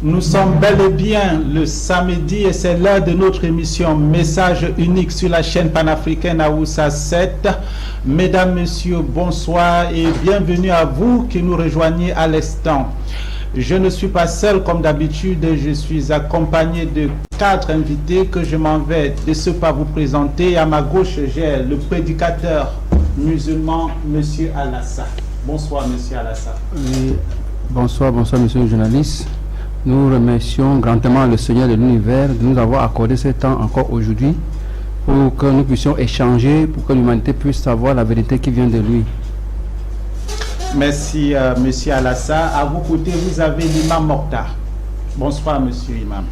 Nous sommes bel et bien le samedi et c'est l'heure de notre émission Message unique sur la chaîne panafricaine Aoussa 7. Mesdames, Messieurs, bonsoir et bienvenue à vous qui nous rejoignez à l'instant. Je ne suis pas seul comme d'habitude, je suis accompagné de 4 invités que je m'en vais de ce pas vous présenter. À ma gauche, j'ai le prédicateur musulman, Monsieur Alassa. Bonsoir, Monsieur Alassa. Bonsoir, monsieur le journaliste. Nous remercions grandement le Seigneur de l'univers de nous avoir accordé ce temps encore aujourd'hui pour que nous puissions échanger, pour que l'humanité puisse savoir la vérité qui vient de lui. Merci, Monsieur Alassa. À vos côtés, vous avez l'imam Mokhtar. Bonsoir, Monsieur Imam.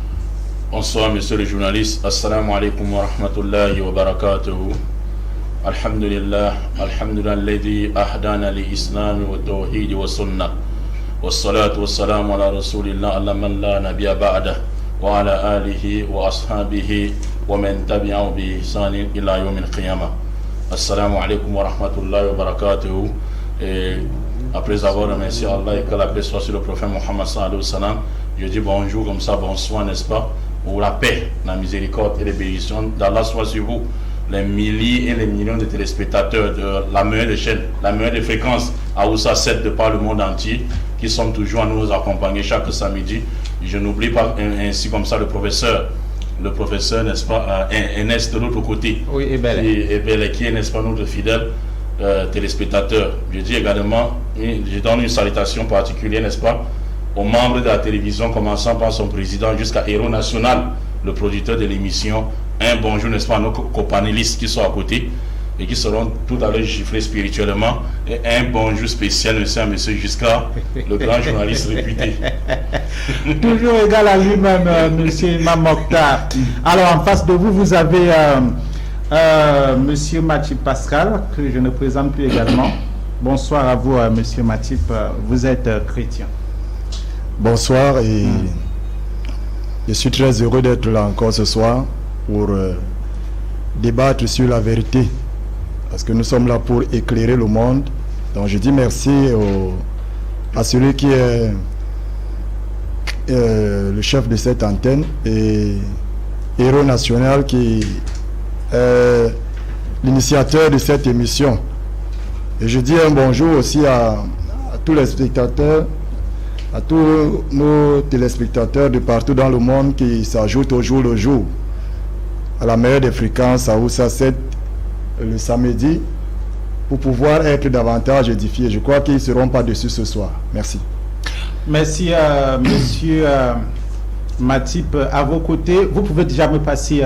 Bonsoir, Monsieur le journaliste. Assalamu alaikum wa rahmatullahi wa barakatuhu. Alhamdulillah, alhamdulillah, alladhi ahdana li islam wa tawhid wa sunnah. والصلاة والسلام على رسول الله على من لا نبي بعده وعلى آله وأصحابه ومن تبعه بإحسان إلى يوم القيامة. السلام عليكم ورحمة الله وبركاته. Après avoir remercié Allah et que la paix soit sur le prophète Mohammed sallallahu alayhi wa sallam, je dis bonjour comme ça, bonsoir, n'est-ce pas, pour la paix, la miséricorde et les bénédictions d'Allah soit sur vous, les milliers et les millions de téléspectateurs de la meilleure des chaînes, la meilleure des fréquences Aoussa 7 de par le monde entier, qui sont toujours à nous accompagner chaque samedi. Je n'oublie pas ainsi comme ça le professeur, n'est-ce pas, Ernest de l'autre côté. Oui, et Belle, qui est, n'est-ce pas, notre fidèle téléspectateur. Je dis également, je donne une salutation particulière, n'est-ce pas, aux membres de la télévision, commençant par son président jusqu'à Héros National, le producteur de l'émission. Un bonjour, n'est-ce pas, à nos copanélistes qui sont à côté et qui seront tout à l'heure chiffrés spirituellement. Et un bonjour spécial, monsieur Giscard, le grand journaliste réputé. Toujours égal à lui-même, monsieur Imam Mokhtar. Alors, en face de vous, vous avez monsieur Matip Pascal, que je ne présente plus également. Bonsoir à vous, monsieur Matip. Vous êtes chrétien. Bonsoir et je suis très heureux d'être là encore ce soir pour débattre sur la vérité. Parce que nous sommes là pour éclairer le monde. Donc je dis merci à celui qui est le chef de cette antenne et Héros National qui est l'initiateur de cette émission. Et je dis un bonjour aussi à tous les spectateurs, à tous nos téléspectateurs de partout dans le monde qui s'ajoutent au jour le jour à la meilleure des fréquences à Aoussa 7 le samedi pour pouvoir être davantage édifiés. Je crois qu'ils ne seront pas dessus ce soir. Merci. Merci, monsieur Matip. À vos côtés, vous pouvez déjà me passer,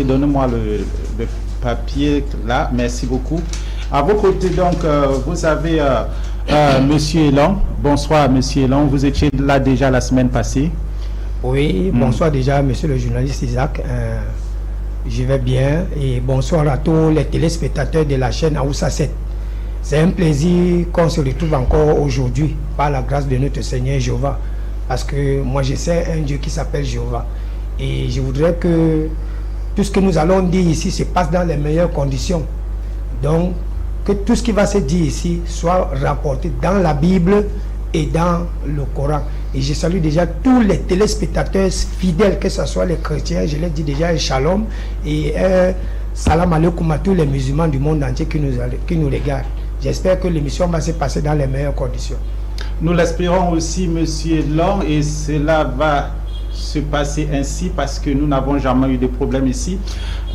donnez-moi le papier là. Merci beaucoup. À vos côtés, donc, vous avez monsieur Elan. Bonsoir, monsieur Elan. Vous étiez là déjà la semaine passée. Oui, bonsoir déjà, monsieur le journaliste Isaac. Je vais bien et bonsoir à tous les téléspectateurs de la chaîne Aoussa 7. C'est un plaisir qu'on se retrouve encore aujourd'hui par la grâce de notre Seigneur Jéhovah. Parce que moi je sais un Dieu qui s'appelle Jéhovah. Et je voudrais que tout ce que nous allons dire ici se passe dans les meilleures conditions. Donc que tout ce qui va se dire ici soit rapporté dans la Bible et dans le Coran. Et je salue déjà tous les téléspectateurs fidèles, que ce soit les chrétiens, je l'ai dit déjà, un shalom et salam alaikum à tous les musulmans du monde entier qui nous regardent. J'espère que l'émission va se passer dans les meilleures conditions. Nous l'espérons aussi, monsieur Long, et cela va se passer ainsi parce que nous n'avons jamais eu de problème ici.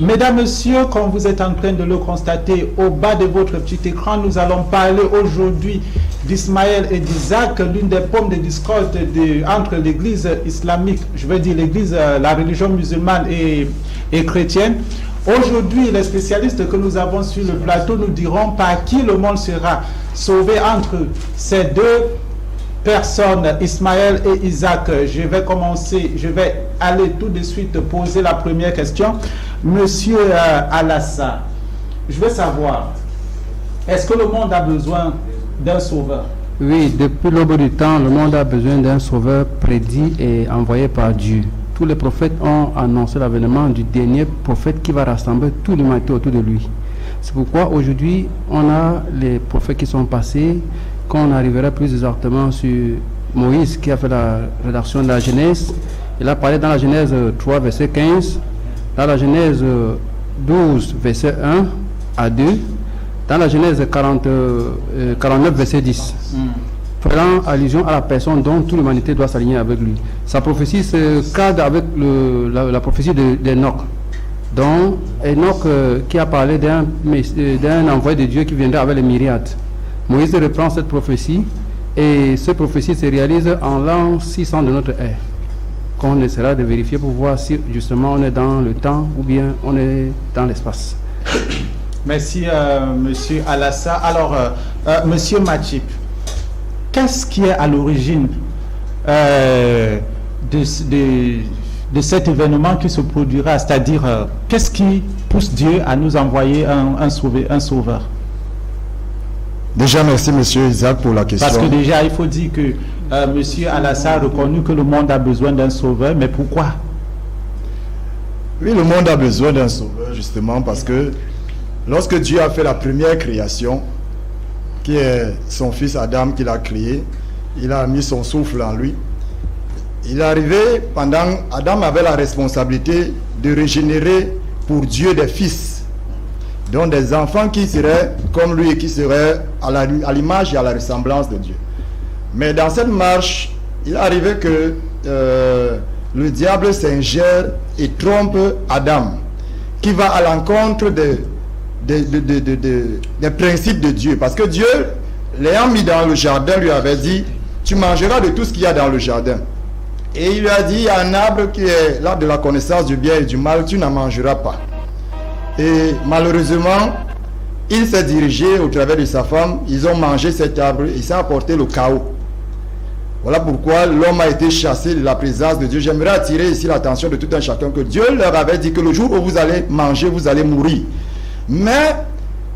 Mesdames, messieurs, comme vous êtes en train de le constater au bas de votre petit écran, nous allons parler aujourd'hui d'Ismaël et d'Isaac, l'une des pommes de discorde entre l'église islamique, je veux dire l'église, la religion musulmane et chrétienne. Aujourd'hui, les spécialistes que nous avons sur le plateau nous diront par qui le monde sera sauvé entre ces deux personnes, Ismaël et Isaac. Je vais commencer, je vais aller tout de suite poser la première question. Monsieur Alassa, je veux savoir, est-ce que le monde a besoin d'un sauveur? Oui, depuis l'aube du temps, le monde a besoin d'un sauveur prédit et envoyé par Dieu. Tous les prophètes ont annoncé l'avènement du dernier prophète qui va rassembler toute l'humanité autour de lui. C'est pourquoi aujourd'hui, on a les prophètes qui sont passés, qu'on arriverait plus exactement sur Moïse qui a fait la rédaction de la Genèse. Il a parlé dans la Genèse 3, verset 15, dans la Genèse 12, verset 1 à 2, dans la Genèse 49, verset 10. Faisant allusion à la personne dont toute l'humanité doit s'aligner avec lui. Sa prophétie se cadre avec la prophétie d'Enoch. Donc, Enoch qui a parlé d'un envoyé de Dieu qui viendrait avec les myriades. Moïse reprend cette prophétie et cette prophétie se réalise en l'an 600 de notre ère. Qu'on essaiera de vérifier pour voir si justement on est dans le temps ou bien on est dans l'espace. Merci, Monsieur Alassa. Alors, Monsieur Matchip, qu'est-ce qui est à l'origine de cet événement qui se produira? C'est-à-dire, qu'est-ce qui pousse Dieu à nous envoyer un sauveur? Déjà, merci Monsieur Isaac pour la question. Parce que déjà, il faut dire que Monsieur Alassa a reconnu que le monde a besoin d'un sauveur, mais pourquoi? Oui, le monde a besoin d'un sauveur, justement, parce que lorsque Dieu a fait la première création, qui est son fils Adam qu'il a créé, il a mis son souffle en lui. Il est arrivé pendant, Adam avait la responsabilité de régénérer pour Dieu des fils, donc des enfants qui seraient comme lui et qui seraient à l'image et à la ressemblance de Dieu. Mais dans cette marche, il est arrivé que le diable s'ingère et trompe Adam, qui va à l'encontre des principes de Dieu. Parce que Dieu, l'ayant mis dans le jardin, lui avait dit, tu mangeras de tout ce qu'il y a dans le jardin. Et il lui a dit, il y a un arbre qui est l'arbre de la connaissance du bien et du mal, tu n'en mangeras pas. Et malheureusement, il s'est dirigé au travers de sa femme, ils ont mangé cet arbre et ça a apporté le chaos. Voilà pourquoi l'homme a été chassé de la présence de Dieu. J'aimerais attirer ici l'attention de tout un chacun que Dieu leur avait dit que le jour où vous allez manger, vous allez mourir. Mais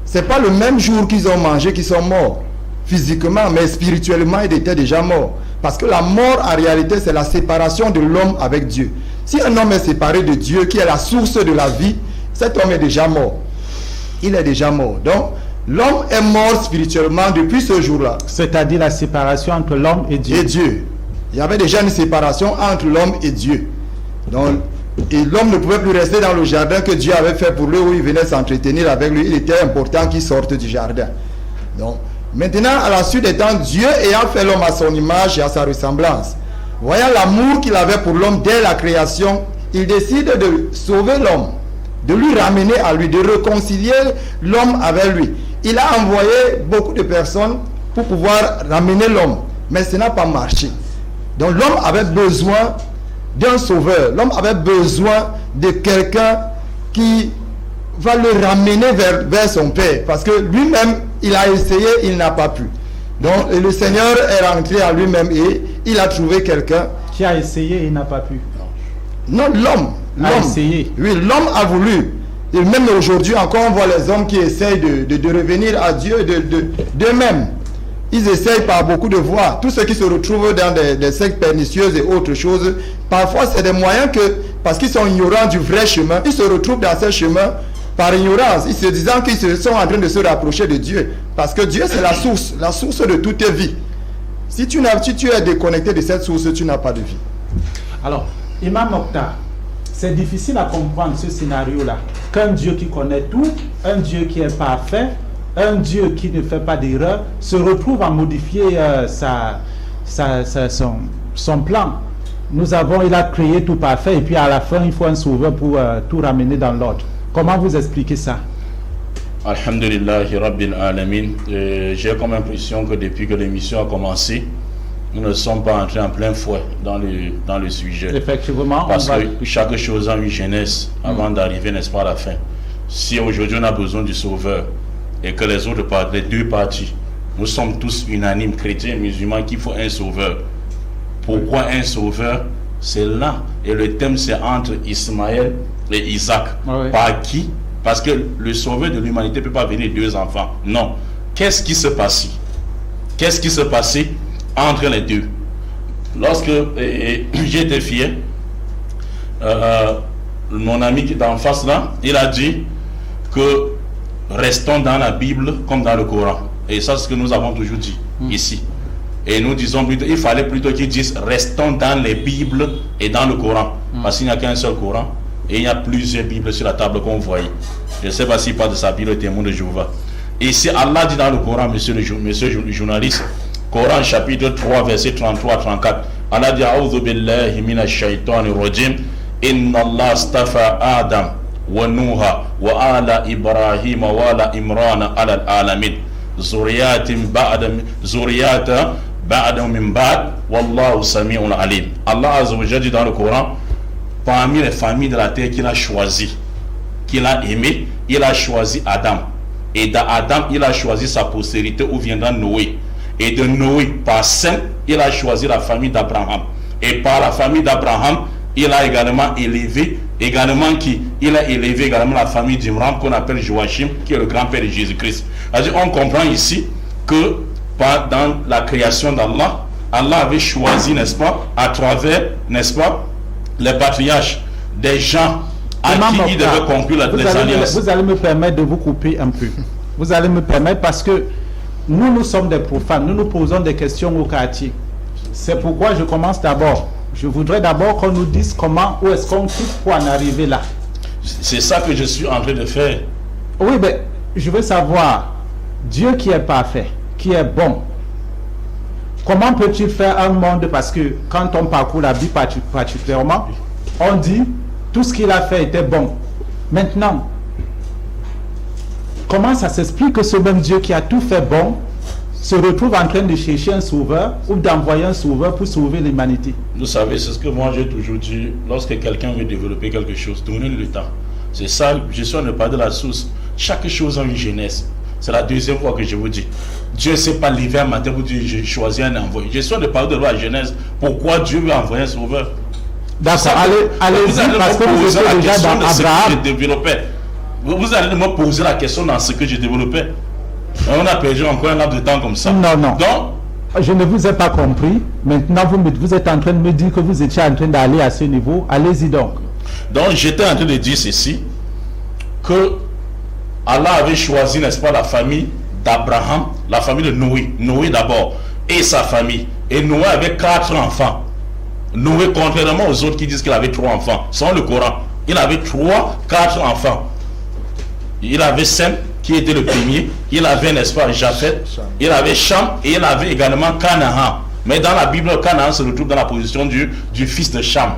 ce n'est pas le même jour qu'ils ont mangé qu'ils sont morts. Physiquement, mais spirituellement, ils étaient déjà morts. Parce que la mort, en réalité, c'est la séparation de l'homme avec Dieu. Si un homme est séparé de Dieu, qui est la source de la vie, cet homme est déjà mort. Il est déjà mort. Donc, l'homme est mort spirituellement depuis ce jour-là. C'est-à-dire la séparation entre l'homme et Dieu. Et Dieu. Il y avait déjà une séparation entre l'homme et Dieu. Donc, et l'homme ne pouvait plus rester dans le jardin que Dieu avait fait pour lui, où il venait s'entretenir avec lui. Il était important qu'il sorte du jardin. Donc, maintenant, à la suite des temps, Dieu ayant fait l'homme à son image et à sa ressemblance, voyant l'amour qu'il avait pour l'homme dès la création, il décide de sauver l'homme, de lui ramener à lui, de réconcilier l'homme avec lui. Il a envoyé beaucoup de personnes pour pouvoir ramener l'homme, mais ça n'a pas marché. Donc l'homme avait besoin d'un sauveur, l'homme avait besoin de quelqu'un qui va le ramener vers son Père, parce que lui-même, il a essayé, il n'a pas pu. Donc le Seigneur est rentré à lui-même et il a trouvé quelqu'un. Qui a essayé et il n'a pas pu. Non, l'homme. A essayé. Oui, l'homme a voulu. Et même aujourd'hui encore, on voit les hommes qui essayent de revenir à Dieu d'eux-mêmes. Ils essayent par beaucoup de voies. Tous ceux qui se retrouvent dans des sectes pernicieuses et autres choses, parfois c'est des moyens que, parce qu'ils sont ignorants du vrai chemin, ils se retrouvent dans ce chemin par ignorance, ils se disant qu'ils sont en train de se rapprocher de Dieu. Parce que Dieu, c'est la source de toute vie. Si tu es déconnecté de cette source, tu n'as pas de vie. Alors, Imam Mokhtar, c'est difficile à comprendre ce scénario-là. Qu'un Dieu qui connaît tout, un Dieu qui est parfait, un Dieu qui ne fait pas d'erreur, se retrouve à modifier son plan. Il a créé tout parfait et puis à la fin, il faut un sauveur pour tout ramener dans l'ordre. Comment vous expliquez ça? Alhamdulillahi Rabbil Alamin. J'ai comme impression que depuis que l'émission a commencé, nous ne sommes pas entrés en plein fouet dans le sujet. Effectivement. Parce que chaque chose a une jeunesse avant d'arriver, n'est-ce pas, à la fin. Si aujourd'hui on a besoin du sauveur et que les autres parties, les deux parties, nous sommes tous unanimes, chrétiens et musulmans, qu'il faut un sauveur. Pourquoi un sauveur? C'est là. Et le thème, c'est entre Ismaël et Isaac. Oui. Par qui? Parce que le sauveur de l'humanité ne peut pas venir deux enfants. Non. Qu'est-ce qui se passe? Qu'est-ce qui se passait entre les deux? Lorsque j'étais fier, mon ami qui est en face là, il a dit que restons dans la Bible comme dans le Coran. Et ça, c'est ce que nous avons toujours dit ici. Et nous disons plutôt, il fallait plutôt qu'ils disent restons dans les Bibles et dans le Coran. Parce qu'il n'y a qu'un seul Coran et il y a plusieurs Bibles sur la table qu'on voit. Je ne sais pas s'il parle de sa Bible, le témoin de Jéhovah. Et si Allah dit dans le Coran, monsieur le journaliste, Coran chapitre 3, verset 33-34, Allah dit A'udhu billahi minash shaitanir rajim, Inna Allah astafa Adam wa Nuha wa ala Ibrahim wa ala Imran ala alamin. Zuriyatin ba'da min ba'd wallahu sami'un alim. Allah Azza wa Jalla dit dans le Coran, parmi les familles de la terre qu'il a choisi, qu'il a aimé, il a choisi Adam. Et d'Adam, il a choisi sa postérité où viendra Noé. Et de Noé, par Sem, il a choisi la famille d'Abraham. Et par la famille d'Abraham, il a également élevé la famille d'Imran qu'on appelle Joachim, qui est le grand-père de Jésus-Christ. C'est-à-dire, on comprend ici que dans la création d'Allah, Allah avait choisi, n'est-ce pas, à travers, n'est-ce pas, les patriarches, des gens à qui il devait conclure les alliances. Vous allez me permettre de vous couper un peu. Vous allez me permettre parce que nous sommes des profanes, nous nous posons des questions au quartier. C'est pourquoi je commence d'abord. Je voudrais d'abord qu'on nous dise où est-ce qu'on quitte pour en arriver là. C'est ça que je suis en train de faire. Oui, mais je veux savoir, Dieu qui est parfait, qui est bon, comment peut-il faire un monde, parce que quand on parcourt la Bible particulièrement, on dit tout ce qu'il a fait était bon. Maintenant, comment ça s'explique que ce même Dieu qui a tout fait bon se retrouve en train de chercher un sauveur ou d'envoyer un sauveur pour sauver l'humanité? Vous savez, c'est ce que moi j'ai toujours dit, lorsque quelqu'un veut développer quelque chose, donnez-lui le temps. C'est ça, je suis en train de parler de la source. Chaque chose a une genèse. C'est la deuxième fois que je vous dis. Dieu ne s'est pas levé un matin pour dire j'ai choisi un envoyé. Je suis en train de parler de la genèse. Pourquoi Dieu veut envoyer un sauveur? D'accord, allez-y, parce que vous êtes déjà dans Abraham. Vous allez me poser la question dans ce que j'ai développé. On a perdu encore un laps de temps comme ça. Non. Donc, je ne vous ai pas compris. Maintenant, vous êtes en train de me dire que vous étiez en train d'aller à ce niveau. Allez-y donc. Donc, j'étais en train de dire ceci, que Allah avait choisi, n'est-ce pas, la famille d'Abraham, la famille de Noé. Noé d'abord, et sa famille. Et Noé avait 4 enfants. Noé, contrairement aux autres qui disent qu'il avait 3 enfants, sans le Coran, il avait 4 enfants. Il avait Sem, qui était le premier. Il avait, n'est-ce pas, Japhet. Il avait Cham et il avait également Canaan. Mais dans la Bible, Canaan se retrouve dans la position du fils de Cham.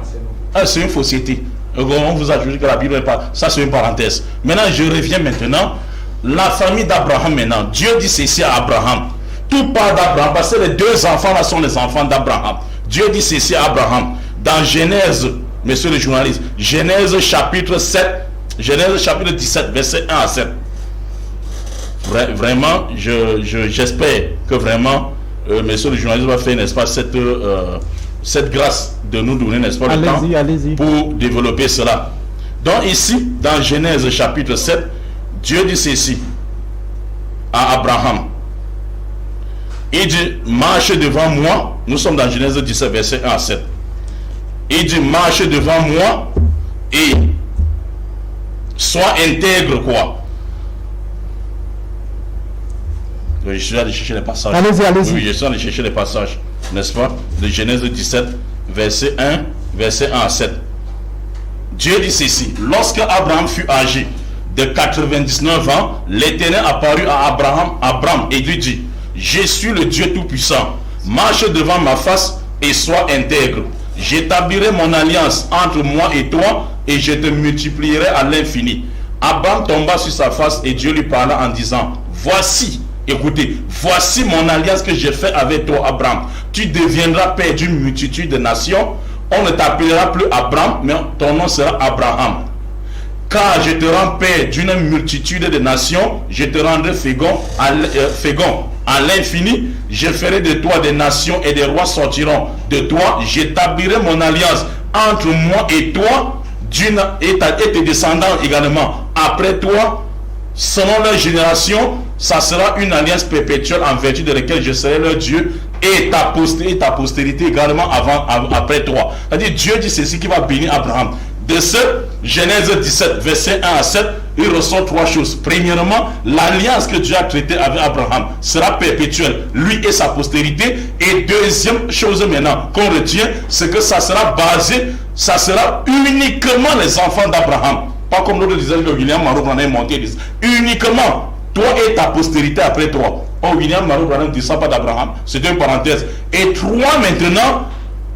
C'est une fausseté. On vous a jugé que la Bible n'est pas. Ça, c'est une parenthèse. Maintenant, je reviens maintenant. La famille d'Abraham maintenant. Dieu dit ceci à Abraham. Tout part d'Abraham, parce que les 2 enfants là sont les enfants d'Abraham. Dieu dit ceci à Abraham. Dans Genèse, monsieur le journaliste, Genèse chapitre 7, Genèse chapitre 17, verset 1 à 7. Vraiment, j'espère que vraiment, monsieur le journaliste va faire, n'est-ce pas, cette grâce de nous donner, n'est-ce pas, le temps pour développer cela. Donc ici, dans Genèse chapitre 7, Dieu dit ceci à Abraham. Il dit, marche devant moi. Nous sommes dans Genèse 17, verset 1 à 7. Il dit, marche devant moi et sois intègre, quoi. Je suis allé chercher les passages. Allez-y. Oui, je suis allé chercher les passages, n'est-ce pas, de Genèse 17, verset 1 à 7. Dieu dit ceci. Lorsque Abraham fut âgé de 99 ans, l'Éternel apparut à Abraham et lui dit, je suis le Dieu Tout-Puissant. Marche devant ma face et sois intègre. J'établirai mon alliance entre moi et toi et je te multiplierai à l'infini. Abraham tomba sur sa face et Dieu lui parla en disant, voici, écoutez, voici mon alliance que j'ai faite avec toi, Abraham. Tu deviendras père d'une multitude de nations. On ne t'appellera plus Abraham, mais ton nom sera Abraham. Car je te rends père d'une multitude de nations, je te rendrai fécond à l'infini. Je ferai de toi des nations et des rois sortiront de toi. J'établirai mon alliance entre moi et toi et tes descendants également. Après toi, selon leur génération, ça sera une alliance perpétuelle en vertu de laquelle je serai leur Dieu et ta postérité également après toi. C'est-à-dire Dieu dit ceci qui va bénir Abraham. de ce Genèse 17, verset 1 à 7, il ressort 3 choses. Premièrement, l'alliance que Dieu a traitée avec Abraham sera perpétuelle, lui et sa postérité. Et deuxième chose maintenant qu'on retient, c'est que ça sera basé, ça sera uniquement les enfants d'Abraham. Pas comme l'autre disait, le William Marot Branham est monté, uniquement toi et ta postérité après toi. Oh, William Marot Branham ne descend pas d'Abraham. C'est une parenthèse. Et toi maintenant,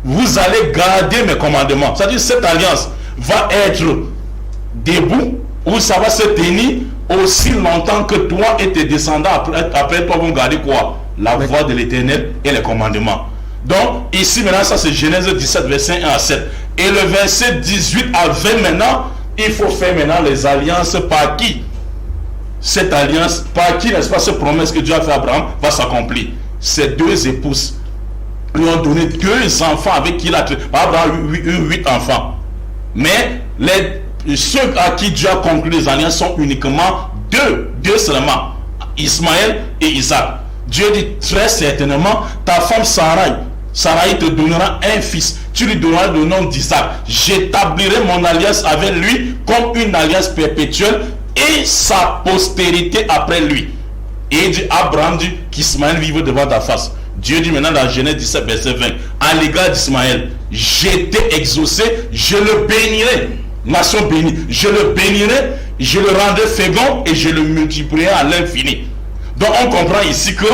vous allez garder mes commandements. C'est-à-dire cette alliance va être debout, ou ça va se tenir aussi longtemps que toi et tes descendants après toi vont garder quoi? La voix de l'Éternel et les commandements. Donc ici maintenant, ça c'est Genèse 17 verset 1 à 7. Et le verset 18 à 20 maintenant, il faut faire maintenant les alliances par qui? Cette alliance, par qui, n'est-ce pas, cette promesse que Dieu a fait à Abraham va s'accomplir. Ces 2 épouses lui ont donné 2 enfants avec qui il a traité. Abraham a eu 8 enfants. Mais ceux à qui Dieu a conclu les alliances sont uniquement 2 seulement, Ismaël et Isaac. Dieu dit très certainement, ta femme Sarai te donnera un fils, tu lui donneras le nom d'Isaac. J'établirai mon alliance avec lui comme une alliance perpétuelle et sa postérité après lui. Et il dit, Abraham dit qu'Ismaël vive devant ta face. Dieu dit maintenant dans Genèse 17 verset 20, à l'égard d'Ismaël, j'étais exaucé, je le bénirai, nation bénie, je le bénirai, je le rendrai fécond et je le multiplierai à l'infini. Donc on comprend ici que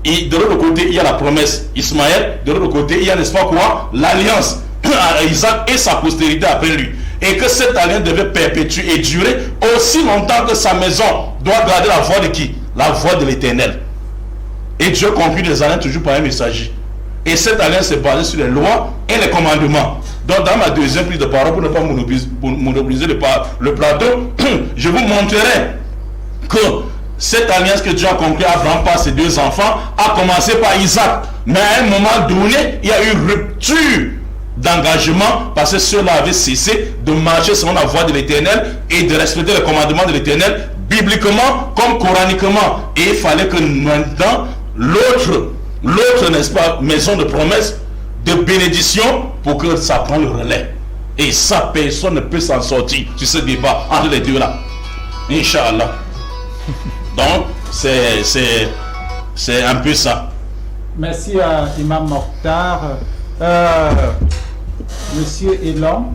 de l'autre côté il y a la promesse Ismaël, de l'autre côté il y a, n'est-ce pas quoi, l'alliance à Isaac et sa postérité après lui. Et que cette alliance devait perpétuer et durer aussi longtemps que sa maison doit garder la voix de qui? La voix de l'Éternel. Et Dieu conclut des alliances toujours par un messager. Et cette alliance est basée sur les lois et les commandements. Donc dans ma deuxième prise de parole, pour ne pas monopoliser le plateau, je vous montrerai que cette alliance que Dieu a conclue à Abraham par ses 2 enfants a commencé par Isaac. Mais à un moment donné, il y a eu une rupture d'engagement parce que ceux-là avaient cessé de marcher selon la voie de l'Éternel et de respecter les commandements de l'Éternel bibliquement comme coraniquement. Et il fallait que maintenant l'autre, n'est-ce pas, maison de promesse, de bénédiction, pour que ça prenne le relais. Et ça, personne ne peut s'en sortir sur ce débat entre les 2 là. Inch'Allah. Donc, c'est un peu ça. Merci à Imam Mokhtar. Monsieur Elan.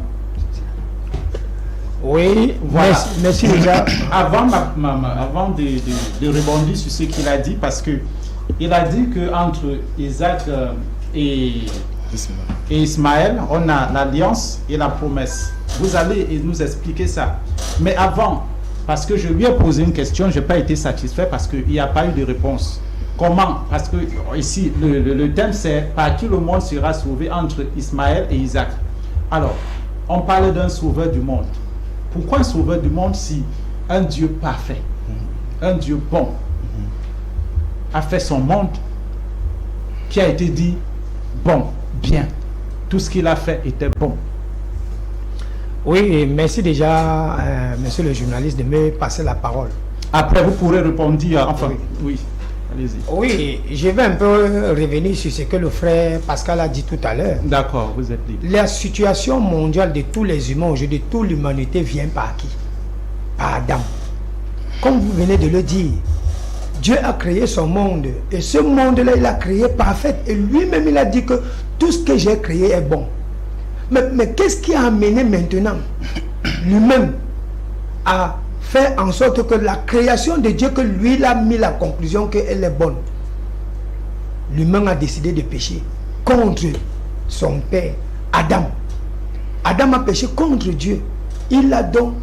Oui, voilà. Merci déjà. Avant de rebondir sur ce qu'il a dit, parce que il a dit que entre Isaac et Ismaël, on a l'alliance et la promesse. Vous allez nous expliquer ça. Mais avant, parce que je lui ai posé une question, je n'ai pas été satisfait parce qu'il n'y a pas eu de réponse. Comment? Parce que ici, le thème c'est par qui le monde sera sauvé entre Ismaël et Isaac. Alors, on parle d'un sauveur du monde. Pourquoi un sauveur du monde si un Dieu parfait, un Dieu bon, a fait son monde qui a été dit bon, bien. Tout ce qu'il a fait était bon. Oui, merci déjà, monsieur le journaliste, de me passer la parole. Après, vous pourrez répondre. Enfin, oui. Allez-y. Oui, je vais un peu revenir sur ce que le frère Pascal a dit tout à l'heure. D'accord, vous êtes libre. La situation mondiale de tous les humains aujourd'hui, de toute l'humanité vient par qui? Par Adam. Comme vous venez de le dire, Dieu a créé son monde. Et ce monde-là, il a créé parfait. Et lui-même, il a dit que tout ce que j'ai créé est bon. Mais qu'est-ce qui a amené maintenant lui-même à faire en sorte que la création de Dieu, que lui, il a mis la conclusion qu'elle est bonne. L'humain a décidé de pécher contre son père, Adam. Adam a péché contre Dieu. Il a donc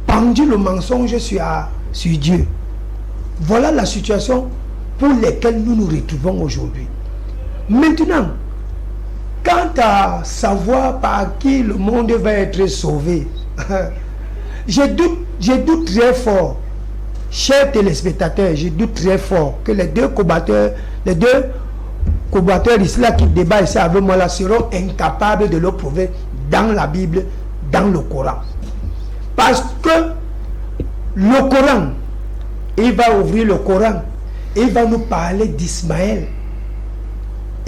pendu le mensonge sur Dieu. Voilà la situation pour laquelle nous nous retrouvons aujourd'hui. Maintenant, quant à savoir par qui le monde va être sauvé, je doute très fort, chers téléspectateurs, je doute très fort que les deux combatteurs ici là qui débattent ici avec moi là seront incapables de le prouver dans la Bible, dans le Coran. Parce que le Coran, il va ouvrir le Coran, il va nous parler d'Ismaël.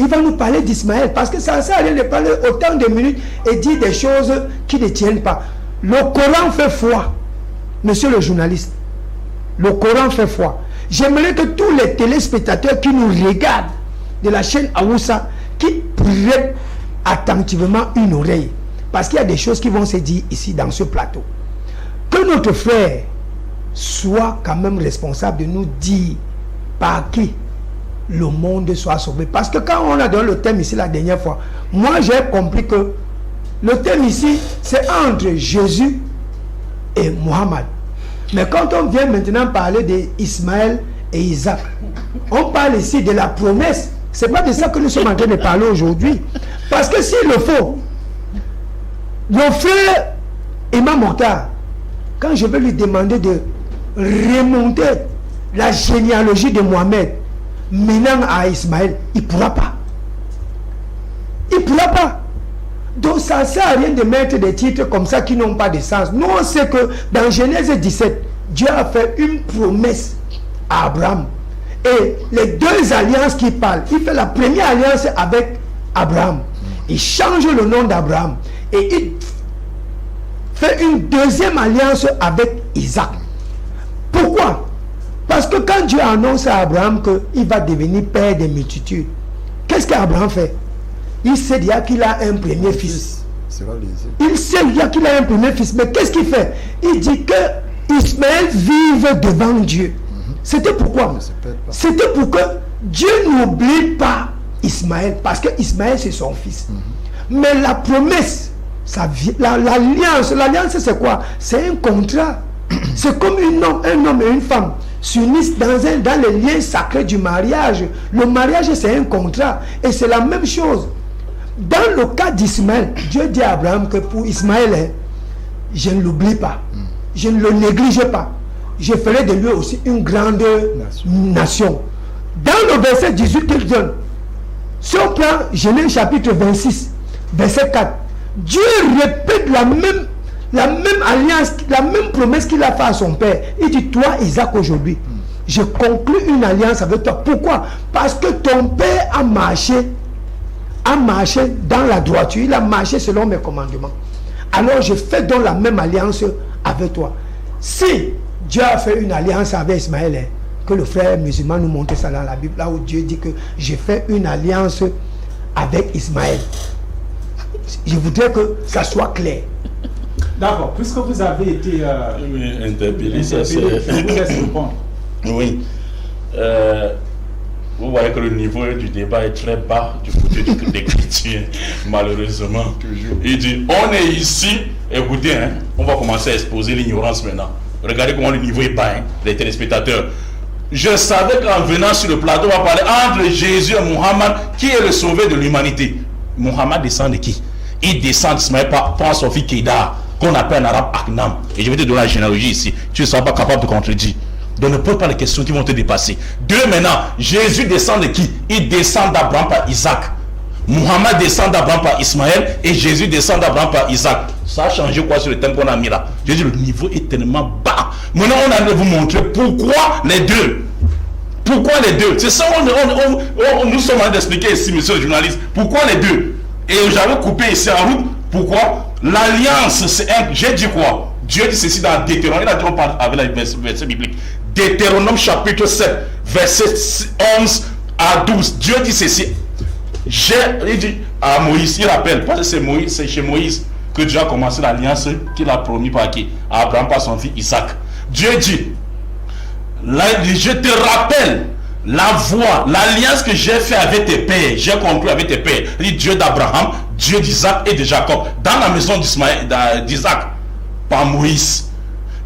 il va nous parler d'Ismaël. Parce que ça ne sert à rien de parler autant de minutes et dire des choses qui ne tiennent pas. Le Coran fait foi, monsieur le journaliste. Le Coran fait foi. J'aimerais que tous les téléspectateurs qui nous regardent de la chaîne Awoussa, qui prêtent attentivement une oreille. Parce qu'il y a des choses qui vont se dire ici dans ce plateau. Que notre frère soit quand même responsable de nous dire par qui le monde soit sauvé. Parce que quand on a donné le thème ici la dernière fois, moi j'ai compris que le thème ici, c'est entre Jésus et Mohammed. Mais quand on vient maintenant parler d'Ismaël et Isaac, on parle ici de la promesse. C'est pas de ça que nous sommes en train de parler aujourd'hui. Parce que s'il le faut, le frère Imam Mokhtar, quand je vais lui demander de remonter la généalogie de Mohamed menant à Ismaël, il ne pourra pas. Il ne pourra pas. Donc ça ne sert à rien de mettre des titres comme ça qui n'ont pas de sens. Nous on sait que dans Genèse 17, Dieu a fait une promesse à Abraham. Et les deux alliances qu'il parle, il fait la première alliance avec Abraham. Il change le nom d'Abraham. Et il fait une deuxième alliance avec Isaac. Pourquoi? Parce que quand Dieu annonce à Abraham qu'il va devenir père des multitudes, qu'est-ce qu'Abraham fait? Il sait déjà qu'il a un premier fils. Il sait déjà qu'il a un premier fils. Mais qu'est-ce qu'il fait? Il dit que Ismaël vive devant Dieu. C'était pourquoi? C'était pour que Dieu n'oublie pas Ismaël. Parce que Ismaël c'est son fils. Mais la promesse, l'alliance c'est quoi? C'est un contrat. C'est comme un homme et une femme s'unissent dans les liens sacrés du mariage. Le mariage c'est un contrat. Et c'est la même chose. Dans le cas d'Ismaël, Dieu dit à Abraham que pour Ismaël, je ne l'oublie pas. Je ne le néglige pas. Je ferai de lui aussi une grande nation. Dans le verset 18 qu'il donne, si on prend Genèse chapitre 26, verset 4, Dieu répète la même alliance, la même promesse qu'il a fait à son père. Il dit, toi Isaac, aujourd'hui, je conclus une alliance avec toi. Pourquoi? Parce que ton père a marché dans la droiture, il a marché selon mes commandements. Alors je fais donc la même alliance avec toi. Si Dieu a fait une alliance avec Ismaël, que le frère musulman nous montre ça dans la Bible, là où Dieu dit que j'ai fait une alliance avec Ismaël. Je voudrais que ça soit clair. D'accord, puisque vous avez été interpellé, ça c'est... je vous laisse répondre. Oui. Vous voyez que le niveau du débat est très bas du côté des chrétiens, malheureusement. Il dit, on est ici, écoutez, on va commencer à exposer l'ignorance maintenant. Regardez comment le niveau est bas, les téléspectateurs. Je savais qu'en venant sur le plateau, on va parler entre Jésus et Mohammed, qui est le sauveur de l'humanité. Mohammed descend de qui? Il descend d'Ismaël par son fils Kédar, qu'on appelle en arabe Aknam. Et je vais te donner la généalogie ici. Tu ne seras pas capable de contredire. Donc ne pose pas les questions qui vont te dépasser. Deux, maintenant, Jésus descend de qui? Il descend d'Abraham par Isaac. Mohammed descend d'Abraham par Ismaël et Jésus descend d'Abraham par Isaac. Ça a changé quoi sur le thème qu'on a mis là? J'ai dit le niveau est tellement bas. Maintenant on a de vous montrer pourquoi les deux. Pourquoi les deux? C'est ça nous sommes en train d'expliquer ici, monsieur le journaliste. Pourquoi les deux? Et j'avais coupé ici en route. Pourquoi? L'alliance, c'est un... J'ai dit quoi? Dieu dit ceci dans Deutéronome. Il a dit on parle avec la verset biblique. Deutéronome chapitre 7, verset 11 à 12. Dieu dit ceci. Il dit à Moïse, il rappelle, parce que c'est chez Moïse que Dieu a commencé l'alliance qu'il a promis par qui? À Abraham par son fils Isaac. Dieu dit, je te rappelle la voie, l'alliance que j'ai fait avec tes pères, j'ai conclu avec tes pères. Il dit Dieu d'Abraham, Dieu d'Isaac et de Jacob, dans la maison d'Isaac, par Moïse.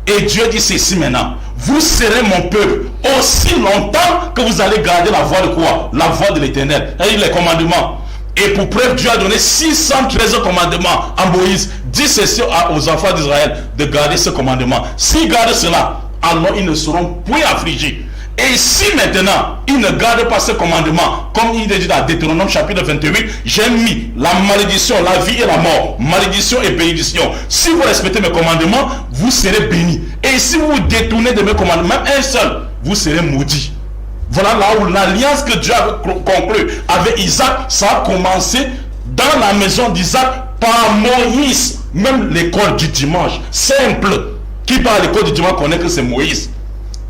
Et Dieu dit ceci maintenant, vous serez mon peuple aussi longtemps que vous allez garder la voie de quoi? La voie de l'Éternel, c'est-à-dire les commandements. Et pour preuve, Dieu a donné 613 commandements à Moïse. Dit ceci aux enfants d'Israël de garder ce commandement. S'ils gardent cela, alors ils ne seront point affligés. Et si maintenant ils ne gardent pas ce commandement, comme il est dit dans Deutéronome chapitre 28, j'ai mis la malédiction, la vie et la mort, malédiction et bénédiction. Si vous respectez mes commandements, vous serez bénis. Et si vous vous détournez de mes commandements, même un seul, vous serez maudits. Voilà là où l'alliance que Dieu avait conclue avec Isaac, ça a commencé dans la maison d'Isaac par Moïse. Même l'école du dimanche, simple. Qui part à l'école du dimanche connaît que c'est Moïse.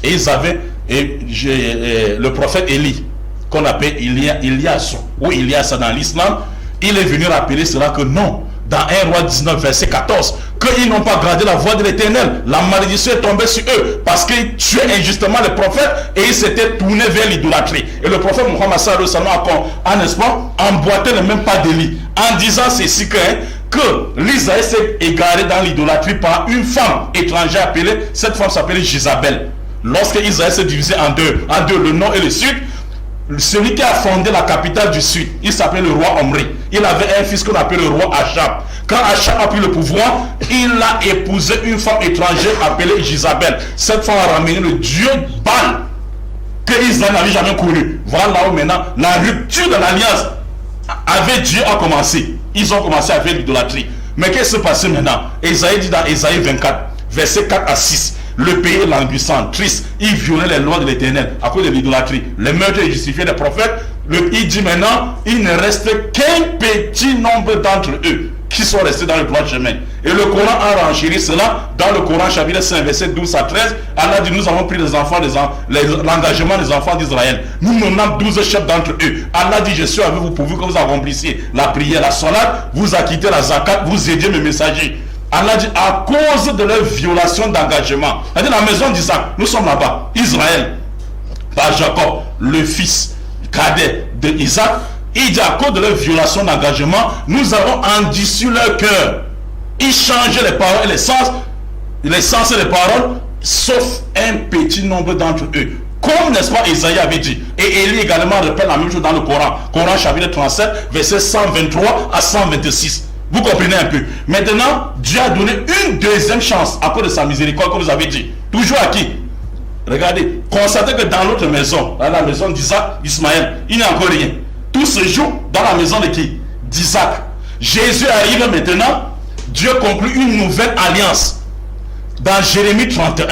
Et ils avaient le prophète Élie, qu'on appelle Ilias, ou Ilias dans l'islam. Il est venu rappeler cela que non. Dans 1 Roi 19, verset 14, qu'ils n'ont pas gardé la voie de l'Éternel. La malédiction est tombée sur eux parce qu'ils tuaient injustement les prophètes et ils s'étaient tournés vers l'idolâtrie. Et le prophète Mohammed sallallahu alayhi wa sallam a, n'est-ce pas, emboîté le même pas d'Élie en disant ceci que l'Israël s'est égaré dans l'idolâtrie par une femme étrangère appelée, cette femme s'appelait Jézabel. Lorsque Israël s'est divisé en deux, le nord et le sud, celui qui a fondé la capitale du sud, il s'appelait le roi Omri. Il avait un fils qu'on appelait le roi Achab. Quand Achab a pris le pouvoir, il a épousé une femme étrangère appelée Jézabel. Cette femme a ramené le dieu Baal que Israël n'avait jamais connu. Voilà là où maintenant la rupture de l'alliance avec Dieu a commencé. Ils ont commencé à faire l'idolâtrie. Mais qu'est-ce qui s'est passé maintenant? Isaïe dit dans Isaïe 24, versets 4 à 6. Le pays est languissant, triste. Ils violaient les lois de l'Éternel à cause de l'idolâtrie. Les meurtres et justifiés des prophètes. Il dit maintenant, il ne reste qu'un petit nombre d'entre eux qui sont restés dans le droit chemin. Et le Coran a renchéri cela dans le Coran chapitre 5 verset 12 à 13. Allah dit, nous avons pris l'engagement des enfants d'Israël. Nous nommons 12 chefs d'entre eux. Allah dit, je suis avec vous pourvu que vous accomplissiez la prière, la salat, vous acquittez la zakat, vous aidiez mes messagers. Allah dit, à cause de leur violation d'engagement. C'est-à-dire la maison d'Isaac, nous sommes là-bas, Israël, par Jacob, le fils cadet d'Isaac, il dit à cause de leur violation d'engagement, nous avons endurci leur cœur. Ils changeaient les paroles et les sens et les paroles, sauf un petit nombre d'entre eux. Comme, n'est-ce pas, Isaïe avait dit. Et Élie également répète la même chose dans le Coran. Coran chapitre 37, versets 123 à 126. Vous comprenez un peu. Maintenant, Dieu a donné une deuxième chance à cause de sa miséricorde, comme vous avez dit. Toujours à qui? Regardez, constatez que dans notre maison, dans la maison d'Isaac, Ismaël, il n'y a encore rien. Tout se joue dans la maison de qui? D'Isaac. Jésus arrive maintenant, Dieu conclut une nouvelle alliance. Dans Jérémie 31,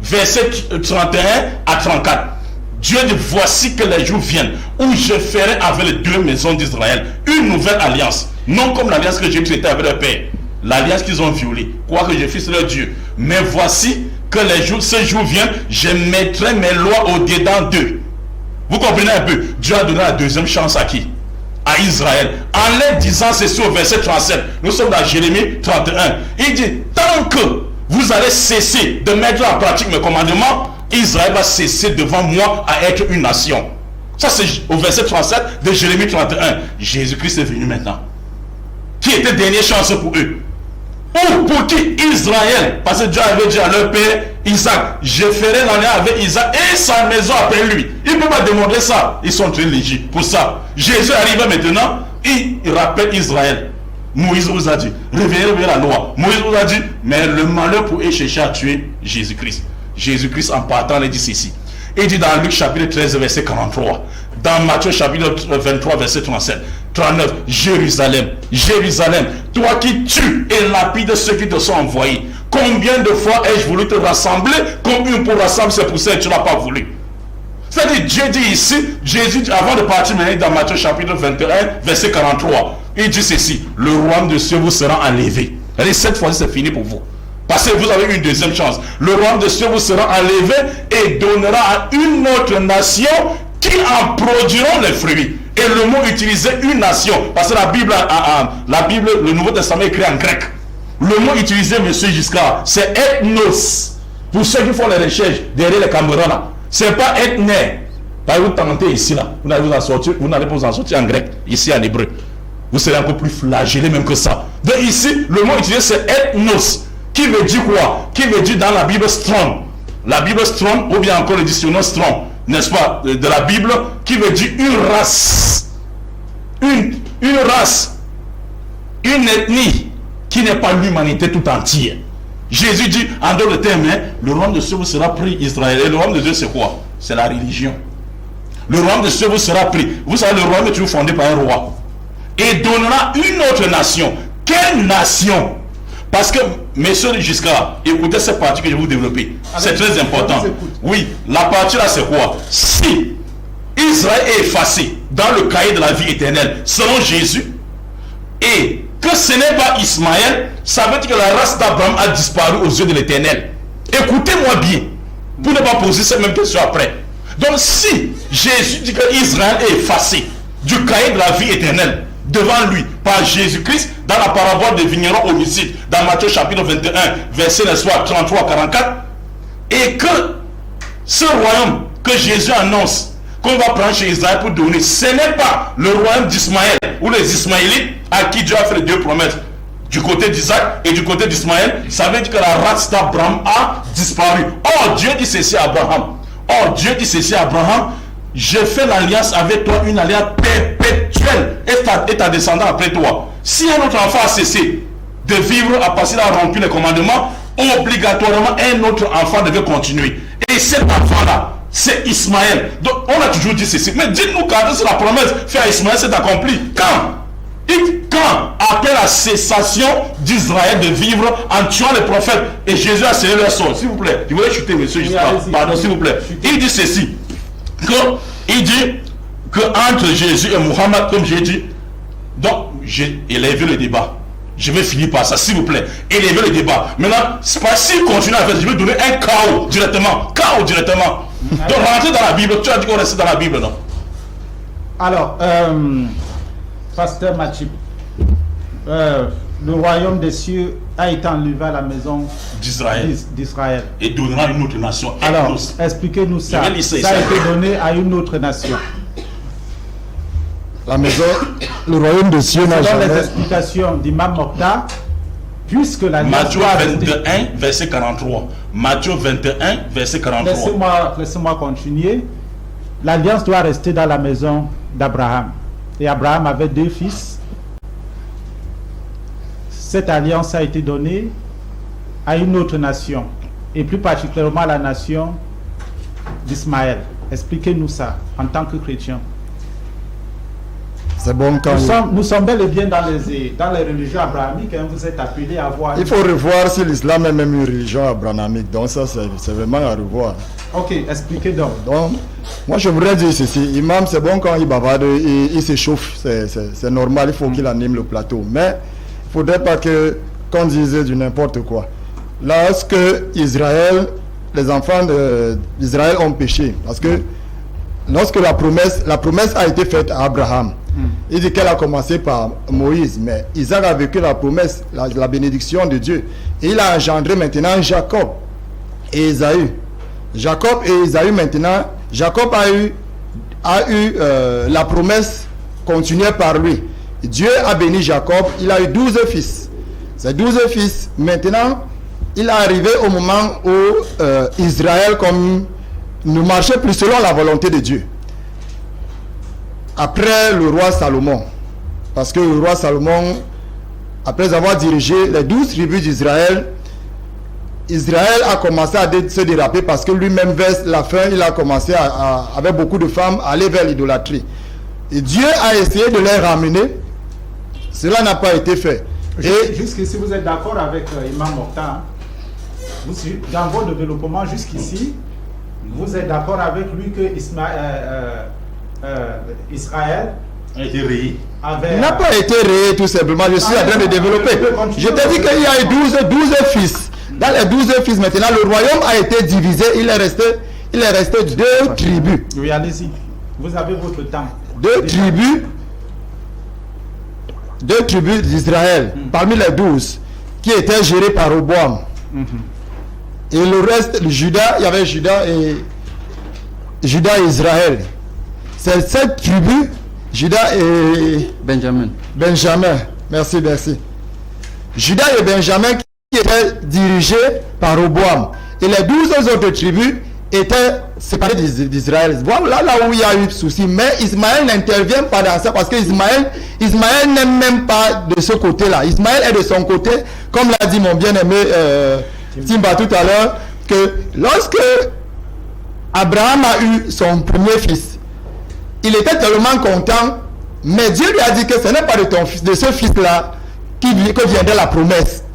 verset 31 à 34. Dieu dit, voici que les jours viennent où je ferai avec les deux maisons d'Israël une nouvelle alliance. Non comme l'alliance que j'ai traitée avec leur père. L'alliance qu'ils ont violée. Quoique je fisse leur Dieu. Mais voici que ces jours viennent, je mettrai mes lois au-dedans d'eux. Vous comprenez un peu? Dieu a donné la deuxième chance à qui? À Israël. En leur disant ceci au verset 37. Nous sommes dans Jérémie 31. Il dit, tant que vous allez cesser de mettre en pratique mes commandements, Israël va cesser devant moi à être une nation. Ça c'est au verset 37 de Jérémie 31. Jésus-Christ est venu maintenant. Qui était dernière chance pour eux? Ou pour qui? Israël. Parce que Dieu avait dit à leur père Isaac, je ferai l'alliance avec Isaac et sa maison après lui. Ils ne peuvent pas demander ça. Ils sont très légers pour ça. Jésus arrive maintenant, il rappelle Israël. Moïse vous a dit, réveillez la loi. Moïse vous a dit, mais le malheur pour eux chercher à tuer Jésus-Christ. Jésus-Christ en partant il dit ceci. Il dit dans Luc chapitre 13 verset 43. Dans Matthieu chapitre 23 verset 37. 39. Jérusalem, Jérusalem, toi qui tues et lapides ceux qui te sont envoyés. Combien de fois ai-je voulu te rassembler comme une pour rassembler ses poussins et tu n'as pas voulu. C'est-à-dire Dieu dit ici, Jésus dit, avant de partir maintenant dans Matthieu chapitre 21 verset 43. Il dit ceci, le royaume de cieux vous sera enlevé. C'est-à-dire cette fois-ci c'est fini pour vous. Parce que vous avez une deuxième chance. Le royaume de cieux vous sera enlevé et donnera à une autre nation qui en produiront les fruits. Et le mot utilisé, une nation, parce que la Bible, le Nouveau Testament est écrit en grec. Le mot utilisé, monsieur Giscard, c'est ethnos. Pour ceux qui font les recherches derrière les caméras là, c'est pas ethné. Vous tentez ici là, vous n'allez pas vous en sortir en grec, ici en hébreu. Vous serez un peu plus flagellé même que ça. Donc ici, le mot utilisé c'est ethnos. Qui veut dire quoi? Qui veut dire dans la Bible Strong. La Bible Strong, ou bien encore le dictionnaire Strong, n'est-ce pas, de la Bible, qui veut dire une race. Une race. Une ethnie qui n'est pas l'humanité tout entière. Jésus dit, en d'autres termes, le royaume de Dieu vous sera pris, Israël. Et le royaume de Dieu, c'est quoi? C'est la religion. Le royaume de Dieu vous sera pris. Vous savez, le royaume est toujours fondé par un roi. Et donnera une autre nation. Quelle nation? Parce que, messieurs Giscard, écoutez cette partie que je vais vous développer. C'est très important. Oui, la partie là, c'est quoi? Si Israël est effacé dans le cahier de la vie éternelle selon Jésus, et que ce n'est pas Ismaël, ça veut dire que la race d'Abraham a disparu aux yeux de l'Éternel. Écoutez-moi bien, pour ne pas poser cette même question après. Donc si Jésus dit que Israël est effacé du cahier de la vie éternelle devant lui par Jésus-Christ dans la parabole des vignerons homicides dans Matthieu chapitre 21 verset 33-44, et que ce royaume que Jésus annonce qu'on va prendre chez Israël pour donner, ce n'est pas le royaume d'Ismaël ou les Ismaélites à qui Dieu a fait les deux promesses du côté d'Isaac et du côté d'Ismaël, ça veut dire que la race d'Abraham a disparu. Or Dieu dit ceci à Abraham. Or Dieu dit ceci à Abraham: j'ai fait l'alliance avec toi, une alliance perpétuelle, et ta descendance après toi. Si un autre enfant a cessé de vivre à partir qu'il a rompu les commandements, obligatoirement un autre enfant devait continuer. Et cet enfant-là, c'est Ismaël. Donc on a toujours dit ceci. Mais dites-nous quand est-ce que la promesse faite à Ismaël s'est accomplie? Quand? Après la cessation d'Israël de vivre en tuant les prophètes, et Jésus a scellé leur sort. S'il vous plaît, je voulais chuter, monsieur, pardon, s'il vous plaît. Il dit ceci, il dit que entre Jésus et Mohammed, comme j'ai dit, donc j'ai élevé le débat. Je vais finir par ça, s'il vous plaît. Élever le débat. Maintenant, c'est pas s'il continue à faire, je vais donner un chaos directement. Chaos directement. Donc rentrer dans la Bible, tu as dit qu'on reste dans la Bible, non? Alors, Pasteur Mathieu, le royaume des cieux a été enlevé à la maison d'Israël et donnera à une autre nation. Alors, expliquez-nous ça. Ça a été donné à une autre nation. La maison, le royaume des cieux n'a jamais... Dans les explications d'Imam Mokhtar, puisque la Matthieu 21, verset 43. Matthieu 21, verset 43. Laissez-moi continuer. L'alliance doit rester dans la maison d'Abraham. Et Abraham avait 2 fils. Cette alliance a été donnée à une autre nation, et plus particulièrement à la nation d'Ismaël. Expliquez-nous ça en tant que chrétiens. C'est bon quand nous sommes bel et bien dans les religions abrahamiques, hein, vous êtes appelés à voir. Il faut revoir si l'islam est même une religion abrahamique. Donc ça, c'est vraiment à revoir. Ok, expliquez donc. Donc, moi je voudrais dire ceci. Imam, c'est bon quand il bavarde et il s'échauffe. C'est normal, il faut qu'il anime le plateau. Mais il ne faudrait pas qu'on dise du n'importe quoi. Lorsque Israël, les enfants d'Israël ont péché, parce que lorsque la promesse a été faite à Abraham, il dit qu'elle a commencé par Moïse, mais Isaac a vécu la promesse, la bénédiction de Dieu. Et il a engendré maintenant Jacob et Ésaü. Jacob et Ésaü maintenant, Jacob a eu la promesse continuée par lui. Dieu a béni Jacob, il a eu 12 fils. Ces 12 fils, maintenant, il est arrivé au moment où Israël ne marchait plus selon la volonté de Dieu. Après le roi Salomon, parce que le roi Salomon, après avoir dirigé les 12 tribus d'Israël, Israël a commencé à se déraper parce que lui-même, vers la fin, il a commencé avec beaucoup de femmes, à aller vers l'idolâtrie. Et Dieu a essayé de les ramener. Cela n'a pas été fait. Et jusqu'ici, vous êtes d'accord avec Imam Mokhtar? Dans vos développements jusqu'ici, vous êtes d'accord avec lui que Israël a été rayé. N'a pas été rayé tout simplement. Je suis en train de développer. Je t'ai dit qu'il y a eu 12 fils. Dans les 12 fils, maintenant, le royaume a été divisé. Il est resté 2 tribus. Oui, allez-y. Vous avez votre temps. 2 tribus d'Israël, parmi les 12, qui étaient gérées par Roboam. Et le reste, Juda, il y avait Juda et Israël. C'est cette tribu, Juda et Benjamin. Merci. Juda et Benjamin qui étaient dirigés par Roboam. Et les 12 autres tribus étaient séparées d'Israël. Voilà là où il y a eu souci. Mais Ismaël n'intervient pas dans ça parce que Ismaël n'est même pas de ce côté-là. Ismaël est de son côté, comme l'a dit mon bien-aimé Timba tout à l'heure, que lorsque Abraham a eu son premier fils, il était tellement content, mais Dieu lui a dit que ce n'est pas de ce fils-là que viendrait la promesse.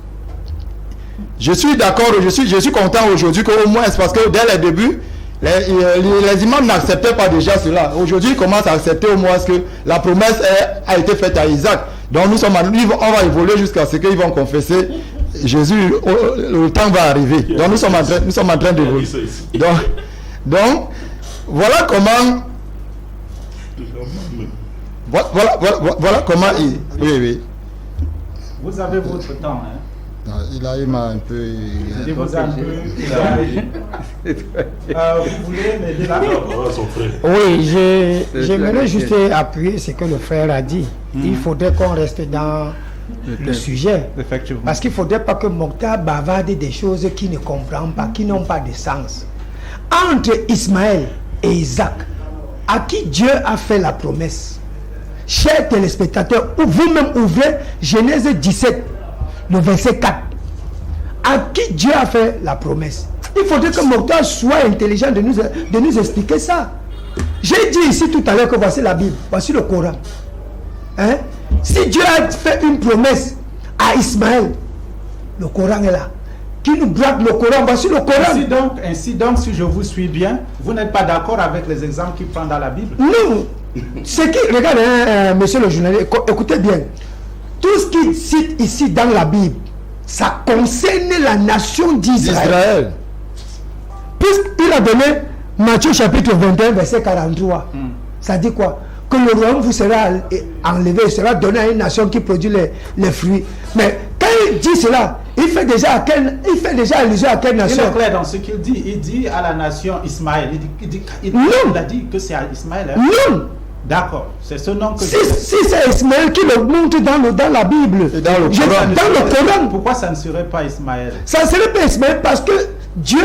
Je suis d'accord, je suis content aujourd'hui qu'au moins, parce que dès le début, Les imams n'acceptaient pas déjà cela. Aujourd'hui, ils commencent à accepter au moins que la promesse a été faite à Isaac. Donc on va évoluer jusqu'à ce qu'ils vont confesser Jésus. Le temps va arriver. Donc nous sommes en train d'évoluer. Donc voilà comment. Voilà comment il. Oui. Vous avez votre temps, hein? Non, il m'a un peu. Vous voulez m'aider là? Oui, j'aimerais juste appuyer ce que le frère a dit. Il faudrait qu'on reste dans le sujet. Effectivement. Parce qu'il ne faudrait pas que Mokhtar bavarde des choses qu'il ne comprend pas, qui n'ont pas de sens. Entre Ismaël et Isaac, à qui Dieu a fait la promesse? Chers téléspectateurs, vous-même ouvrez Genèse 17, le verset 4. À qui Dieu a fait la promesse? Il faudrait que Mokhtar soit intelligent de nous expliquer ça. J'ai dit ici tout à l'heure que voici la Bible, voici le Coran. Hein? Si Dieu a fait une promesse à Ismaël, le Coran est là. Qui nous braque le Coran? Voici le Coran. Ainsi donc, si je vous suis bien, vous n'êtes pas d'accord avec les exemples qu'il prend dans la Bible? Non. Regardez, monsieur le journaliste, écoutez bien. Tout ce qu'il cite ici dans la Bible, ça concerne la nation d'Israël. Puisqu'il a donné Matthieu chapitre 21, verset 43. Ça dit quoi? Que le royaume vous sera enlevé, sera donné à une nation qui produit les fruits. Mais quand il dit cela, il fait déjà allusion à quelle nation? Il est clair dans ce qu'il dit. Il dit à la nation Ismaël. Il a dit que c'est à Ismaël. Hein? Non. D'accord, c'est ce nom que... Si c'est Ismaël qui le montre dans la Bible, et dans le Coran. Pourquoi ça ne serait pas Ismaël? Ça ne serait pas Ismaël parce que Dieu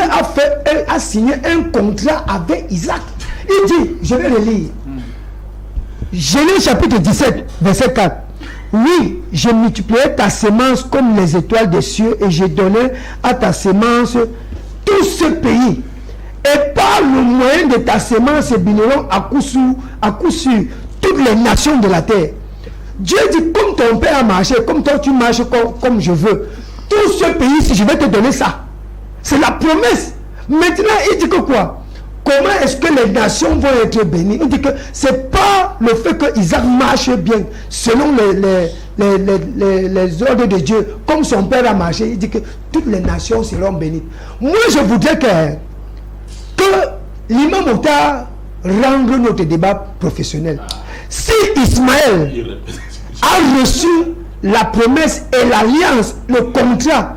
a signé un contrat avec Isaac. Il dit, je vais le lire. Genèse chapitre 17, verset 4. Oui, je multiplierai ta sémence comme les étoiles des cieux et je donnerai à ta sémence tout ce pays. Et par le moyen de ta sémence béniront à coup sûr toutes les nations de la terre. Dieu dit, comme ton père a marché, comme toi tu marches comme je veux. Tout ce pays, si je vais te donner ça. C'est la promesse. Maintenant, il dit que quoi? Comment est-ce que les nations vont être bénies? Il dit que c'est pas le fait que Isaac marche bien selon les ordres de Dieu, comme son père a marché. Il dit que toutes les nations seront bénies. Moi, je voudrais que l'imam Mokhtar rende notre débat professionnel. Si Ismaël a reçu la promesse et l'alliance, le contrat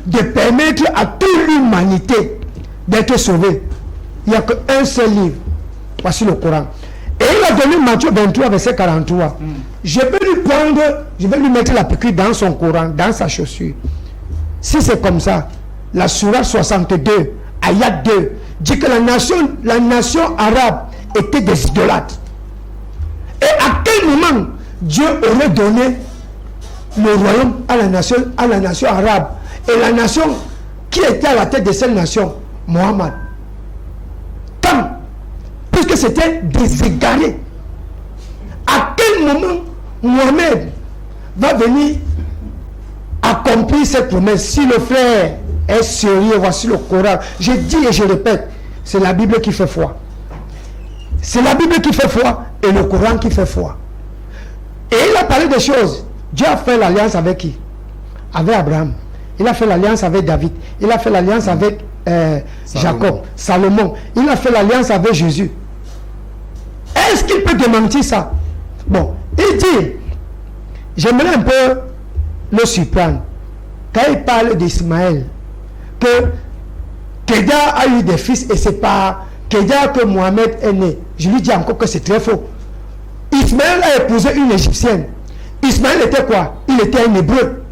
de permettre à toute l'humanité d'être sauvée, il n'y a qu'un seul livre. Voici le Coran. Et il a donné Matthieu 23, verset 43. Je vais lui mettre la piqûre dans son Coran, dans sa chaussure. Si c'est comme ça, la sourate 62, ayat 2, dit que la nation arabe était des idolâtres. Et à quel moment Dieu aurait donné le royaume à la nation arabe? Et la nation qui était à la tête de cette nation, Mohammed. Quand? Puisque c'était des égarés. À quel moment Mohammed va venir accomplir cette promesse? Si le frère est sérieux, voici le Coran. Je dis et je répète, c'est la Bible qui fait foi. C'est la Bible qui fait foi et le Coran qui fait foi. Et il a parlé des choses. Dieu a fait l'alliance avec qui? Avec Abraham. Il a fait l'alliance avec David. Il a fait l'alliance avec Jacob, Salomon. Il a fait l'alliance avec Jésus. Est-ce qu'il peut démentir ça? Bon, il dit, j'aimerais un peu le surprendre. Quand il parle d'Ismaël, que Kéda a eu des fils et c'est par Kéda que Mohamed est né. Je lui dis encore que c'est très faux. Ismaël a épousé une Égyptienne. Ismaël était quoi? Il était un Hébreu.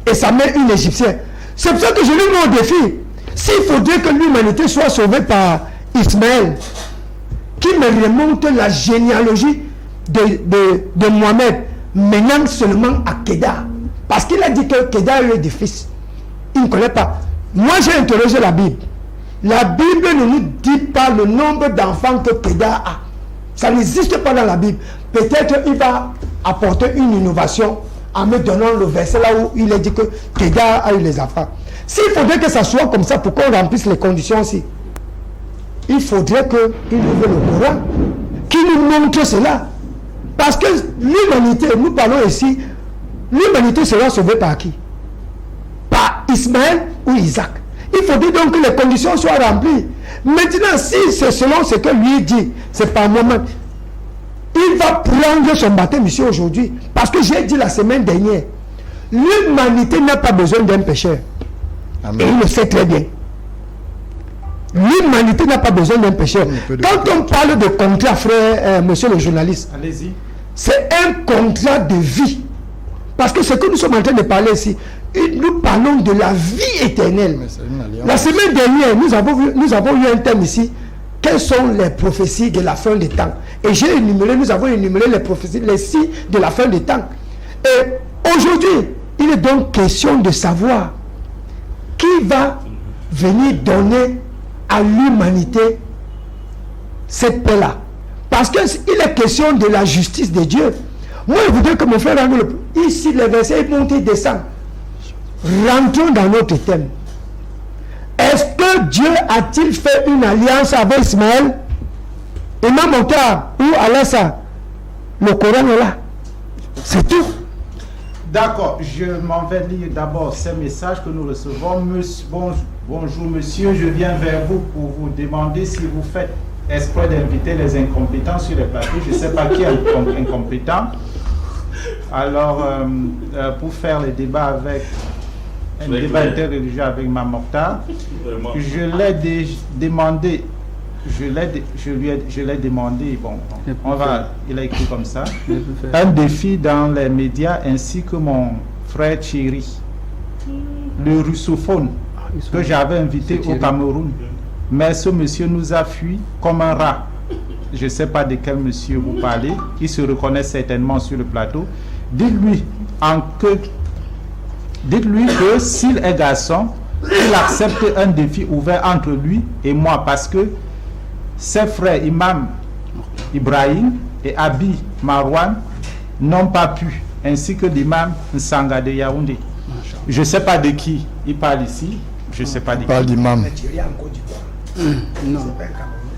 Et sa mère une Égyptienne. C'est pour ça que je lui mets au défi. S'il faudrait que l'humanité soit sauvée par Ismaël, qui me remonte la généalogie de Mohamed, menant seulement à Kéda. Parce qu'il a dit que Kéda a eu des fils. Il ne connaît pas. Moi, j'ai interrogé la Bible. La Bible ne nous dit pas le nombre d'enfants que Kéda a. Ça n'existe pas dans la Bible. Peut-être il va apporter une innovation en me donnant le verset là où il est dit que Kéda a eu les enfants. S'il faudrait que ça soit comme ça pour qu'on remplisse les conditions aussi, il faudrait qu'il ouvre le Coran, qu'il nous montre cela. Parce que l'humanité, nous parlons ici, l'humanité sera sauvée par qui? Par Ismaël ou Isaac. Il faudrait donc que les conditions soient remplies. Maintenant, si c'est selon ce que lui dit, c'est pas Mohamed, il va prendre son baptême ici aujourd'hui. Parce que j'ai dit la semaine dernière, l'humanité n'a pas besoin d'un pécheur. Amen. Et il le sait très bien. L'humanité n'a pas besoin d'un pécheur. Quand on parle de contrat, frère, monsieur le journaliste, allez-y. C'est un contrat de vie. Parce que ce que nous sommes en train de parler ici, nous parlons de la vie éternelle. La semaine dernière, nous avons eu un thème ici. Quelles sont les prophéties de la fin des temps? Et nous avons énuméré les prophéties, les signes de la fin des temps. Et aujourd'hui, il est donc question de savoir qui va venir donner à l'humanité cette paix-là. Parce qu'il est question de la justice de Dieu. Moi, je voudrais que mon frère ici, les versets montent et descendent. Rentrons dans notre thème. Est-ce que Dieu a-t-il fait une alliance avec Ismaël? Imam Mokhtar ou Alassa? Le Coran est là. C'est tout. D'accord, je m'en vais lire d'abord ces messages que nous recevons. Bonjour monsieur, je viens vers vous pour vous demander si vous faites exprès d'inviter les incompétents sur les plateaux. Je ne sais pas qui est incompétent. Alors, pour faire le débat avec un débat interreligieux avec Imam Mokhtar, je l'ai demandé. Je l'ai demandé, bon, il a écrit comme ça, un défi dans les médias ainsi que mon frère Thierry, le russophone, que j'avais invité au Cameroun. Mais ce monsieur nous a fui comme un rat. Je ne sais pas de quel monsieur vous parlez, il se reconnaît certainement sur le plateau. Dites-lui que s'il est garçon, il accepte un défi ouvert entre lui et moi parce que ses frères Imam Ibrahim et Abi Marwan n'ont pas pu, ainsi que l'imam Nsanga de Yaoundé. Je ne sais pas de qui il parle ici. Je ne sais pas de qui. Il parle d'imam.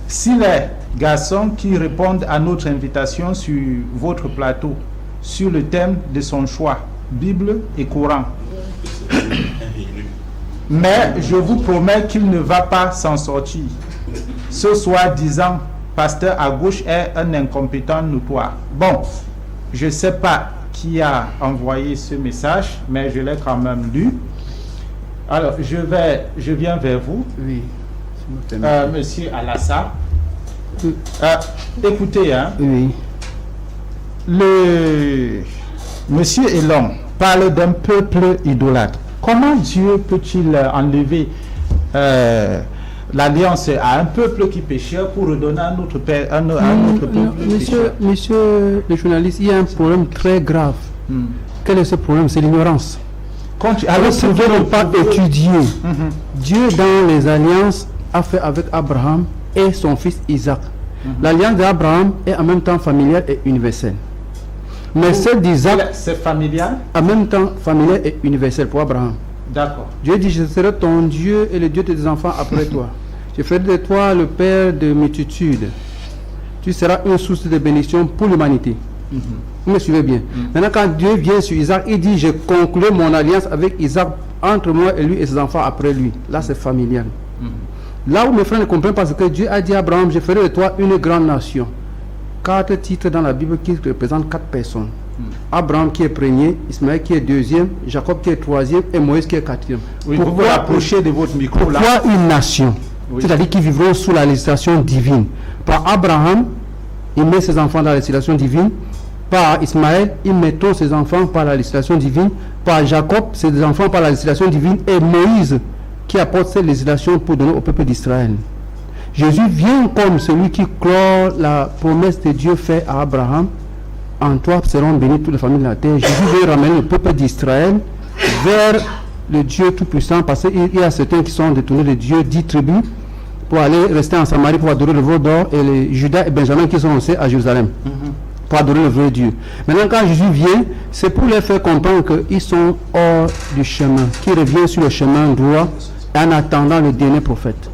Si les garçons qui répondent à notre invitation sur votre plateau sur le thème de son choix, Bible et Coran, mais je vous promets qu'il ne va pas s'en sortir. Ce soi-disant pasteur à gauche est un incompétent notoire. Bon, je ne sais pas qui a envoyé ce message, mais je l'ai quand même lu. Alors, je viens vers vous. Oui. Monsieur Alassa. Écoutez, hein, Oui. le monsieur Elon parle d'un peuple idolâtre. Comment Dieu peut-il enlever l'alliance à un peuple qui péchait pour redonner à notre peuple Monsieur le journaliste, il y a un problème très grave. Quel est ce problème? C'est l'ignorance. Alors, si vous n'avez pas étudié, Dieu dans les alliances a fait avec Abraham et son fils Isaac. L'alliance d'Abraham est en même temps familiale et universelle. Mais celle d'Isaac, c'est familial, en même temps familiale et universelle pour Abraham. d'accord. Dieu dit, je serai ton Dieu et le Dieu de tes enfants après toi. Je ferai de toi le père de multitudes. Tu seras une source de bénédiction pour l'humanité. Vous me suivez bien. Maintenant, quand Dieu vient sur Isaac, il dit, je conclue mon alliance avec Isaac entre moi et lui et ses enfants après lui. Là, c'est familial. Là où mes frères ne comprennent pas, c'est que Dieu a dit à Abraham, je ferai de toi une grande nation. 4 titres dans la Bible qui représentent 4 personnes. Abraham qui est premier, Ismaël qui est deuxième, Jacob qui est troisième et Moïse qui est quatrième. Oui, vous vous rapprochez de votre micro là. Pourquoi une nation? C'est-à-dire qu'ils vivront sous la législation divine. Par Abraham, il met ses enfants dans la législation divine. Par Ismaël, il met tous ses enfants par la législation divine. Par Jacob, ses enfants par la législation divine. Et Moïse, qui apporte cette législation pour donner au peuple d'Israël. Jésus vient comme celui qui clôt la promesse de Dieu faite à Abraham. En toi seront bénies toutes les familles de la terre. Jésus veut ramener le peuple d'Israël vers le Dieu Tout-Puissant, parce qu'il y a certains qui sont détournés de Dieu, 10 tribus, pour aller rester en Samarie pour adorer le veau d'or, et les Judas et Benjamin qui sont aussi à Jérusalem, pour adorer le vrai Dieu. Maintenant, quand Jésus vient, c'est pour leur faire comprendre qu'ils sont hors du chemin, qu'ils reviennent sur le chemin droit, en attendant le dernier prophète.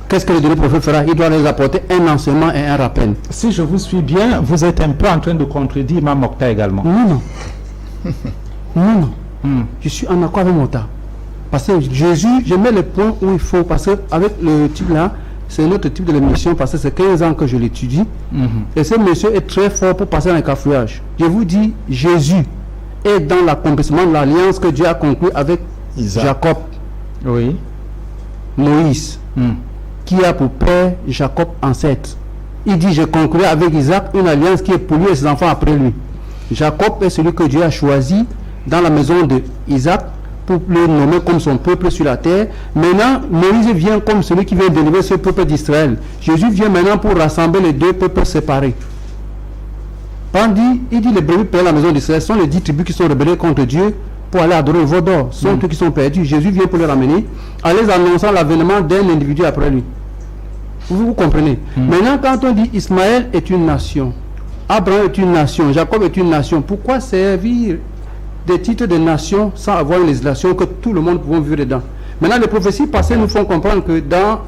qu'est-ce que le dernier prophète fera? Il doit leur apporter un enseignement et un rappel. Si je vous suis bien, vous êtes un peu en train de contredire Imam Mokhtar également. Non. Je suis en accord avec Mokhtar. Parce que Jésus, je mets le point où il faut, parce qu'avec le type là, c'est notre type de l'émission, parce que c'est 15 ans que je l'étudie. Et ce monsieur est très fort pour passer dans le cafouillage. Je vous dis, Jésus est dans l'accomplissement de l'alliance que Dieu a conclue avec Jacob, Oui. Moïse, qui a pour père Jacob ancêtre. Il dit, je conclurai avec Isaac une alliance qui est pour lui et ses enfants après lui. Jacob est celui que Dieu a choisi dans la maison de Isaac pour le nommer comme son peuple sur la terre. Maintenant, Moïse vient comme celui qui vient délivrer ce peuple d'Israël. Jésus vient maintenant pour rassembler les deux peuples séparés. Il dit les brebis perdus à la maison d'Israël sont les 10 tribus qui sont rebellées contre Dieu pour aller adorer le veau d'or. Ce sont ceux qui sont perdus. Jésus vient pour les ramener en les annonçant l'avènement d'un individu après lui. Vous comprenez? Maintenant, quand on dit Ismaël est une nation, Abraham est une nation, Jacob est une nation, pourquoi servir des titres de nation sans avoir une législation que tout le monde peut vivre dedans? Maintenant, les prophéties passées nous font comprendre que dans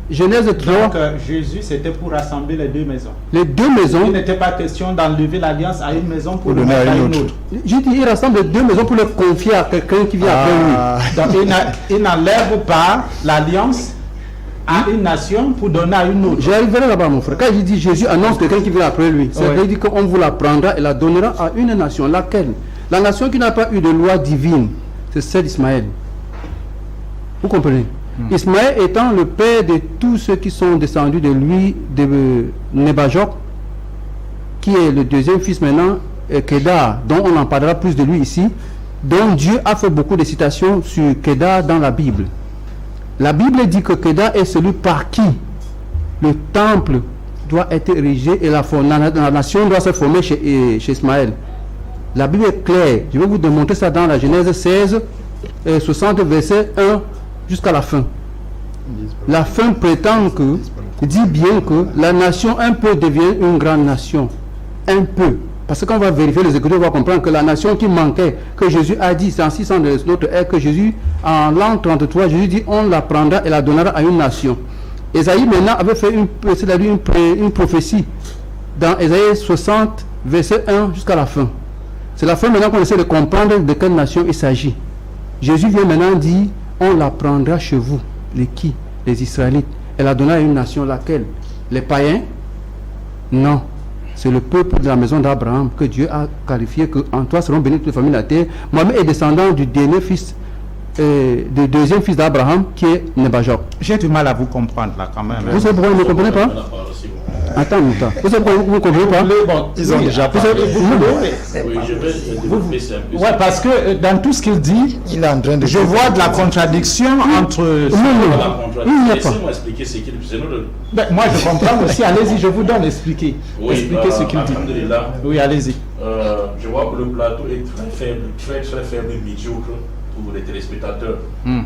Genèse 3, Donc Jésus, c'était pour rassembler les deux maisons. les deux maisons, Il n'était pas question d'enlever l'alliance à une maison pour le donner mettre à à une une autre. autre. j'ai dit, il rassemble les deux maisons pour les confier à quelqu'un qui vient après lui. Donc il n'enlève pas l'alliance à une nation pour donner à une autre. J'arriverai là-bas, mon frère. Quand je dis Jésus annonce quelqu'un qui vient après lui, ça veut dire qu'on vous la prendra et la donnera à une nation. Laquelle? La nation qui n'a pas eu de loi divine, c'est celle d'Ismaël. Vous comprenez? Ismaël étant le père de tous ceux qui sont descendus de lui, de Nebajok, qui est le deuxième fils maintenant, Kedar, dont on en parlera plus de lui ici, dont Dieu a fait beaucoup de citations sur Kedar dans la Bible. La Bible dit que Kedar est celui par qui le temple doit être érigé et la nation doit se former chez Ismaël. La Bible est claire. Je vais vous démontrer ça dans la Genèse 16, 60, verset 1 jusqu'à la fin. La fin prétend que, dit bien que la nation un peu devient une grande nation. Un peu. Parce qu'on va vérifier les Écritures, on va comprendre que la nation qui manquait, que Jésus a dit, c'est en 600 de notre ère, que Jésus, en l'an 33, Jésus dit, on la prendra et la donnera à une nation. Ésaïe maintenant avait fait une prophétie dans Ésaïe 60, verset 1 jusqu'à la fin. C'est la fin maintenant qu'on essaie de comprendre de quelle nation il s'agit. Jésus vient maintenant dire, on la prendra chez vous. Les qui? Les Israélites. Elle la donnera à une nation, laquelle? Les païens? Non. C'est le peuple de la maison d'Abraham que Dieu a qualifié que en toi seront bénies toutes les familles de la terre. Mohamed est descendant du dernier fils, du deuxième fils d'Abraham qui est Nebajok. J'ai du mal à vous comprendre là quand même. Vous savez pourquoi vous ne comprenez pas? Attends, vous savez pourquoi vous ne comprenez pas? Ils ont déjà parlé. Oui, je vais développer ça un peu. Ouais, parce que dans tout ce qu'il dit, Il est en train de... je vois de la contradiction entre... Il n'y a pas. Laissez-moi expliquer ce qu'il dit. Ben, moi je comprends aussi, allez-y, je vous donne expliquer. Oui, Expliquez ce qu'il dit. alhamdulillah. Oui, allez-y. Je vois que le plateau est très faible et médiocre pour les téléspectateurs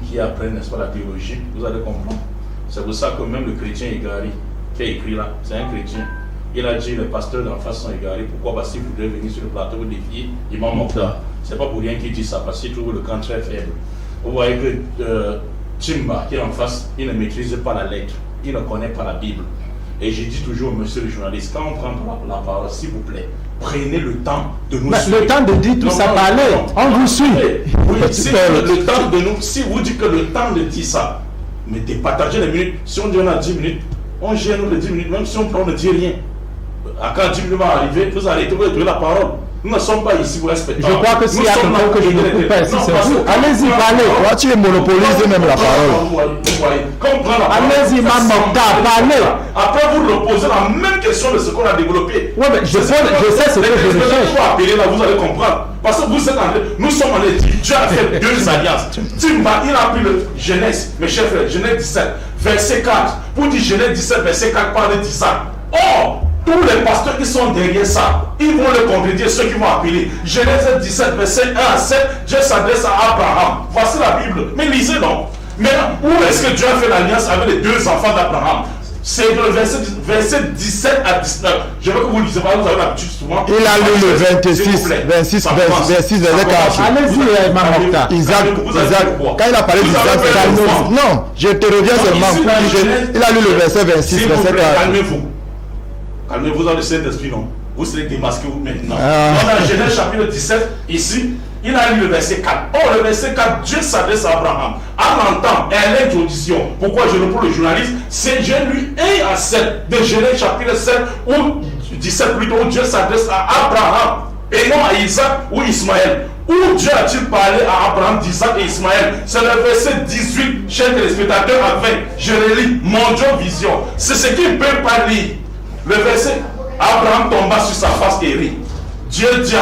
qui apprennent, n'est-ce pas, la théologie. Vous allez comprendre. C'est pour ça que même le chrétien égaré qui a écrit là, c'est un chrétien. Il a dit les pasteurs d'en face sont égarés. Pourquoi? Parce qu'il voudrait venir sur le plateau défier Imam Mokhtar. C'est pas pour rien qu'il dit ça, parce qu'il trouve le camp très faible. Vous voyez que Chimba qui est en face, il ne maîtrise pas la lettre, il ne connaît pas la Bible. Et j'ai dit toujours, monsieur le journaliste, quand on prend la parole, s'il vous plaît, prenez le temps de nous suivre. Le temps de dire tout ça, parler, on vous suit. Oui, si le temps de nous, si vous dites que le temps de dire ça, mais départagez les minutes. Si on dit on a 10 minutes, on gère nous les 10 minutes, même si on ne dit rien. Quand 10 minutes vont arriver, vous arrêtez, vous donner la parole. Nous ne sommes pas ici, vous respectez. Je crois que s'il y a quelqu'un que je ne coupe pas ici, c'est vous. Allez-y, parlez. Toi, tu monopolises même la parole. Allez-y, Imam Mokhtar, parlez. Après, vous reposez la même question de ce qu'on a développé. Oui, mais je sais ce que je recherche. Vous appeler là, vous allez comprendre. Parce que vous êtes en train, nous sommes en Égypte. Dieu a fait 2 alliances. Timba, il a pris le Genèse, mes chers frères, Genèse 17, verset 4. Pour dire Genèse 17, verset 4, parle d'Isaac. Or, tous les pasteurs qui sont derrière ça, ils vont le contredire, ceux qui vont appeler. Genèse 17, verset 1 à 7, Dieu s'adresse à Abraham. Voici la Bible. Mais lisez donc. Maintenant, où est-ce que Dieu a fait l'alliance avec les 2 enfants d'Abraham? C'est le verset 17 à 19. Je veux que vous le lisez, vous avez l'habitude souvent. Il a lu le 26, verset 4. Allez-y, Imam Mokhtar. Isaac, quand il a parlé d'Isaac, non, je te reviens seulement. Il a lu le verset 26, verset 4. Calmez-vous. Calmez-vous dans le Saint-Esprit, non. Vous serez démasqués vous maintenant. Dans Genèse chapitre 17, ici, il a lu le verset 4. Oh, le verset 4, Dieu s'adresse à Abraham. En entend, elle est audition. Pourquoi je reprends le journaliste? C'est j'ai lu 1 à 7 de Genèse chapitre 7, ou 17 plutôt, où Dieu s'adresse à Abraham et non à Isaac ou Ismaël. Où Dieu a-t-il parlé à Abraham, d'Isaac et Ismaël? C'est le verset 18, chers téléspectateurs, à 20. Je le lis, mon Dieu vision. C'est ce qu'il ne peut pas lire. Le verset, Abraham tomba sur sa face et rit. Dieu dit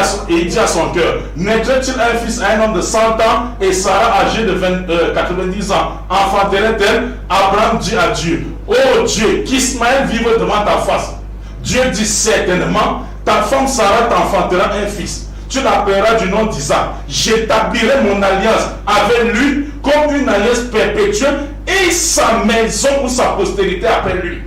à son cœur, naîtrait-il un fils à un homme de 100 ans et Sarah âgée de 90 ans? Enfanterait-elle? Abraham dit à Dieu, oh Dieu, qu'Ismaël vive devant ta face. Dieu dit certainement, ta femme Sarah t'enfantera un fils. Tu l'appelleras du nom d'Isaac. J'établirai mon alliance avec lui comme une alliance perpétuelle et sa maison ou sa postérité après lui.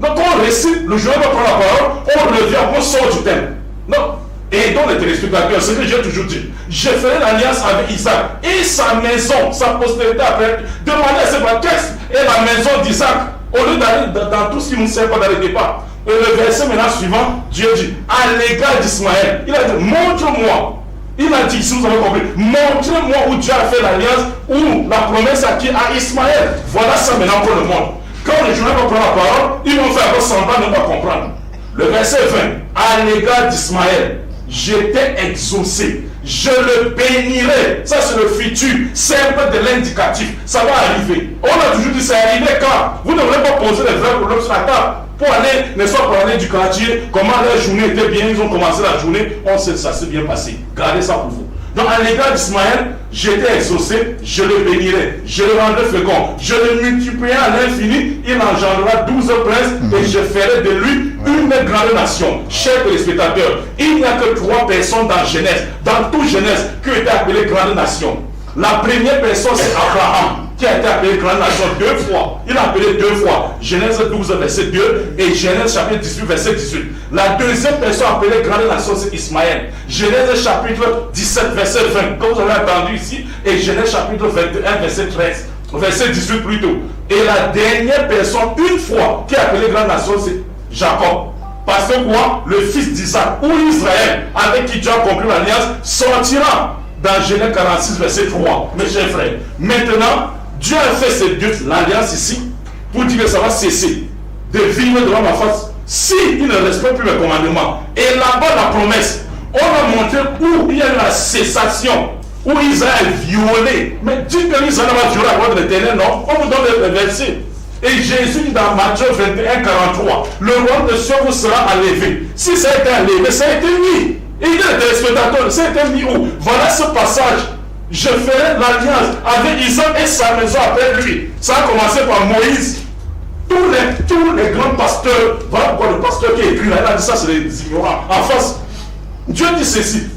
Donc quand on récite, le journal va prendre la parole, on revient, on sort du thème. Non. Et donc les téléspectateurs, ce que j'ai toujours dit, je ferai l'alliance avec Isaac et sa maison, sa postérité après. Demandez à ses qu'est-ce est la maison d'Isaac, au lieu d'aller dans tout ce qui nous sert pas dans les débats. Et le verset maintenant suivant, Dieu dit, à l'égard d'Ismaël, il a dit, montre-moi. Il a dit, si vous avez compris, montrez-moi où Dieu a fait l'alliance, où la promesse a qui à Ismaël. Voilà ça maintenant pour le monde. Quand les journaux vont prendre la parole, ils vont faire semblant de ne pas comprendre. Le verset 20, à l'égard d'Ismaël, j'étais exaucé, je le bénirai. Ça c'est le futur, c'est un peu de l'indicatif. Ça va arriver. On a toujours dit, c'est arrivé quand vous ne devrez pas poser les vrais problèmes sur la table. Pour aller, ne soit pour aller du quartier, comment la journée était bien, ils ont commencé la journée, on sait ça s'est bien passé. Gardez ça pour vous. Donc à l'égard d'Ismaël, j'étais exaucé, je le bénirai, je le rendrai fécond, je le multiplierai à l'infini, il engendrera 12 princes et je ferai de lui une grande nation. Chers téléspectateurs, il n'y a que 3 personnes dans Genèse, dans toute Genèse, qui ont été appelées grande nation. La première personne c'est Abraham, qui a été appelé grande nation 2 fois. Il a appelé 2 fois. Genèse 12, verset 2 et Genèse chapitre 18, verset 18. La deuxième personne appelée grande nation, c'est Ismaël. Genèse chapitre 17, verset 20, comme vous avez entendu ici, et Genèse chapitre 21, verset 13. Verset 18 plutôt. Et la dernière personne, une fois, qui a appelé grande nation, c'est Jacob. Parce que quoi? Le fils d'Isaac, ou Israël, avec qui Dieu a conclu l'alliance, sortira dans Genèse 46, verset 3. Mes chers frères, maintenant, Dieu a fait l'alliance ici pour dire que ça va cesser de vivre devant ma face s'il ne respecte plus mes commandements. Et là-bas, la promesse, on a montré où il y a eu la cessation, où Israël violé. Mais dites que l'Israël va violer la loi de l'Éternel, non? On vous donne les versets. Et Jésus dit dans Matthieu 21, 43, le roi de Sion vous sera enlevé. Si ça a été enlevé, ça a été mis. Et il y a des téléspectateurs, ça a été mis où? Voilà ce passage. Je ferai l'alliance avec Isaac et sa maison après lui. Ça a commencé par Moïse. Tous les grands pasteurs, voilà pourquoi le pasteur qui écrit là, il a dit ça, c'est les ignorants. En face, Dieu dit ceci.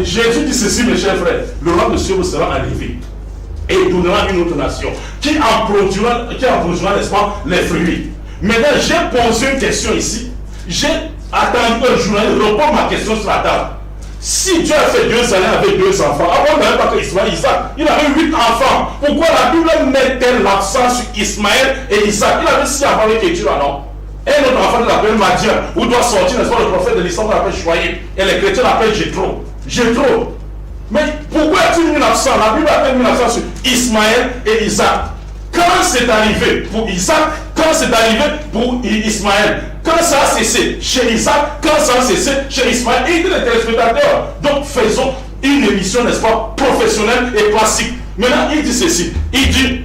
Jésus dit ceci, mes chers frères. Le roi de Sion vous sera enlevé et donnera une autre nation qui en produira, n'est-ce pas, les fruits. Maintenant, j'ai posé une question ici. J'ai attendu un journaliste répond ma question sur la table. Si Dieu a fait 2 années avec 2 enfants, avant n'avait pas que Ismaël, Isaac, il avait 8 enfants. Pourquoi la Bible met-elle l'accent sur Ismaël et Isaac? Il avait 6 enfants avec Étude, non? Un autre enfant l'appelle Madian, où doit sortir, n'est-ce pas, le prophète de l'Islam l'appelle Choyé, et les chrétiens l'appellent Jétro. Jétro. Mais pourquoi a-t-il mis l'accent? La Bible a mis l'accent sur Ismaël et Isaac. Quand c'est arrivé pour Isaac, quand c'est arrivé pour Ismaël, quand ça a cessé chez Isaac, quand ça a cessé chez Ismaël, et il dit les téléspectateurs. Donc faisons une émission, n'est-ce pas, professionnelle et classique. Maintenant, il dit ceci. Il dit,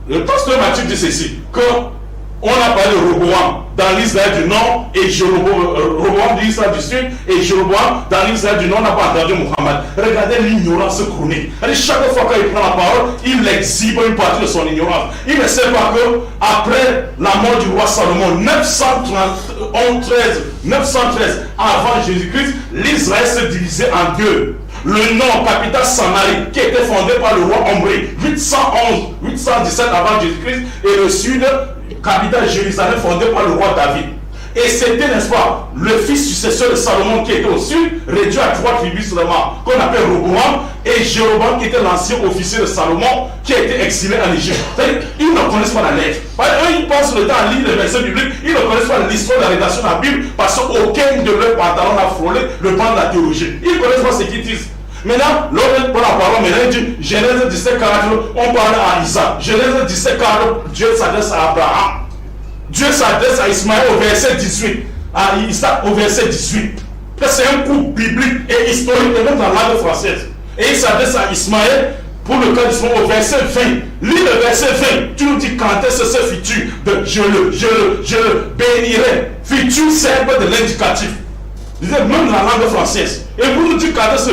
le pasteur Matthieu dit ceci, quand on a parlé de Roboam dans l'Israël du Nord et Roboam de l'Israël du Sud et Jéroboam dans l'Israël du Nord n'a pas entendu Mohammed. Regardez l'ignorance chronique. Chaque fois qu'il prend la parole, il exhibe une partie de son ignorance. Il ne sait pas que après la mort du roi Salomon, 913 avant Jésus-Christ, l'Israël s'est divisé en 2. Le nord, capitale Samarie, qui était fondé par le roi Omri, 817 avant Jésus-Christ, et le sud, capitale Jérusalem fondée par le roi David. Et c'était, n'est-ce pas, le fils successeur de Salomon qui était au sud, réduit à 3 tribus seulement, qu'on appelle Roboam, et Jéroboam qui était l'ancien officier de Salomon, qui a été exilé en Égypte. Ils ne connaissent pas la lettre. Eux, ils passent le temps à lire les versets bibliques, ils ne connaissent pas l'histoire de la rédaction de la Bible, parce qu'aucun de leurs pantalons n'a frôlé le banc de la théologie. Ils ne connaissent pas ce qu'ils disent. Maintenant, l'homme pour la parole, maintenant, il dit Genèse 17, 40, on parle à Isaac. Genèse 17, 40, Dieu s'adresse à Abraham. Dieu s'adresse à Ismaël au verset 18, à Isaac au verset 18. C'est un coup biblique et historique, et même dans la langue française. Et il s'adresse à Ismaël pour le cas d'Ismaël au verset 20. Lis le verset 20. Tu nous dis quand est-ce que c'est futur de je le bénirai. Futur serbe de l'indicatif. Même dans la langue française. Et vous nous dites quand est-ce que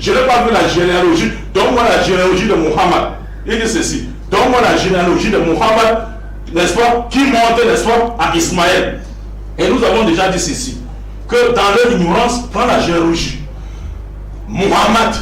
je n'ai pas vu la généalogie. Donne-moi la généalogie de Muhammad. Il dit ceci. Donne-moi la généalogie de Muhammad, n'est-ce pas, qui monte, n'est-ce pas, à Ismaël. Et nous avons déjà dit ceci, que dans leur ignorance, prends la généalogie. Muhammad,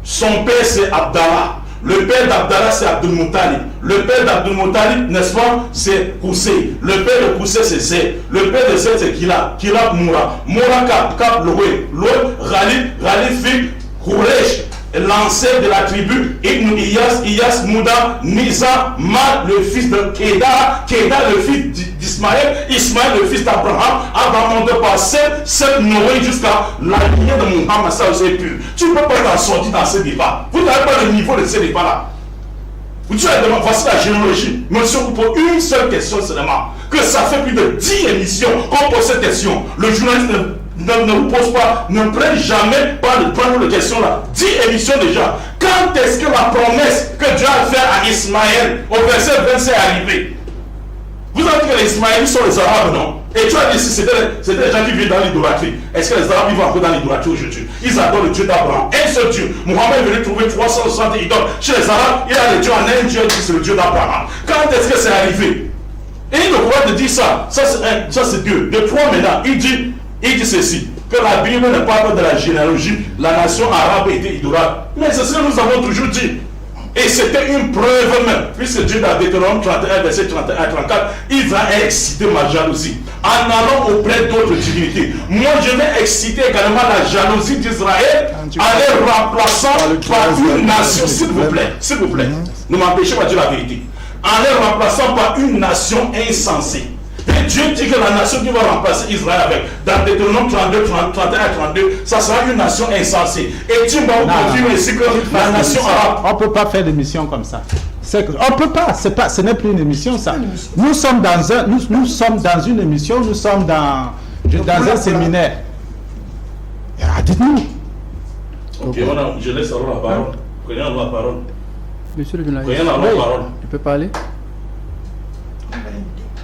son père c'est Abdallah. Le père d'Abdallah c'est Abdul Muttalib. Le père d'Abdul Muttalib, n'est-ce pas, c'est Koussé. Le père de Koussé c'est Zé. Le père de Zé c'est Kilab. Kilab Moura. Moura Kab Loé. Loé Ghalib Fik Kouresh. L'ancêtre de la tribu Ibn Iyas Mouda Nisa Mal le fils de Kéda le fils d'Ismaël, Ismaël le fils d'Abraham, Abraham monté par Seth Noé jusqu'à la lignée de Muhammad. Ça c'est pur. Tu ne peux pas t'en sortir dans ce débat. Vous n'avez pas le niveau de ce débat là. Vous avez demandé, voici la généalogie. Monsieur, vous posez une seule question seulement, que ça fait plus de 10 émissions qu'on pose cette question. Le journaliste ne vous pose pas, ne prenne jamais pas de prendre la question là. 10 émissions déjà. Quand est-ce que la promesse que Dieu a faite à Ismaël au verset 25 est arrivée? Vous avez dit que les Ismaélites sont les Arabes, non? Et tu as dit si c'était les gens qui vivent dans l'idolâtrie. Est-ce que les Arabes vivent encore dans l'idolâtrie aujourd'hui? Ils adorent le Dieu d'Abraham. Un seul Dieu. Mohammed est venu trouver 360 idoles. Chez les Arabes, il y a le Dieu en un Dieu qui c'est le Dieu d'Abraham. Quand est-ce que c'est arrivé? Et il ne croit de dire ça. Ça c'est Dieu. De toi maintenant, il dit ceci, que la Bible ne parle pas de la généalogie, la nation arabe était idolâtre. Mais c'est ce que nous avons toujours dit. Et c'était une preuve même, puisque Dieu dans Deutéronome 31, verset 31 à 34, il va exciter ma jalousie en allant auprès d'autres divinités. Moi, je vais exciter également la jalousie d'Israël en les remplaçant par une nation, s'il vous plaît, ne m'empêchez pas de dire la vérité, en les remplaçant par une nation insensée. Et Dieu dit que la nation qui va remplacer Israël avec, dans Deutéronome 32, 31 et 32, ça sera une nation insensée. Et Dieu va vous confirmer ici que la nation arabe. On ne peut pas faire d'émission comme ça. On ne peut pas, ce n'est plus une émission ça. Nous sommes dans une émission, nous sommes dans un séminaire. Dites-nous. Ok, je laisse alors la parole. Prenez la parole. Monsieur le journaliste, je peux parler?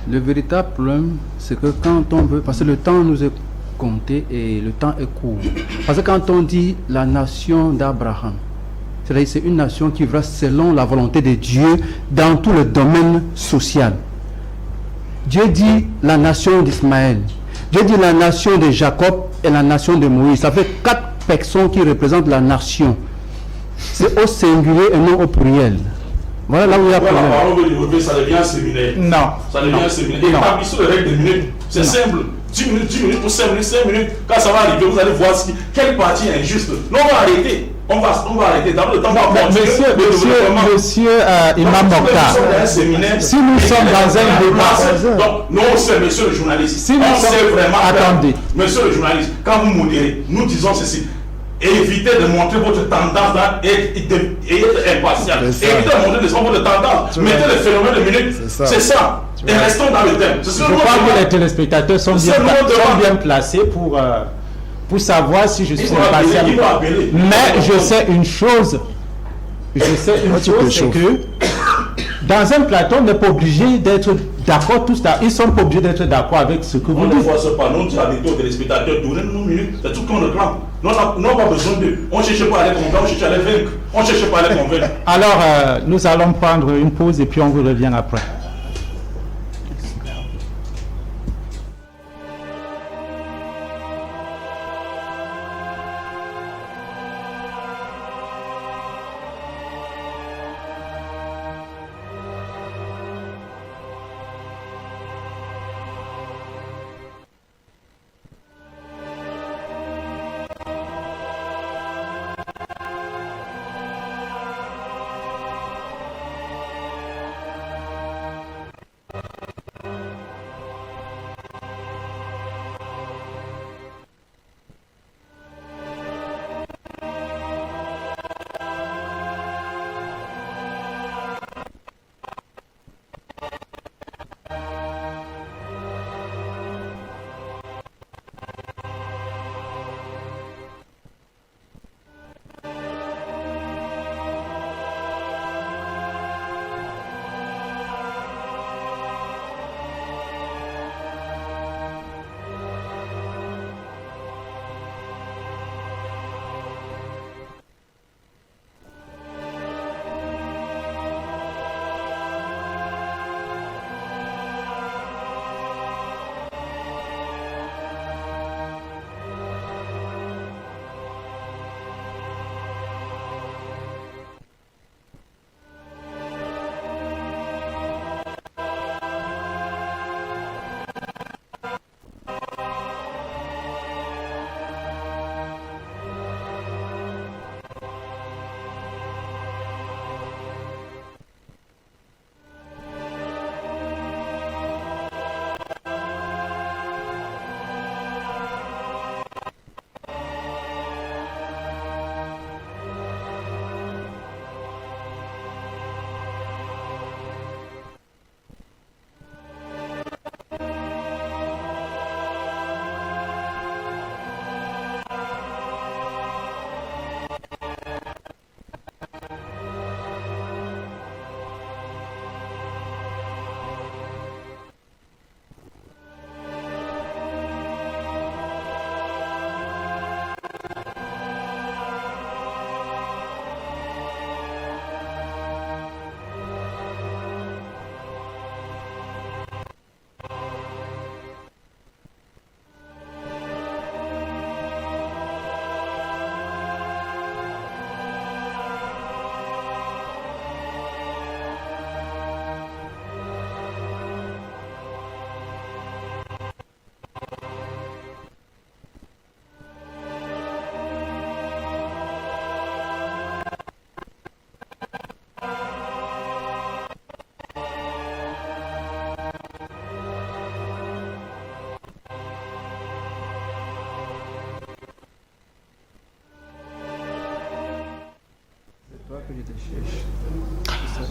Le véritable problème, c'est que quand on veut, parce que le temps nous est compté et le temps est court. Parce que quand on dit la nation d'Abraham, c'est-à-dire c'est une nation qui va selon la volonté de Dieu dans tout le domaine social. Dieu dit la nation d'Ismaël, Dieu dit la nation de Jacob et la nation de Moïse. Ça fait 4 personnes qui représentent la nation. C'est au singulier et non au pluriel. Voilà là où il y a problème. La parole, ça devient un séminaire. Non. Ça devient un séminaire. Établissons les règles de minutes. C'est simple. 10 minutes pour 5 minutes. Quand ça va arriver, vous allez voir quelle partie est injuste. Non, on va arrêter. On va arrêter. Dans le temps, Monsieur Imam Mokhtar, si nous sommes dans un débat. Donc, non, c'est monsieur le journaliste. Si nous sommes vraiment. Attendez. Monsieur le journaliste, quand vous modérez, nous disons ceci. Évitez de montrer votre tendance là et être impartial. Évitez de montrer votre tendance. Mettez le phénomène de minute. C'est ça. Et restons dans le thème. Je crois que les téléspectateurs sont bien placés pour savoir si je suis impartial. Mais je sais une chose. C'est que dans un plateau, on n'est pas obligé d'être d'accord tous. Ils ne sont pas obligés d'être d'accord avec ce que vous dites. On ne force pas. Nous disons aux téléspectateurs, donnez-nous une minute. C'est tout qu'on réclame. Nous n'avons pas besoin d'eux. On ne cherche pas à les convaincre, on cherche à les vaincre. On ne cherche pas à les convaincre. Alors, nous allons prendre une pause et puis on vous revient après.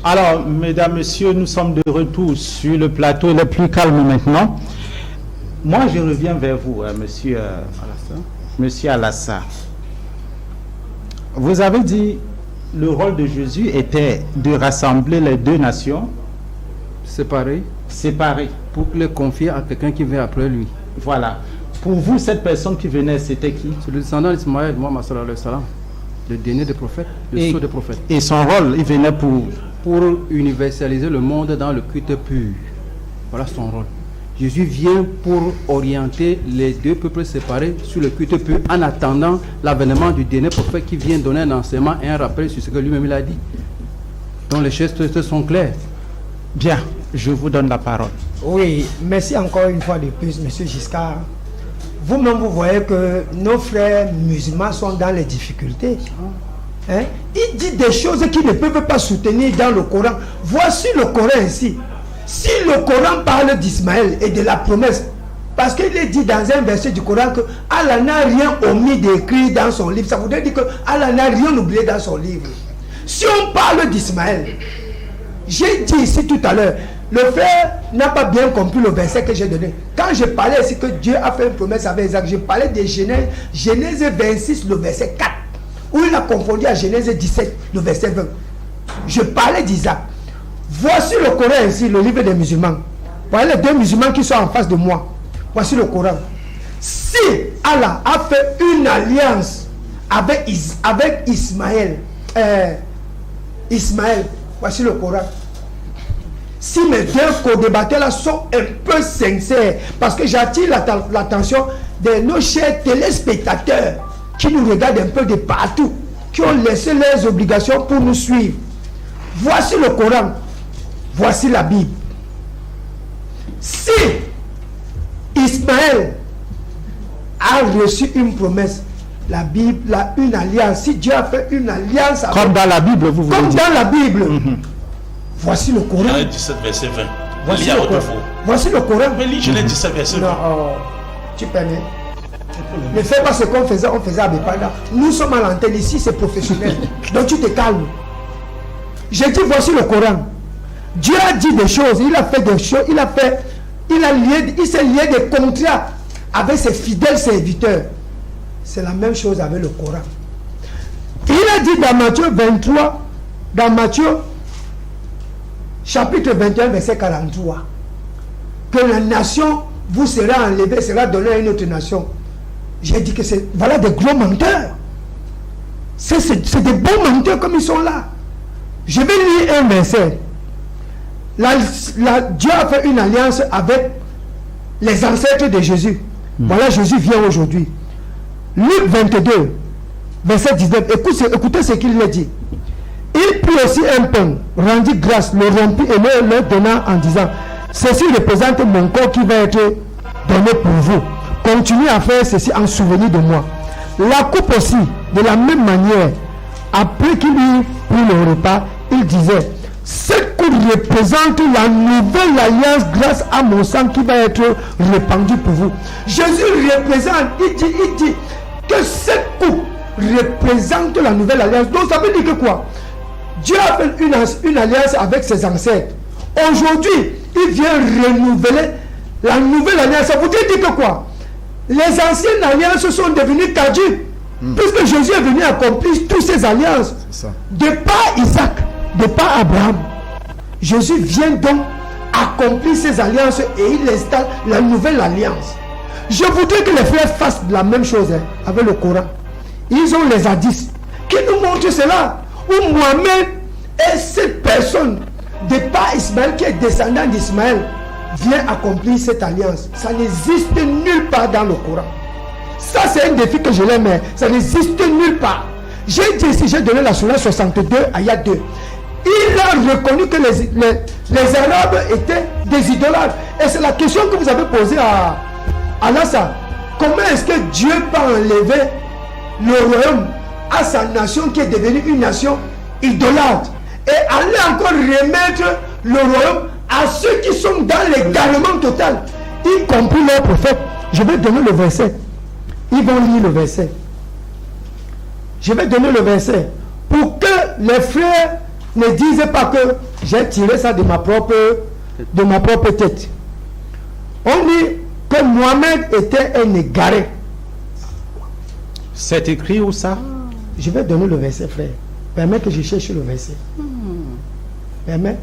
Alors, mesdames, messieurs, nous sommes de retour sur le plateau. Il est plus calme maintenant. Moi, je reviens vers vous, monsieur Alassane. Vous avez dit le rôle de Jésus était de rassembler les deux nations séparées pour les confier à quelqu'un qui vient après lui. Voilà. Pour vous, cette personne qui venait, c'était qui? C'est le descendant d'Ismaël, Mohammed sallallahu alayhi wa sallam, le dernier des prophètes, le sceau des prophètes. Et son rôle, il venait pour universaliser le monde dans le culte pur. Voilà son rôle. Jésus vient pour orienter les deux peuples séparés sur le culte pur en attendant l'avènement du dernier prophète qui vient donner un enseignement et un rappel sur ce que lui-même il a dit. Donc les gestes sont clairs. Bien, je vous donne la parole. Oui, merci encore une fois de plus, monsieur Giscard. Vous-même, vous voyez que nos frères musulmans sont dans les difficultés. Hein? Il dit des choses qu'ils ne peuvent pas soutenir dans le Coran. Voici le Coran ici. Si le Coran parle d'Ismaël et de la promesse, parce qu'il est dit dans un verset du Coran que Allah n'a rien omis d'écrire dans son livre, ça voudrait dire que Allah n'a rien oublié dans son livre. Si on parle d'Ismaël, j'ai dit ici tout à l'heure, le frère n'a pas bien compris le verset que j'ai donné. Quand je parlais ici que Dieu a fait une promesse avec Isaac, je parlais de Genèse 26, le verset 4, où il a confondu à Genèse 17, le verset 20. Je parlais d'Isaac. Voici le Coran ici, le livre des musulmans. Voyez les deux musulmans qui sont en face de moi. Voici le Coran. Si Allah a fait une alliance avec Ismaël, voici le Coran. Si mes deux co-débatteurs là sont un peu sincères, parce que j'attire l'attention de nos chers téléspectateurs qui nous regardent un peu de partout, qui ont laissé leurs obligations pour nous suivre. Voici le Coran, voici la Bible. Si Ismaël a reçu une promesse, la Bible a une alliance. Si Dieu a fait une alliance avec, comme dans la Bible, vous voulez dire. Comme dans la Bible. Voici le Coran. Genèse 17, verset 20. Voici le Coran. Voici le Coran. Mais lis Genèse 17, verset 20. Non, tu permets. Ne fais pas ce qu'on faisait à Bepanda. Nous sommes à l'antenne ici, c'est professionnel. Donc tu te calmes. J'ai dit voici le Coran. Dieu a dit des choses, il a fait des choses, il s'est lié des contrats avec ses fidèles serviteurs. C'est la même chose avec le Coran. Il a dit dans Matthieu 23, dans Matthieu chapitre 21, verset 43, que la nation vous sera enlevée, sera donnée à une autre nation. J'ai dit que c'est, voilà des gros menteurs. C'est des bons menteurs comme ils sont là. Je vais lire un verset. Dieu a fait une alliance avec les ancêtres de Jésus. Voilà, Jésus vient aujourd'hui. Luc 22, verset 19. Écoutez ce qu'il a dit. Il prit aussi un pain, rendit grâce, le rompit et le leur donna en disant: ceci représente mon corps qui va être donné pour vous. Continuez à faire ceci en souvenir de moi. La coupe aussi, de la même manière, après qu'il eut pris le repas, il disait: cette coupe représente la nouvelle alliance grâce à mon sang qui va être répandu pour vous. Jésus représente, il dit que cette coupe représente la nouvelle alliance. Donc ça veut dire que quoi? Dieu a fait une alliance avec ses ancêtres. Aujourd'hui, il vient renouveler la nouvelle alliance. Ça voudrait dire que quoi? Les anciennes alliances sont devenues caduques. Puisque Jésus est venu accomplir toutes ces alliances. De par Isaac, de par Abraham. Jésus vient donc accomplir ces alliances et il installe la nouvelle alliance. Je voudrais que les frères fassent la même chose avec le Coran. Ils ont les hadiths qui nous montrent cela. Où Mohamed est cette personne de par Ismaël qui est descendant d'Ismaël vient accomplir cette alliance. Ça n'existe nulle part dans le Coran. Ça c'est un défi que je les mets. Ça n'existe nulle part. J'ai dit ici, j'ai donné la Sourate 62 ayat 2. Il a reconnu que les Arabes étaient des idolâtres. Et c'est la question que vous avez posée à Alassane. Comment est-ce que Dieu peut enlever le royaume à sa nation qui est devenue une nation idolâtre et aller encore remettre le royaume à ceux qui sont dans l'égarement total, y compris leurs prophètes? Je vais donner le verset. Ils vont lire le verset. Je vais donner le verset pour que les frères ne disent pas que j'ai tiré ça de ma propre tête. On dit que Mohamed était un égaré. C'est écrit où ça? Je vais donner le verset, frère. Permets que je cherche le verset. Permets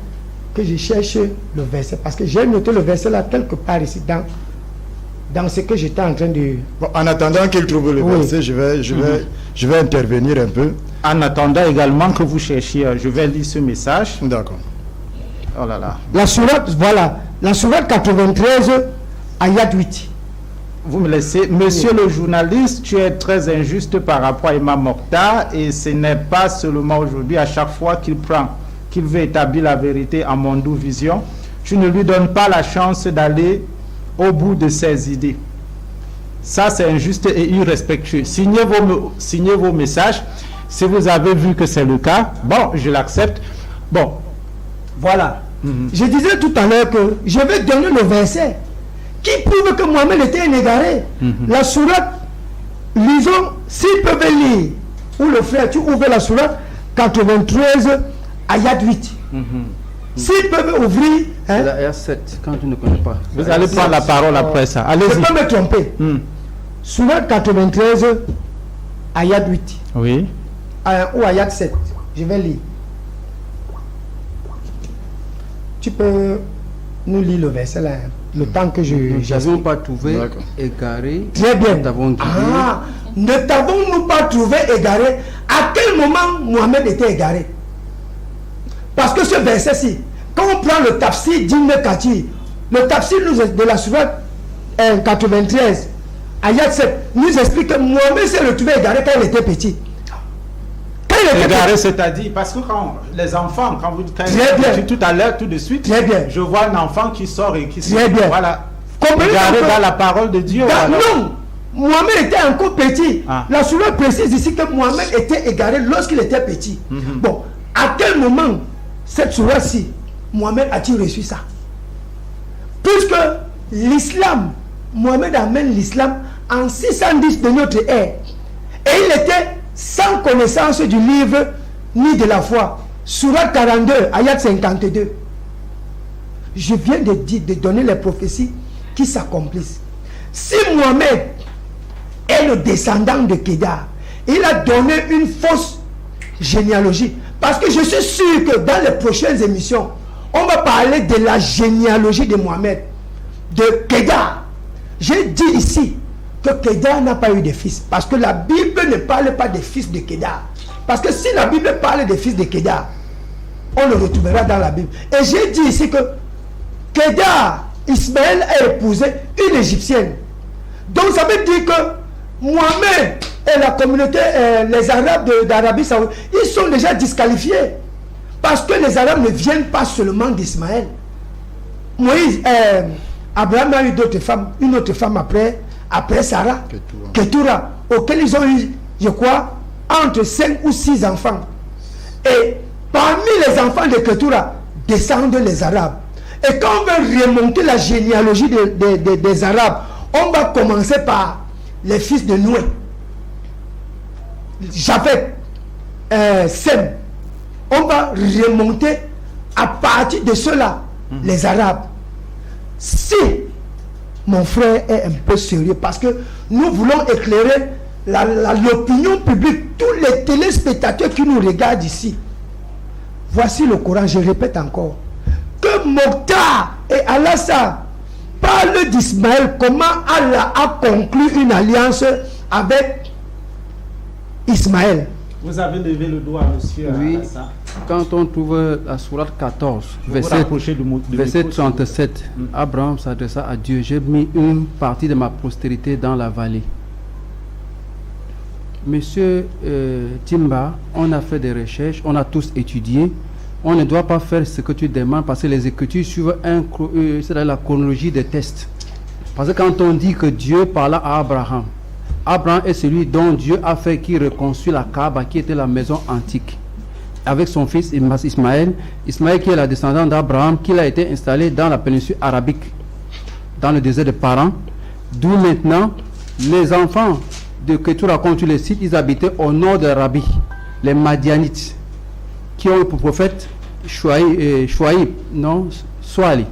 que je cherche le verset. Parce que j'ai noté le verset là quelque part ici, dans ce que j'étais en train de... Bon, en attendant qu'il trouve le verset, je vais intervenir un peu. En attendant également que vous cherchiez, je vais lire ce message. D'accord. Oh là là. La sourate, voilà. La sourate 93, ayat 8. Vous me laissez. Monsieur le journaliste, tu es très injuste par rapport à Imam Mokhtar, et ce n'est pas seulement aujourd'hui, à chaque fois qu'il veut établir la vérité en Mondou Vision, tu ne lui donnes pas la chance d'aller au bout de ses idées. Ça, c'est injuste et irrespectueux. Signez vos messages. Si vous avez vu que c'est le cas, bon, je l'accepte. Bon. Voilà. Je disais tout à l'heure que je vais donner le verset qui prouve que Mohamed était un égaré. La sourate, lisons, s'ils peuvent lire, ou le frère, tu ouvres la sourate 93, ayat 8. S'ils peuvent ouvrir... Hein? La ayat 7, quand tu ne connais pas. Vous allez prendre la parole après ça. Allez-y. Je ne peux pas me tromper. Sourate 93, ayat 8. Oui. Ou ayat 7. Je vais lire. Tu peux nous lire le verset là, le temps que Nous n'avons pas trouvé égaré. Très bien. Nous t'avons guidé. Ne t'avons-nous pas trouvé égaré? À quel moment Mohamed était égaré? Parce que ce verset-ci, quand on prend le tafsir d'Ibn Kathir, le tafsir de la sourate 93, ayat 7, nous explique que Mohamed s'est retrouvé égaré quand il était petit. Égaré, c'est-à-dire, parce que quand les enfants, quand vous dites tout à l'heure, tout de suite, je vois un enfant qui sort et qui se... Voilà. Égaré dans la parole de Dieu. Voilà. Non, Mohamed était encore petit. La sourate précise ici que Mohamed était égaré lorsqu'il était petit. Bon, à quel moment cette sourate-ci, Mohamed a-t-il reçu ça? Puisque l'islam, Mohamed amène l'islam en 610 de notre ère. Et il était sans connaissance du livre ni de la foi. Sourate 42, ayat 52. Je viens de donner les prophéties qui s'accomplissent. Si Mohamed est le descendant de Kedar, il a donné une fausse généalogie. Parce que je suis sûr que dans les prochaines émissions, on va parler de la généalogie de Mohamed, de Kedar. J'ai dit ici que Kedar n'a pas eu de fils. Parce que la Bible ne parle pas des fils de Kedar. Parce que si la Bible parle des fils de Kedar, on le retrouvera dans la Bible. Et j'ai dit ici que Kedar, Ismaël a épousé une Égyptienne. Donc ça veut dire que Mohamed et la communauté, les Arabes d'Arabie Saoudite, ils sont déjà disqualifiés. Parce que les Arabes ne viennent pas seulement d'Ismaël. Moïse, Abraham a eu d'autres femmes, une autre femme après Sarah, Ketura, auquel ils ont eu, je crois, entre 5 ou 6 enfants. Et parmi les enfants de Ketura descendent les Arabes. Et quand on veut remonter la généalogie des Arabes, on va commencer par les fils de Noé. Japhet, Sem. On va remonter à partir de cela, les Arabes. Si mon frère est un peu sérieux, parce que nous voulons éclairer l'opinion publique, tous les téléspectateurs qui nous regardent ici. Voici le Coran, je répète encore, que Mokhtar et Alassane parlent d'Ismaël, comment Allah a conclu une alliance avec Ismaël. Vous avez levé le doigt, monsieur. Oui, Alassane. quand on trouve la sourate 14, verset 37, Abraham s'adressa à Dieu, j'ai mis une partie de ma postérité dans la vallée. Monsieur Timba, on a fait des recherches, on a tous étudié. On ne doit pas faire ce que tu demandes parce que les Écritures suivent la chronologie des tests. Parce que quand on dit que Dieu parla à Abraham, Abraham est celui dont Dieu a fait qu'il reconstruit la Kaaba, qui était la maison antique, avec son fils Ismaël. Ismaël qui est la descendante d'Abraham, qui a été installé dans la péninsule arabique, dans le désert de Paran. D'où maintenant, les enfants de Ketura, quand tu les cites, ils habitaient au nord de l'Arabie, les Madianites. qui ont eu pour prophète Chouaïb, non, Swali,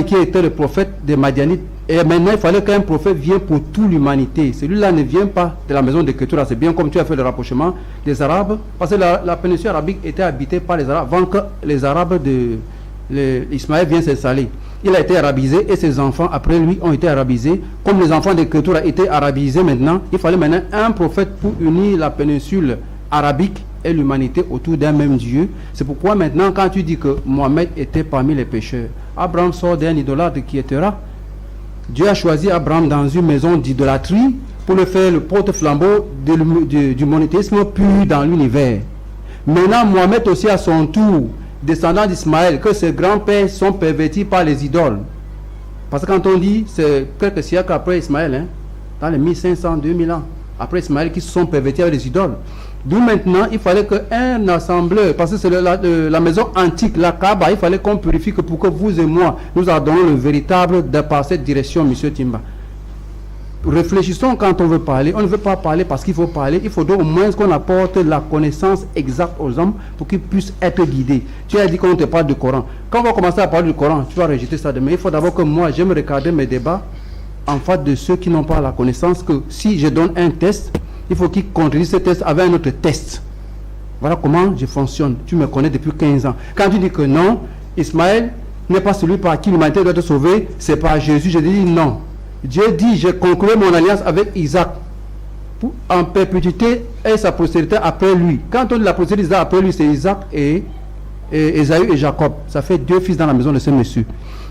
qui était le prophète des Madianites. Et maintenant, il fallait qu'un prophète vienne pour toute l'humanité. Celui-là ne vient pas de la maison de Ketura. C'est bien comme tu as fait le rapprochement des Arabes. Parce que la péninsule arabique était habitée par les Arabes avant que les Arabes Ismaël viennent s'installer. Il a été arabisé et ses enfants après lui ont été arabisés. Comme les enfants de Ketura étaient arabisés maintenant, il fallait maintenant un prophète pour unir la péninsule arabique et l'humanité autour d'un même Dieu. C'est pourquoi maintenant, quand tu dis que Mohamed était parmi les pécheurs, Abraham sort d'un idolâtre qui était là. Dieu a choisi Abraham dans une maison d'idolâtrie pour le faire le porte-flambeau du monothéisme pur dans l'univers. Maintenant, Mohamed aussi à son tour, descendant d'Ismaël, que ses grands-pères sont pervertis par les idoles. Parce que quand on dit, c'est quelques siècles après Ismaël, dans les 1500, 2000 ans, après Ismaël, qui se sont pervertis avec les idoles. D'où maintenant, il fallait qu'un assembleur, parce que c'est la maison antique, la Kaaba, il fallait qu'on purifie que pour que vous et moi, nous adorons le véritable par cette direction, monsieur Timba. Réfléchissons quand on veut parler. On ne veut pas parler parce qu'il faut parler. Il faudrait au moins qu'on apporte la connaissance exacte aux hommes pour qu'ils puissent être guidés. Tu as dit qu'on te parle du Coran. Quand on va commencer à parler du Coran, tu vas rejeter ça demain. Il faut d'abord que moi, j'aime regarder mes débats en face de ceux qui n'ont pas la connaissance, que si je donne un test, il faut qu'ils contredisent ce test avec un autre test. Voilà comment je fonctionne. Tu me connais depuis 15 ans. Quand tu dis que non, Ismaël n'est pas celui par qui l'humanité doit être sauvée, c'est par Jésus, je dis non. Dieu dit, j'ai conclu mon alliance avec Isaac en perpétuité et sa postérité après lui. Quand on dit la postérité d'Isaac après lui, c'est Isaac et Ésaü et Jacob. Ça fait 2 fils dans la maison de ce monsieur.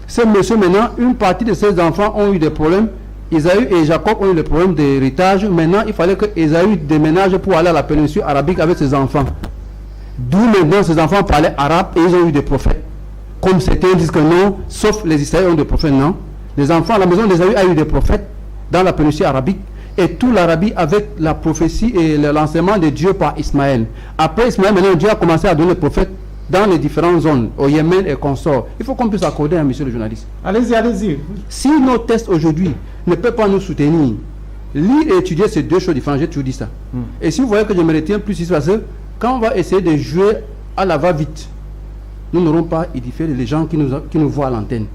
Ce monsieur maintenant, une partie de ses enfants ont eu des problèmes. Ésaü et Jacob ont eu des problèmes d'héritage. Maintenant, il fallait que Ésaü déménage pour aller à la péninsule arabique avec ses enfants. D'où maintenant ses enfants parlaient arabe et ils ont eu des prophètes. Comme certains disent que non, sauf les Israéliens ont des prophètes, non. Les enfants à la maison d'Ésaü a eu des prophètes dans la péninsule arabique. Et tout l'Arabie avec la prophétie et l'enseignement de Dieu par Ismaël. Après Ismaël, maintenant Dieu a commencé à donner les prophètes dans les différentes zones, au Yémen et consorts. Il faut qu'on puisse accorder à monsieur le journaliste. Allez-y, allez-y. Si nos tests aujourd'hui ne peuvent pas nous soutenir, lire et étudier, c'est 2 choses différentes, j'ai toujours dit ça. Et si vous voyez que je me retiens plus ici, parce que quand on va essayer de jouer à la va-vite, nous n'aurons pas édifié les gens qui nous voient à l'antenne.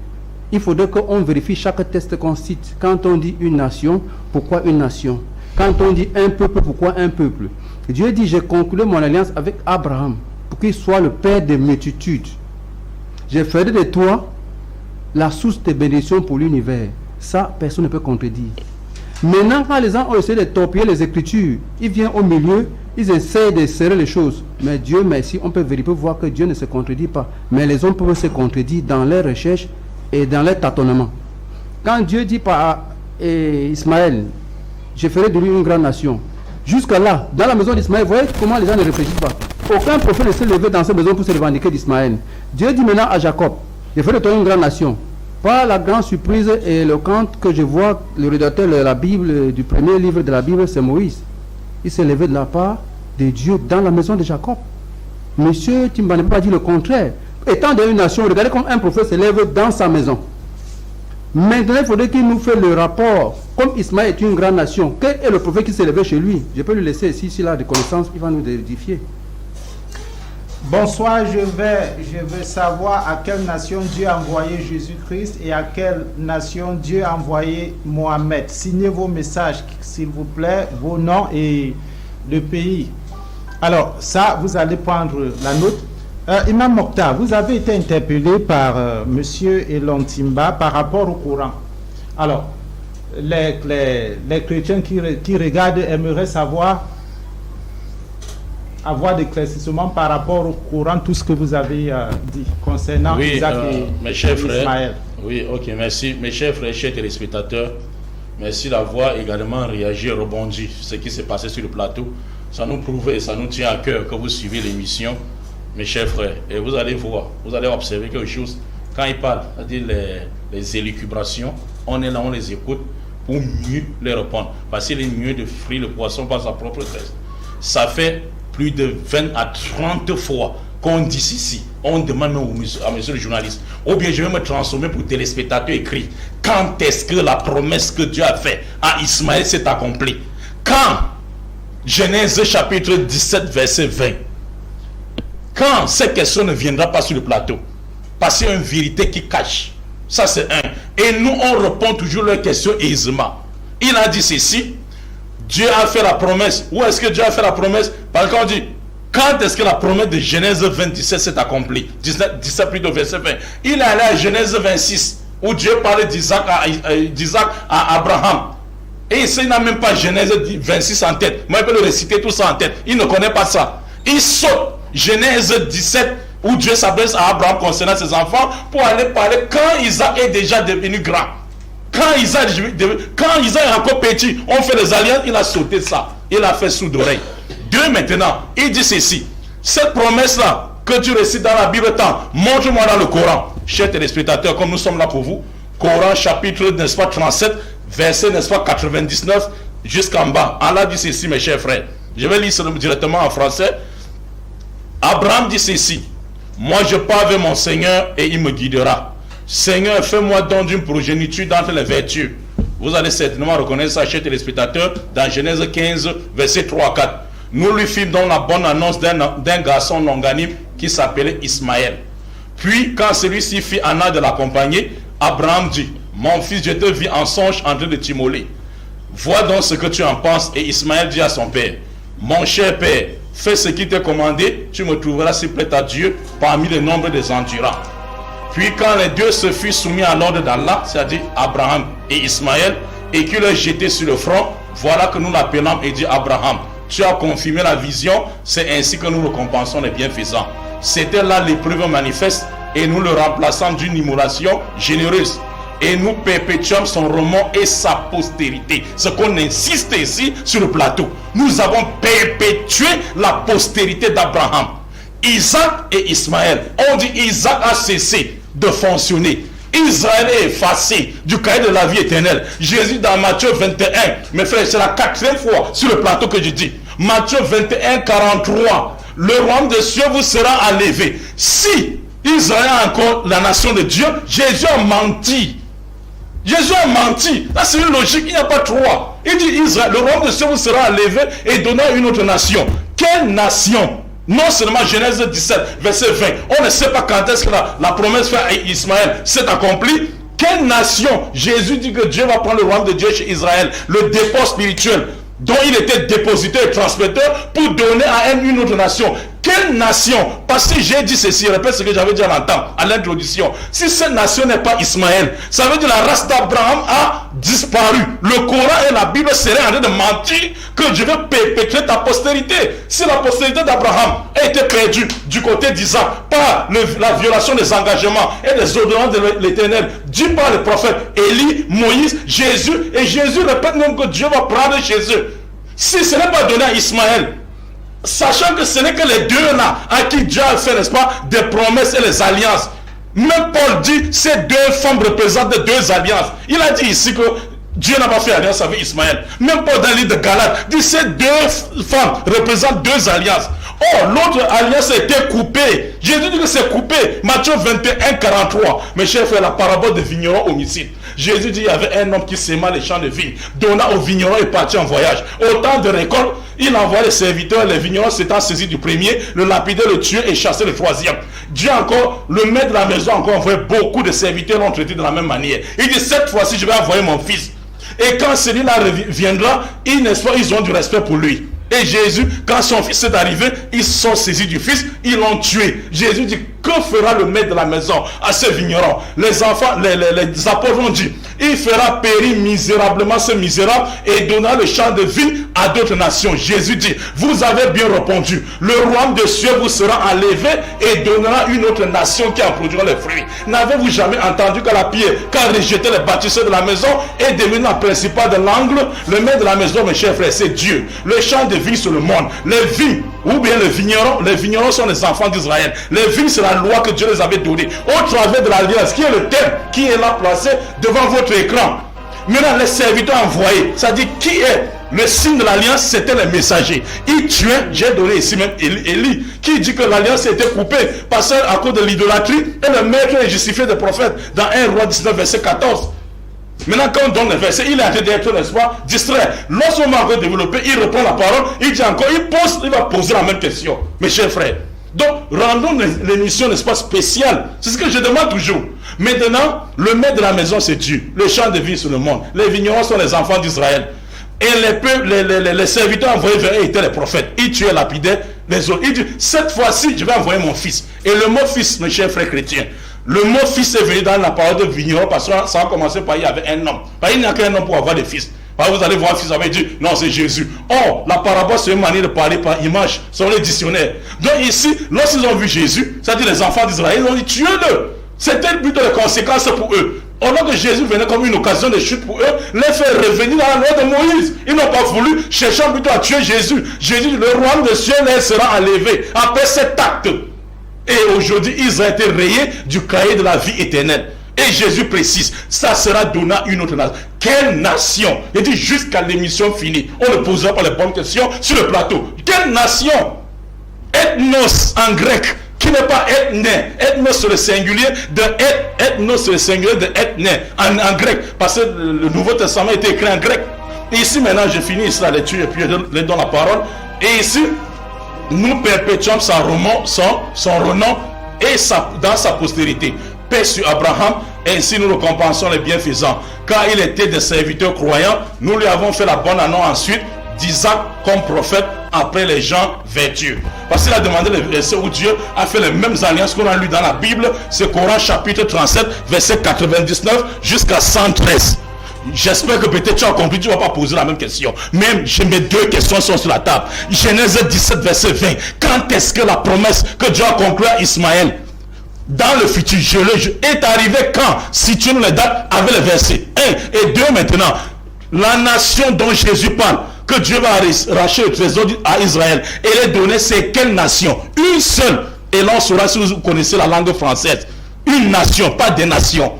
Il faudrait qu'on vérifie chaque test qu'on cite. Quand on dit une nation, pourquoi une nation? Quand on dit un peuple, pourquoi un peuple? Dieu dit, j'ai conclu mon alliance avec Abraham pour qu'il soit le père des multitudes. J'ai fait de toi la source de bénédiction pour l'univers. Ça, personne ne peut contredire. Maintenant, quand les gens ont essayé de torpiller les Écritures, ils viennent au milieu, ils essaient de serrer les choses. Mais Dieu merci, on peut vérifier, voir que Dieu ne se contredit pas. Mais les hommes peuvent se contredire dans leurs recherches et dans les tâtonnements. Quand Dieu dit par Ismaël, je ferai de lui une grande nation. Jusqu'à là, dans la maison d'Ismaël, vous voyez comment les gens ne réfléchissent pas. Aucun prophète ne s'est levé dans cette maison pour se revendiquer d'Ismaël. Dieu dit maintenant à Jacob, je ferai de toi une grande nation. Par la grande surprise et éloquente que je vois, le rédacteur de la Bible, du premier livre de la Bible, c'est Moïse. Il s'est levé de la part de Dieu dans la maison de Jacob. Monsieur Timba ne peut pas dire le contraire. Étant dans une nation, regardez comme un prophète se lève dans sa maison. Maintenant, il faudrait qu'il nous fasse le rapport. Comme Ismaël est une grande nation, quel est le prophète qui s'est levé chez lui? Je peux lui laisser ici, s'il a des connaissances, il va nous édifier. Bonsoir, je veux savoir à quelle nation Dieu a envoyé Jésus-Christ et à quelle nation Dieu a envoyé Mohamed. Signez vos messages, s'il vous plaît, vos noms et le pays. Alors, ça, vous allez prendre la note. Imam Mokhtar, vous avez été interpellé par monsieur Elon Timba par rapport au Coran. Alors, les chrétiens qui regardent aimeraient avoir des éclaircissements par rapport au Coran, tout ce que vous avez dit concernant Isaac et Ismaël. Oui, ok, merci. Mes chers frères, chers téléspectateurs, merci d'avoir également réagi et rebondi sur ce qui s'est passé sur le plateau. Ça nous prouve et ça nous tient à cœur que vous suivez l'émission. Mes chers frères, et vous allez voir, vous allez observer quelque chose. Quand ils parlent, c'est-à-dire les élucubrations, on est là, on les écoute pour mieux les répondre. Parce qu'il est mieux de frire le poisson par sa propre tête. Ça fait plus de 20 à 30 fois qu'on dit ici, on demande à monsieur le journaliste, ou bien je vais me transformer pour téléspectateur écrit. Quand est-ce que la promesse que Dieu a faite à Ismaël s'est accomplie? Quand? Genèse chapitre 17, verset 20. quand cette question ne viendra pas sur le plateau, parce qu'il y a une vérité qui cache. Ça c'est un. Et nous on répond toujours leurs questions aisément. Il a dit ceci, Dieu a fait la promesse. Où est-ce que Dieu a fait la promesse? Parce qu'on dit, quand est-ce que la promesse de Genèse 27 s'est accomplie? 17 plutôt verset 20. Il est allé à Genèse 26, où Dieu parlait d'Isaac à Abraham. Et il n'a même pas Genèse 26 en tête. Moi, je peux le réciter tout ça en tête. Il ne connaît pas ça. Il saute Genèse 17, où Dieu s'adresse à Abraham concernant ses enfants, pour aller parler quand Isaac est déjà devenu grand. Quand Isaac est encore petit, on fait les alliances, il a sauté ça. Il a fait sous d'oreille. Dieu maintenant, il dit ceci. Cette promesse-là, que tu récites dans la Bible, montre-moi dans le Coran. Chers téléspectateurs, comme nous sommes là pour vous, Coran chapitre, n'est-ce pas, 37, verset, n'est-ce pas, 99, jusqu'en bas. Allah dit ceci, mes chers frères. Je vais lire directement en français. Abraham dit ceci. Moi, je pars vers mon Seigneur et il me guidera. Seigneur, fais-moi donc d'une progéniture d'entre les vertus. Vous allez certainement reconnaître ça, chers téléspectateurs, dans Genèse 15, verset 3 à 4. Nous lui fîmes donc la bonne annonce d'un garçon longanime qui s'appelait Ismaël. Puis, quand celui-ci fit en âge de l'accompagner, Abraham dit, mon fils, je te vis en songe en train de t'immoler. Vois donc ce que tu en penses. Et Ismaël dit à son père, mon cher père, fais ce qui t'est commandé, tu me trouveras si près à Dieu parmi le nombre des endurants. Puis quand les deux se furent soumis à l'ordre d'Allah, c'est-à-dire Abraham et Ismaël, et qu'il leur jetait sur le front, voilà que nous l'appelons et dit Abraham, tu as confirmé la vision, c'est ainsi que nous récompensons les bienfaisants. C'était là l'épreuve manifeste et nous le remplaçons d'une immolation généreuse. Et nous perpétuons son roman et sa postérité. Ce qu'on insiste ici sur le plateau. Nous avons perpétué la postérité d'Abraham. Isaac et Ismaël. On dit Isaac a cessé de fonctionner. Israël est effacé du cahier de la vie éternelle. Jésus dans Matthieu 21. Mes frères, c'est la 4e fois sur le plateau que je dis. Matthieu 21, 43. Le royaume des cieux vous sera enlevé. Si Israël a encore la nation de Dieu, Jésus a menti. Jésus a menti. Là, c'est une logique, il n'y a pas trois. Il dit Israël, le royaume de Dieu vous sera enlevé et donné à une autre nation. Quelle nation? Non seulement Genèse 17, verset 20. On ne sait pas quand est-ce que la promesse faite à Ismaël s'est accomplie. Quelle nation? Jésus dit que Dieu va prendre le royaume de Dieu chez Israël, le dépôt spirituel dont il était dépositeur et transmetteur pour donner à une autre nation. Quelle nation? Parce que j'ai dit ceci, je répète ce que j'avais dit à l'introduction. Si cette nation n'est pas Ismaël, ça veut dire que la race d'Abraham a disparu. Le Coran et la Bible seraient en train de mentir que je vais perpétuer ta postérité. Si la postérité d'Abraham a été perdue du côté d'Isaac par la violation des engagements et des ordonnances de l'Éternel, dit par le prophète Élie, Moïse, Jésus, et Jésus répète même que Dieu va prendre chez eux. Si ce n'est pas donné à Ismaël, sachant que ce n'est que les deux là à qui Dieu a fait, n'est-ce pas, des promesses et les alliances. Même Paul dit ces deux femmes représentent deux alliances. Il a dit ici que Dieu n'a pas fait alliance avec Ismaël. Même Paul dans le livre de Galates dit ces deux femmes représentent deux alliances. Oh, l'autre alliance a été coupée. Jésus dit que c'est coupé. Matthieu 21, 43. Mes chers frères, la parabole de vigneron homicide. Jésus dit qu'il y avait un homme qui séma les champs de vigne, donna au vigneron et partit en voyage. Au temps de récolte, il envoie les serviteurs, les vignerons s'étant saisis du premier, le lapidaient, le tuaient et chassaient le troisième. Dieu encore, le maître de la maison encore envoyé beaucoup de serviteurs, l'ont traité de la même manière. Il dit cette fois-ci je vais envoyer mon fils. Et quand celui-là viendra, ils ont du respect pour lui. Et Jésus, quand son fils est arrivé, ils sont saisis du fils, ils l'ont tué. Jésus dit, que fera le maître de la maison à ce vigneron? Les enfants, les apôtres ont dit, il fera périr misérablement ce misérable et donnera le champ de vigne à d'autres nations. Jésus dit, vous avez bien répondu, le royaume de cieux vous sera enlevé et donnera une autre nation qui en produira les fruits. N'avez-vous jamais entendu que la pierre, quand rejeté les bâtisseurs de la maison, est devenue la principale de l'angle? Le maître de la maison, mes chers frères, c'est Dieu. Le champ de vigne sur le monde. Les vignes, ou bien les vignerons sont les enfants d'Israël. Les vignes, c'est la loi que Dieu les avait donnée au travers de l'alliance, qui est le thème qui est là placé devant votre écran. Maintenant, les serviteurs envoyés, c'est-à-dire qui est le signe de l'alliance, c'était les messagers. Ils tuaient, j'ai donné ici même Élie, qui dit que l'alliance a été coupée parce qu'à cause de l'idolâtrie, et le maître est justifié des prophètes dans 1 Roi 19, verset 14. Maintenant, quand on donne les versets, il est en train d'être, n'est-ce pas, distrait. Lorsqu'on va encore développer, il reprend la parole, il dit encore, il va poser la même question. Mes chers frères, Donc, rendons l'émission, n'est-ce pas, spéciale. C'est ce que je demande toujours. Maintenant, le maître de la maison, c'est Dieu. Le champ de vie sur le monde. Les vignerons sont les enfants d'Israël. Et les serviteurs envoyés vers eux étaient les prophètes. Ils tuaient, lapidaient les autres. Il dit, cette fois-ci, je vais envoyer mon fils. Et le mot fils, mes chers frères chrétiens, le mot fils est venu dans la parole de vigneron parce que ça a commencé par il y avait un homme. Il n'y a qu'un homme pour avoir des fils. Vous allez voir, fils avait dit, non, c'est Jésus. Or, la parabole, c'est une manière de parler par image, sur les dictionnaires. Donc ici, lorsqu'ils ont vu Jésus, c'est-à-dire les enfants d'Israël, ils ont dit, tuez-le. C'était plutôt les conséquences pour eux. Au lieu que Jésus venait comme une occasion de chute pour eux, les faire revenir dans la loi de Moïse. Ils n'ont pas voulu, cherchant plutôt à tuer Jésus. Jésus, le royaume de cieux sera enlevé après cet acte. Et aujourd'hui, ils ont été rayés du cahier de la vie éternelle. Et Jésus précise, ça sera donné à une autre nation. Quelle nation? Il dit jusqu'à l'émission finie. On ne posera pas les bonnes questions sur le plateau. Quelle nation? Ethnos en grec, qui n'est pas ethné. Ethnos sur le singulier de ethnos sur le singulier de ethné en grec. Parce que le Nouveau Testament a été écrit en grec. Et ici maintenant, je finis ici la lecture et puis je donne la parole. Et ici, nous perpétuons son renom et dans sa postérité. Paix sur Abraham, ainsi nous récompensons les bienfaisants. Car il était des serviteurs croyants, nous lui avons fait la bonne annonce ensuite d'Isaac comme prophète après les gens vertueux. Parce qu'il a demandé le verset où Dieu a fait les mêmes alliances qu'on a lu dans la Bible, c'est Coran chapitre 37, verset 99 jusqu'à 113. J'espère que peut-être tu as compris, tu ne vas pas poser la même question. Même, mes deux questions sont sur la table. Genèse 17, verset 20. Quand est-ce que la promesse que Dieu a conclue à Ismaël dans le futur, est arrivé quand? Si tu nous les dates avec le verset 1 et 2 maintenant, la nation dont Jésus parle, que Dieu va racheter le trésor à Israël, et les donner, c'est quelle nation? Une seule. Et l'on saura si vous connaissez la langue française. Une nation, pas des nations.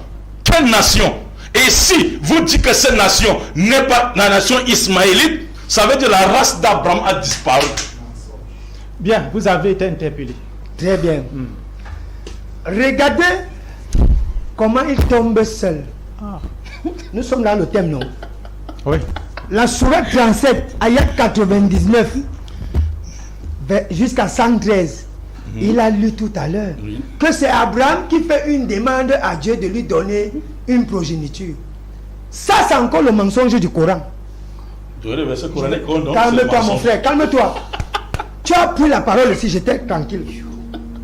Quelle nation? Et si vous dites que cette nation n'est pas la nation ismaélite, ça veut dire que la race d'Abraham a disparu. Bien, vous avez été interpellé. Très bien. Regardez comment il tombe seul. Nous sommes dans le thème, non? Oui. La sourate 37, ayat 99 jusqu'à 113. Il a lu tout à l'heure que c'est Abraham qui fait une demande à Dieu de lui donner une progéniture. Ça, c'est encore le mensonge du Coran. Calme-toi, mon frère, calme-toi. Tu as pris la parole ici, j'étais tranquille.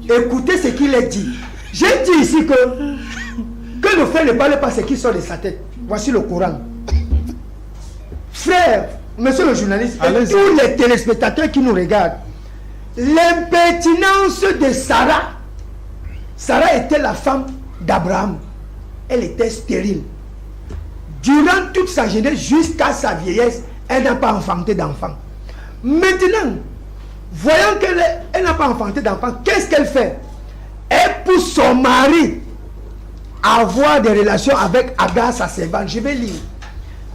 Écoutez ce qu'il a dit. J'ai dit ici que le frère ne parle pas ce qui sort de sa tête. Voici le Coran. Frère, monsieur le journaliste, et tous les téléspectateurs qui nous regardent, l'impertinence de Sarah. Sarah était la femme d'Abraham. Elle était stérile. Durant toute sa jeunesse jusqu'à sa vieillesse, elle n'a pas enfanté d'enfant. Maintenant, voyant qu'elle n'a pas enfanté d'enfant, qu'est-ce qu'elle fait? Elle pousse son mari à avoir des relations avec Agar, sa servante. Je vais lire.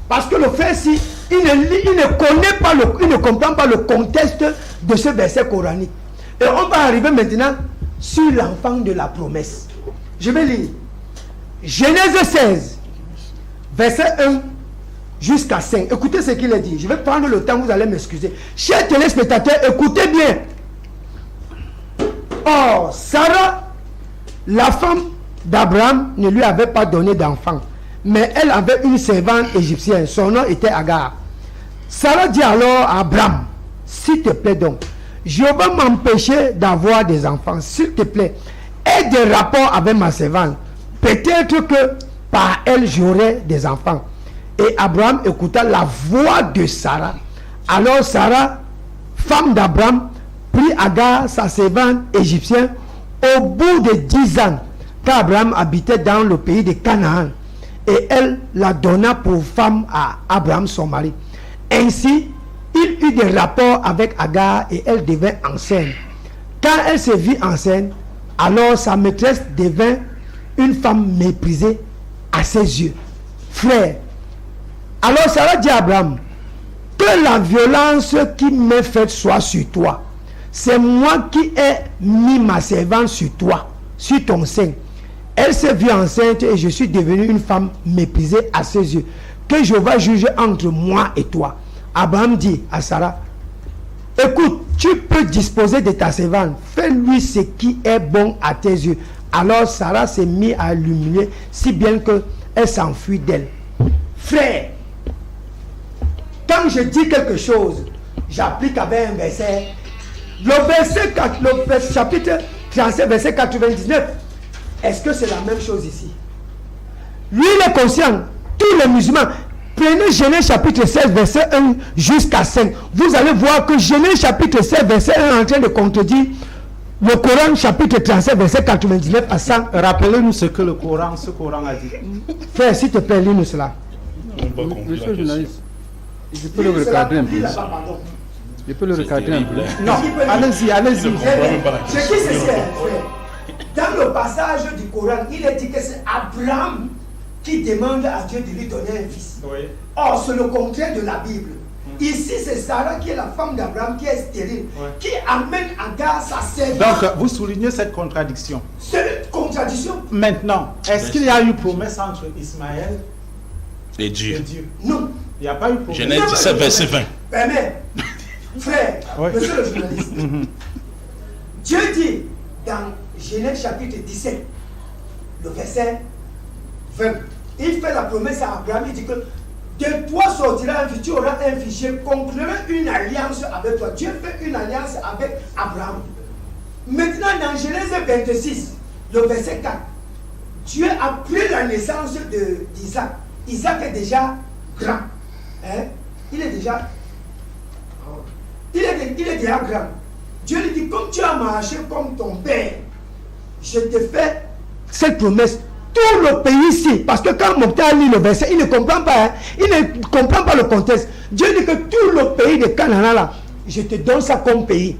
Parce que le frère, si il ne comprend pas le contexte de ce verset coranique. Et on va arriver maintenant sur l'enfant de la promesse. Je vais lire. Genèse 16, verset 1 jusqu'à 5. Écoutez ce qu'il a dit. Je vais prendre le temps, vous allez m'excuser. Chers téléspectateurs, écoutez bien. Or, Sarah, la femme d'Abraham, ne lui avait pas donné d'enfant. Mais elle avait une servante égyptienne. Son nom était Agar. Sarah dit alors à Abraham, s'il te plaît donc, Jéhovah m'empêcher d'avoir des enfants. S'il te plaît, aie des rapports avec ma servante. Peut-être que par elle j'aurai des enfants. Et Abraham écouta la voix de Sarah. Alors Sarah, femme d'Abraham, prit Agar, sa servante égyptienne, au bout de 10 ans, car Abraham habitait dans le pays de Canaan. Et elle la donna pour femme à Abraham, son mari. Ainsi, il eut des rapports avec Agar et elle devint enceinte. Quand elle se vit enceinte, alors sa maîtresse devint une femme méprisée à ses yeux. Frère, alors Sarah dit à Abraham, que la violence qui m'est faite soit sur toi. C'est moi qui ai mis ma servante sur toi, sur ton sein. Elle s'est vue enceinte et je suis devenue une femme méprisée à ses yeux. Que Jéhovah juge entre moi et toi. Abraham dit à Sarah, écoute, tu peux disposer de ta servante, fais-lui ce qui est bon à tes yeux. Alors Sarah s'est mise à l'humilier, si bien qu'elle s'enfuit d'elle. Frère, quand je dis quelque chose, j'applique avec un verset. Le chapitre 37, verset 99. Est-ce que c'est la même chose ici? Lui, il est conscient. Tous les musulmans. Prenez Genèse chapitre 16, verset 1 jusqu'à 5. Vous allez voir que Genèse chapitre 16, verset 1 est en train de contredire le Coran chapitre 37, verset 99 à 100. Rappelez-nous ce que ce Coran a dit. Frère, s'il te plaît, lis-nous cela. Monsieur le journaliste, je peux le recadrer un peu. Je peux le recadrer un peu. Non, allez-y. Je dis ceci, frère. Dans le passage du Coran, il est dit que c'est Abraham qui demande à Dieu de lui donner un fils. Oui. Or, c'est le contraire de la Bible. Ici, c'est Sarah qui est la femme d'Abraham, qui est stérile, qui amène Agar sa servante. Donc, vous soulignez cette contradiction. C'est une contradiction. Maintenant, est-ce qu'il y a eu promesse entre Ismaël Et et Dieu. Dieu? Non. Il n'y a pas eu promesse. Genèse 17, verset 20. Mais, frère, Ouais. monsieur le journaliste, Dieu dit dans Genèse chapitre 17, le verset 20, il fait la promesse à Abraham, il dit que de toi sortira un fils, tu auras un fils, je conclurai une alliance avec toi. Dieu fait une alliance avec Abraham. Maintenant, dans Genèse 26, le verset 4, Dieu a pris la naissance d'Isaac. Isaac est déjà grand. Hein? Il est déjà grand. Dieu lui dit, comme tu as marché comme ton père, je te fais cette promesse. Tout le pays ici, parce que quand Mokhtar lit le verset, il ne comprend pas, hein? Il ne comprend pas le contexte. Dieu dit que tout le pays de Canaan là, je te donne ça comme pays.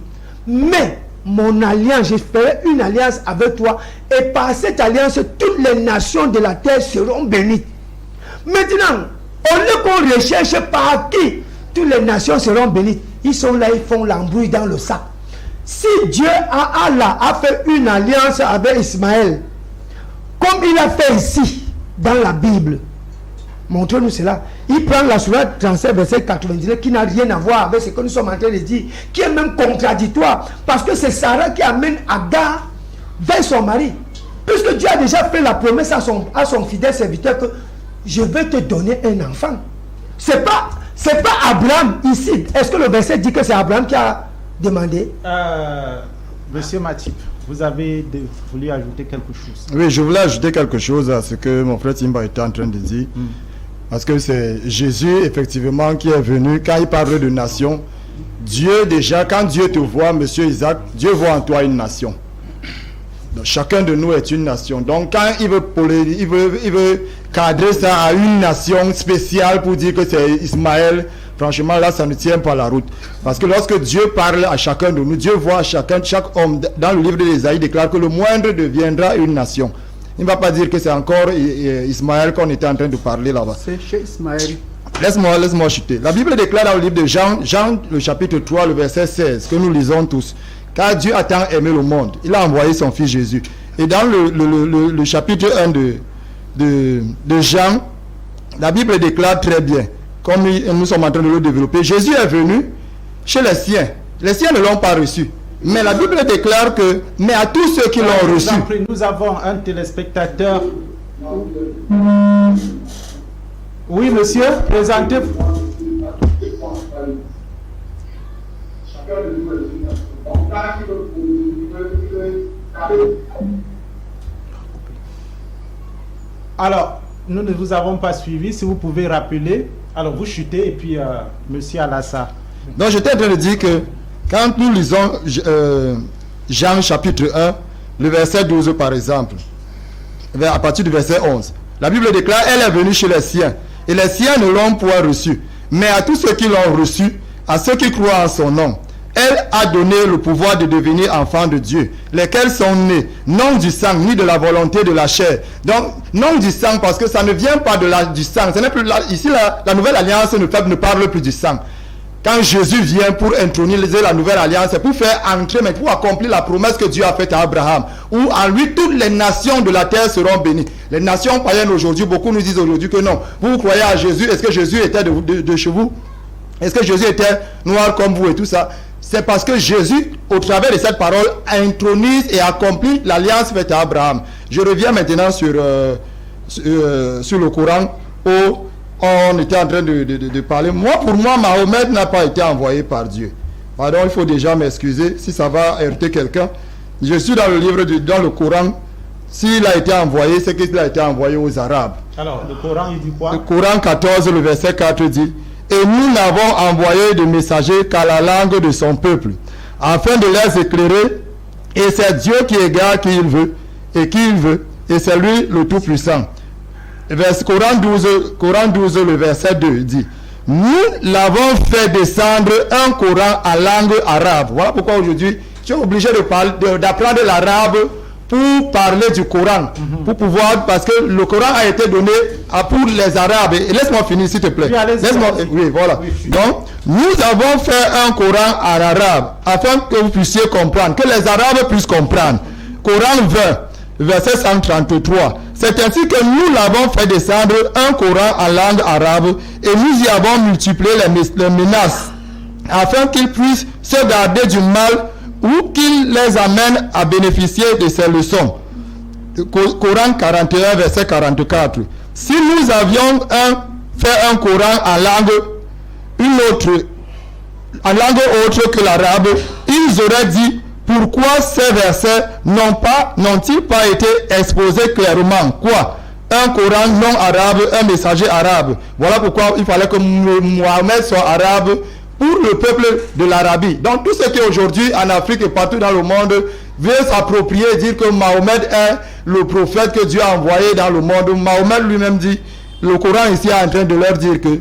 Mais mon alliance, je ferai une alliance avec toi, et par cette alliance, toutes les nations de la terre seront bénies. Maintenant, au lieu qu'on recherche par qui toutes les nations seront bénies, ils sont là, ils font l'embrouille dans le sac. Si Dieu a fait une alliance avec Ismaël, comme il a fait ici, dans la Bible, montrez-nous cela. Il prend la sourate 37, verset 99, qui n'a rien à voir avec ce que nous sommes en train de dire, qui est même contradictoire, parce que c'est Sarah qui amène Agar vers son mari. Puisque Dieu a déjà fait la promesse à son fidèle serviteur que je vais te donner un enfant. C'est pas Abraham ici. Est-ce que le verset dit que c'est Abraham qui a demandé? Monsieur Matip, vous avez voulu ajouter quelque chose? Oui, je voulais ajouter quelque chose à ce que mon frère Timba était en train de dire. Parce que c'est Jésus, effectivement, qui est venu, quand il parle de nation. Dieu, déjà, quand Dieu te voit, monsieur Isaac, Dieu voit en toi une nation. Donc, chacun de nous est une nation. Donc, quand il veut cadrer ça à une nation spéciale pour dire que c'est Ismaël, franchement, là, ça ne tient pas la route. Parce que lorsque Dieu parle à chacun de nous, Dieu voit à chaque homme. Dans le livre d'Ésaïe, déclare que le moindre deviendra une nation. Il ne va pas dire que c'est encore Ismaël qu'on était en train de parler là-bas. C'est chez Ismaël. Laisse-moi chuter. La Bible déclare dans le livre de Jean, le chapitre 3, le verset 16, que nous lisons tous. Car Dieu a tant aimé le monde, il a envoyé son fils Jésus. Et dans le chapitre 1 de Jean, la Bible déclare très bien, comme nous sommes en train de le développer, Jésus est venu chez les siens. Les siens ne l'ont pas reçu. Mais la Bible déclare que, mais à tous ceux qui l'ont reçu. Nous avons un téléspectateur. Oui, monsieur, présentez-vous. Alors, nous ne vous avons pas suivi. Si vous pouvez rappeler. Alors, vous chutez et puis monsieur Alassa. Donc, j'étais en train de dire que quand nous lisons Jean chapitre 1, le verset 12 par exemple, à partir du verset 11, la Bible déclare, elle est venue chez les siens, et les siens ne l'ont point reçue. Mais à tous ceux qui l'ont reçue, à ceux qui croient en son nom, elle a donné le pouvoir de devenir enfants de Dieu, lesquels sont nés, non du sang, ni de la volonté de la chair. Donc, non du sang, parce que ça ne vient pas du sang. Ce n'est plus ici, la nouvelle alliance ne parle plus du sang. Quand Jésus vient pour introniser la nouvelle alliance, c'est pour faire entrer, mais pour accomplir la promesse que Dieu a faite à Abraham, où en lui toutes les nations de la terre seront bénies. Les nations païennes aujourd'hui, beaucoup nous disent aujourd'hui que non. Vous croyez à Jésus, est-ce que Jésus était de chez vous? Est-ce que Jésus était noir comme vous et tout ça? c'est parce que Jésus, au travers de cette parole, intronise et accomplit l'alliance faite à Abraham. Je reviens maintenant sur le Coran où on était en train de parler. Pour moi, Mahomet n'a pas été envoyé par Dieu. Pardon, il faut déjà m'excuser si ça va heurter quelqu'un. Je suis dans le livre, dans le Coran. S'il a été envoyé, c'est qu'il a été envoyé aux Arabes. Alors, le Coran, il dit quoi? Le Coran 14, le verset 4 dit: et nous n'avons envoyé de messagers qu'à la langue de son peuple, afin de les éclairer. Et c'est Dieu qui égare qui il veut, et c'est lui le Tout-Puissant. Coran 12, le verset 2 dit: nous l'avons fait descendre un Coran à langue arabe. Voilà pourquoi aujourd'hui, tu es obligé d'apprendre l'arabe pour parler du Coran, pour pouvoir, parce que le Coran a été donné pour les Arabes. Et laisse-moi finir, s'il te plaît. Oui, voilà. Donc, nous avons fait un Coran en arabe, afin que vous puissiez comprendre, que les Arabes puissent comprendre. Coran 20, verset 133. C'est ainsi que nous l'avons fait descendre un Coran en langue arabe, et nous y avons multiplié les menaces, afin qu'ils puissent se garder du mal, ou qu'il les amène à bénéficier de ces leçons. Coran 41, verset 44. Si nous avions fait un Coran en langue autre que l'arabe, ils auraient dit: pourquoi ces versets n'ont-ils pas été exposés clairement? Quoi? Un Coran non arabe, un messager arabe. Voilà pourquoi il fallait que Mohammed soit arabe, pour le peuple de l'Arabie. Donc tout ce qui aujourd'hui en Afrique et partout dans le monde veut s'approprier et dire que Mahomet est le prophète que Dieu a envoyé dans le monde. Mahomet lui-même dit, le Coran ici est en train de leur dire que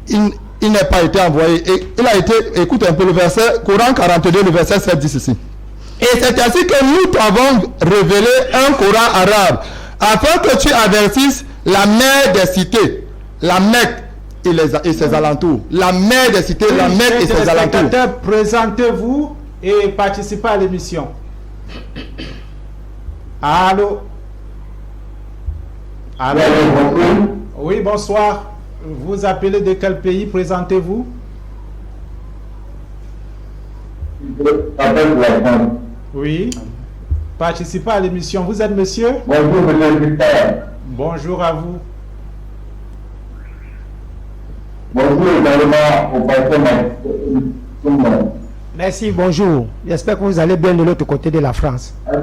il n'a pas été envoyé. Et il a été, écoute un peu le verset, Coran 42, le verset 7 dit ceci: et c'est ainsi que nous t'avons révélé un Coran arabe, afin que tu avertisses la mère des cités, la Mecque et ses alentours. La mère des cités, la Mecque et ses alentours. Présentez-vous et participez à l'émission. Allô? Allô? Oui, bonsoir. Vous appelez de quel pays? Présentez-vous. Oui. Participez à l'émission. Vous êtes monsieur? Bonjour, monsieur. Bonjour à vous. Bonjour également au pasteur. Merci, bonjour. J'espère que vous allez bien de l'autre côté de la France. Wa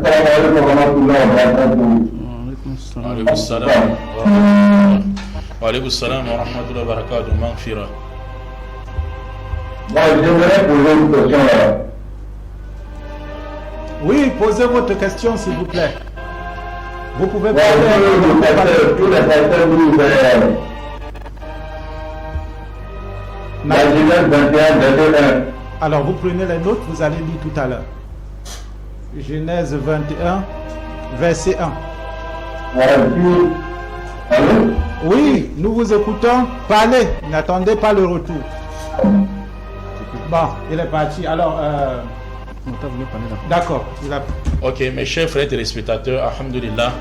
salam wa rahmatullahi wa barakatuh. Maghfira. J'aimerais poser une question là. Oui, posez votre question s'il vous plaît. Vous pouvez Tous les pasteurs nous la Genèse 21, verset 1. Alors, vous prenez les notes, vous allez lire tout à l'heure. Genèse 21, verset 1. Allô? Oui, nous vous écoutons. Parlez, n'attendez pas le retour. Bon, il est parti. Alors, d'accord. Ok, mes chers frères téléspectateurs, alhamdulillah.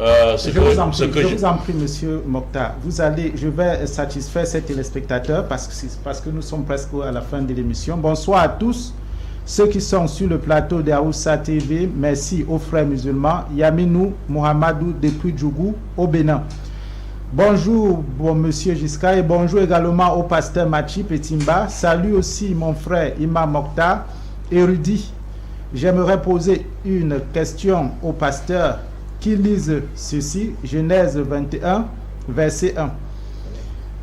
Je vous en prie, monsieur Mokhtar. Je vais satisfaire ces téléspectateurs parce que nous sommes presque à la fin de l'émission. Bonsoir à tous ceux qui sont sur le plateau de Aoussa TV. Merci aux frères musulmans. Yaminou Mohamedou depuis Djougou au Bénin. Bonjour, monsieur Jiska, et bonjour également au pasteur Machi Petimba. Salut aussi mon frère Imam Mokhtar, érudit. J'aimerais poser une question au pasteur qui lise ceci, Genèse 21, verset 1.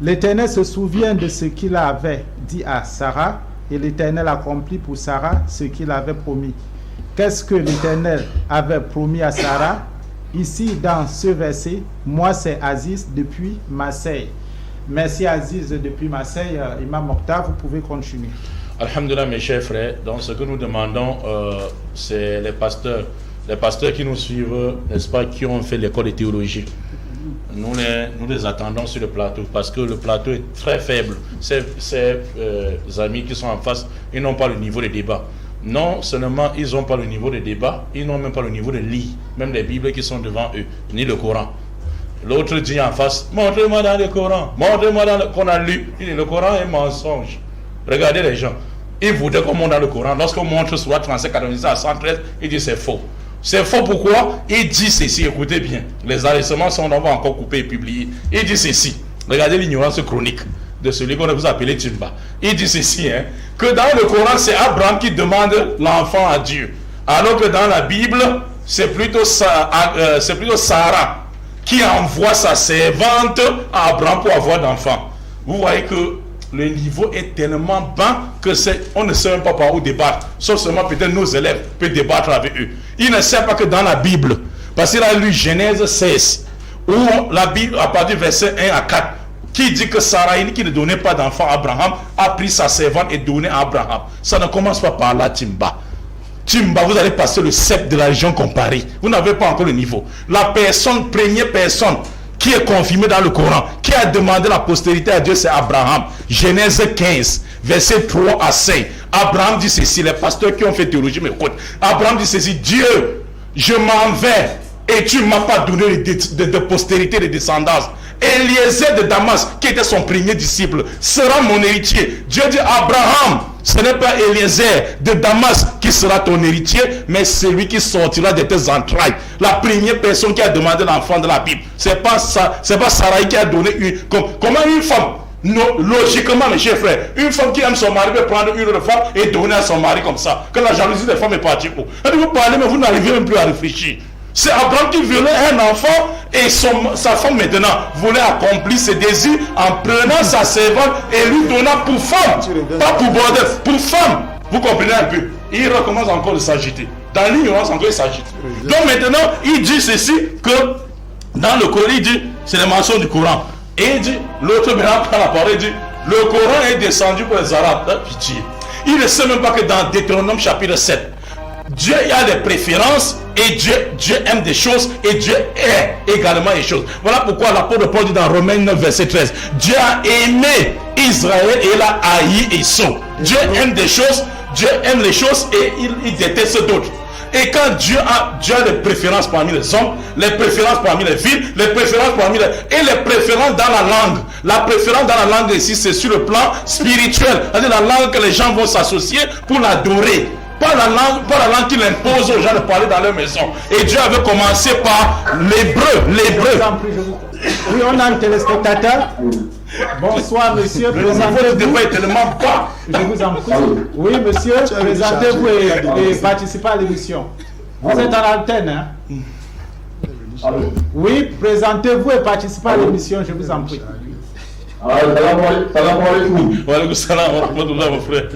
L'Éternel se souvient de ce qu'il avait dit à Sarah, et l'Éternel accomplit pour Sarah ce qu'il avait promis. Qu'est-ce que l'Éternel avait promis à Sarah? Ici, dans ce verset, moi c'est Aziz depuis Marseille. Merci Aziz depuis Marseille. Imam Mokhtar, vous pouvez continuer. Alhamdulillah, mes chers frères, donc ce que nous demandons, c'est les pasteurs qui nous suivent, n'est-ce pas, qui ont fait l'école de théologie. Nous les attendons sur le plateau parce que le plateau est très faible. Ces amis qui sont en face, ils n'ont pas le niveau de débat. Non seulement ils n'ont pas le niveau de débat, ils n'ont même pas le niveau de lire, même les Bibles qui sont devant eux, ni le Coran. L'autre dit en face, montrez-moi dans le Coran, montrez-moi dans le qu'on a lu. Il dit, le Coran est mensonge. Regardez les gens. Il voudrait qu'on montre dans le Coran. Lorsqu'on montre sur 37, 97 à 113, il dit c'est faux. C'est faux pourquoi? Il dit ceci, écoutez bien. Les arrêtements sont encore coupés et publiés. Il dit ceci. Regardez l'ignorance chronique de celui qu'on vous appelez Timba. Il dit ceci, hein, que dans le Coran, c'est Abraham qui demande l'enfant à Dieu. Alors que dans la Bible, c'est plutôt Sarah qui envoie sa servante à Abraham pour avoir d'enfants. Vous voyez que le niveau est tellement bas que on ne sait même pas par où débattre. Sauf seulement peut-être nos élèves peuvent débattre avec eux. Ils ne savent pas que dans la Bible, parce qu'il a lu Genèse 16, où la Bible, à partir du verset 1 à 4, qui dit que Sarah, qui ne donnait pas d'enfant à Abraham, a pris sa servante et donné à Abraham. Ça ne commence pas par là, Timba. Timba, vous allez passer le sceptre de la région comparée. Vous n'avez pas encore le niveau. La première personne qui est confirmée dans le Coran, qui a demandé la postérité à Dieu, c'est Abraham. Genèse 15, verset 3 à 5. Abraham dit ceci, les pasteurs qui ont fait théologie m'écoutent. Abraham dit ceci, Dieu, je m'en vais et tu ne m'as pas donné de postérité, de descendance. Eliezer de Damas, qui était son premier disciple, sera mon héritier. Dieu dit Abraham, ce n'est pas Eliezer de Damas qui sera ton héritier, mais celui qui sortira de tes entrailles. La première personne qui a demandé l'enfant de la Bible, c'est pas Sarah qui a donné une. Comment une femme, logiquement mes chers frères, une femme qui aime son mari peut prendre une autre femme et donner à son mari comme ça. Que la jalousie des femmes est partie. Vous parlez, mais vous n'arrivez même plus à réfléchir. C'est Abraham qui violait un enfant et sa femme maintenant voulait accomplir ses désirs en prenant sa servante et lui donnant pour femme, pas pour bordel, pour femme. Vous comprenez un peu? Il recommence encore de s'agiter. Dans l'ignorance encore il s'agite. Donc maintenant il dit ceci que dans le Coran il dit, c'est les mentions du Coran. Et il dit, l'autre maintenant prend la parole, il dit, le Coran est descendu pour les Arabes. Pitié. Il ne sait même pas que dans Deutéronome chapitre 7, Dieu a des préférences et Dieu aime des choses et Dieu hait également les choses. Voilà pourquoi l'apôtre Paul dit dans Romains 9 verset 13, Dieu a aimé Israël et il a haï Esau. Dieu aime des choses, Dieu aime les choses et il déteste d'autres. Et quand Dieu a des préférences parmi les hommes, les préférences parmi les villes, les préférences parmi et les préférences dans la langue. La préférence dans la langue ici, c'est sur le plan spirituel. C'est-à-dire la langue que les gens vont s'associer pour l'adorer. Pas la langue qu'il impose aux gens de parler dans leur maison. Et Dieu avait commencé par l'hébreu. Oui, on a un téléspectateur. Bonsoir, monsieur. Présentez-vous. Est tellement bas. Je vous en prie. Oui, monsieur, présentez-vous et participez à l'émission. Vous êtes en antenne, hein? Oui, présentez-vous et participez à l'émission, je vous en prie. Salam alaikum. Wa alaikum salam wa rahmatullah, mon frère.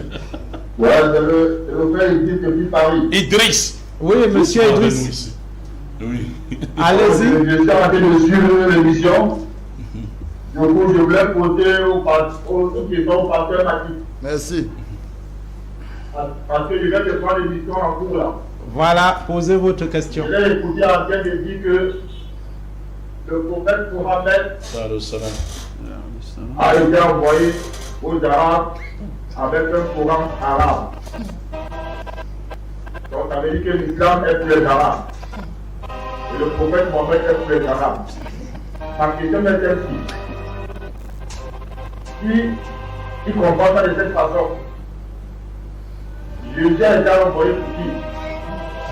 Ouais, c'est le frère Idriss depuis Paris. Idriss. Oui, monsieur Idriss. Oui. Allez-y. Je suis en train de suivre l'émission. Du coup, je voulais poser aux questions au pasteur Mathis. Merci. Parce que je viens de prendre l'émission en cours là. Voilà, posez votre question. Je l'ai écouté en train de dire que le prophète Mohammed a été envoyé aux Arabes avec un Coran arabe. Donc ça veut dire que l'islam est pour les Arabes. Et le prophète Mohammed est pour les Arabes. Ma question est celle-ci. Si comprend ça de cette façon, Jésus a été envoyé pour qui?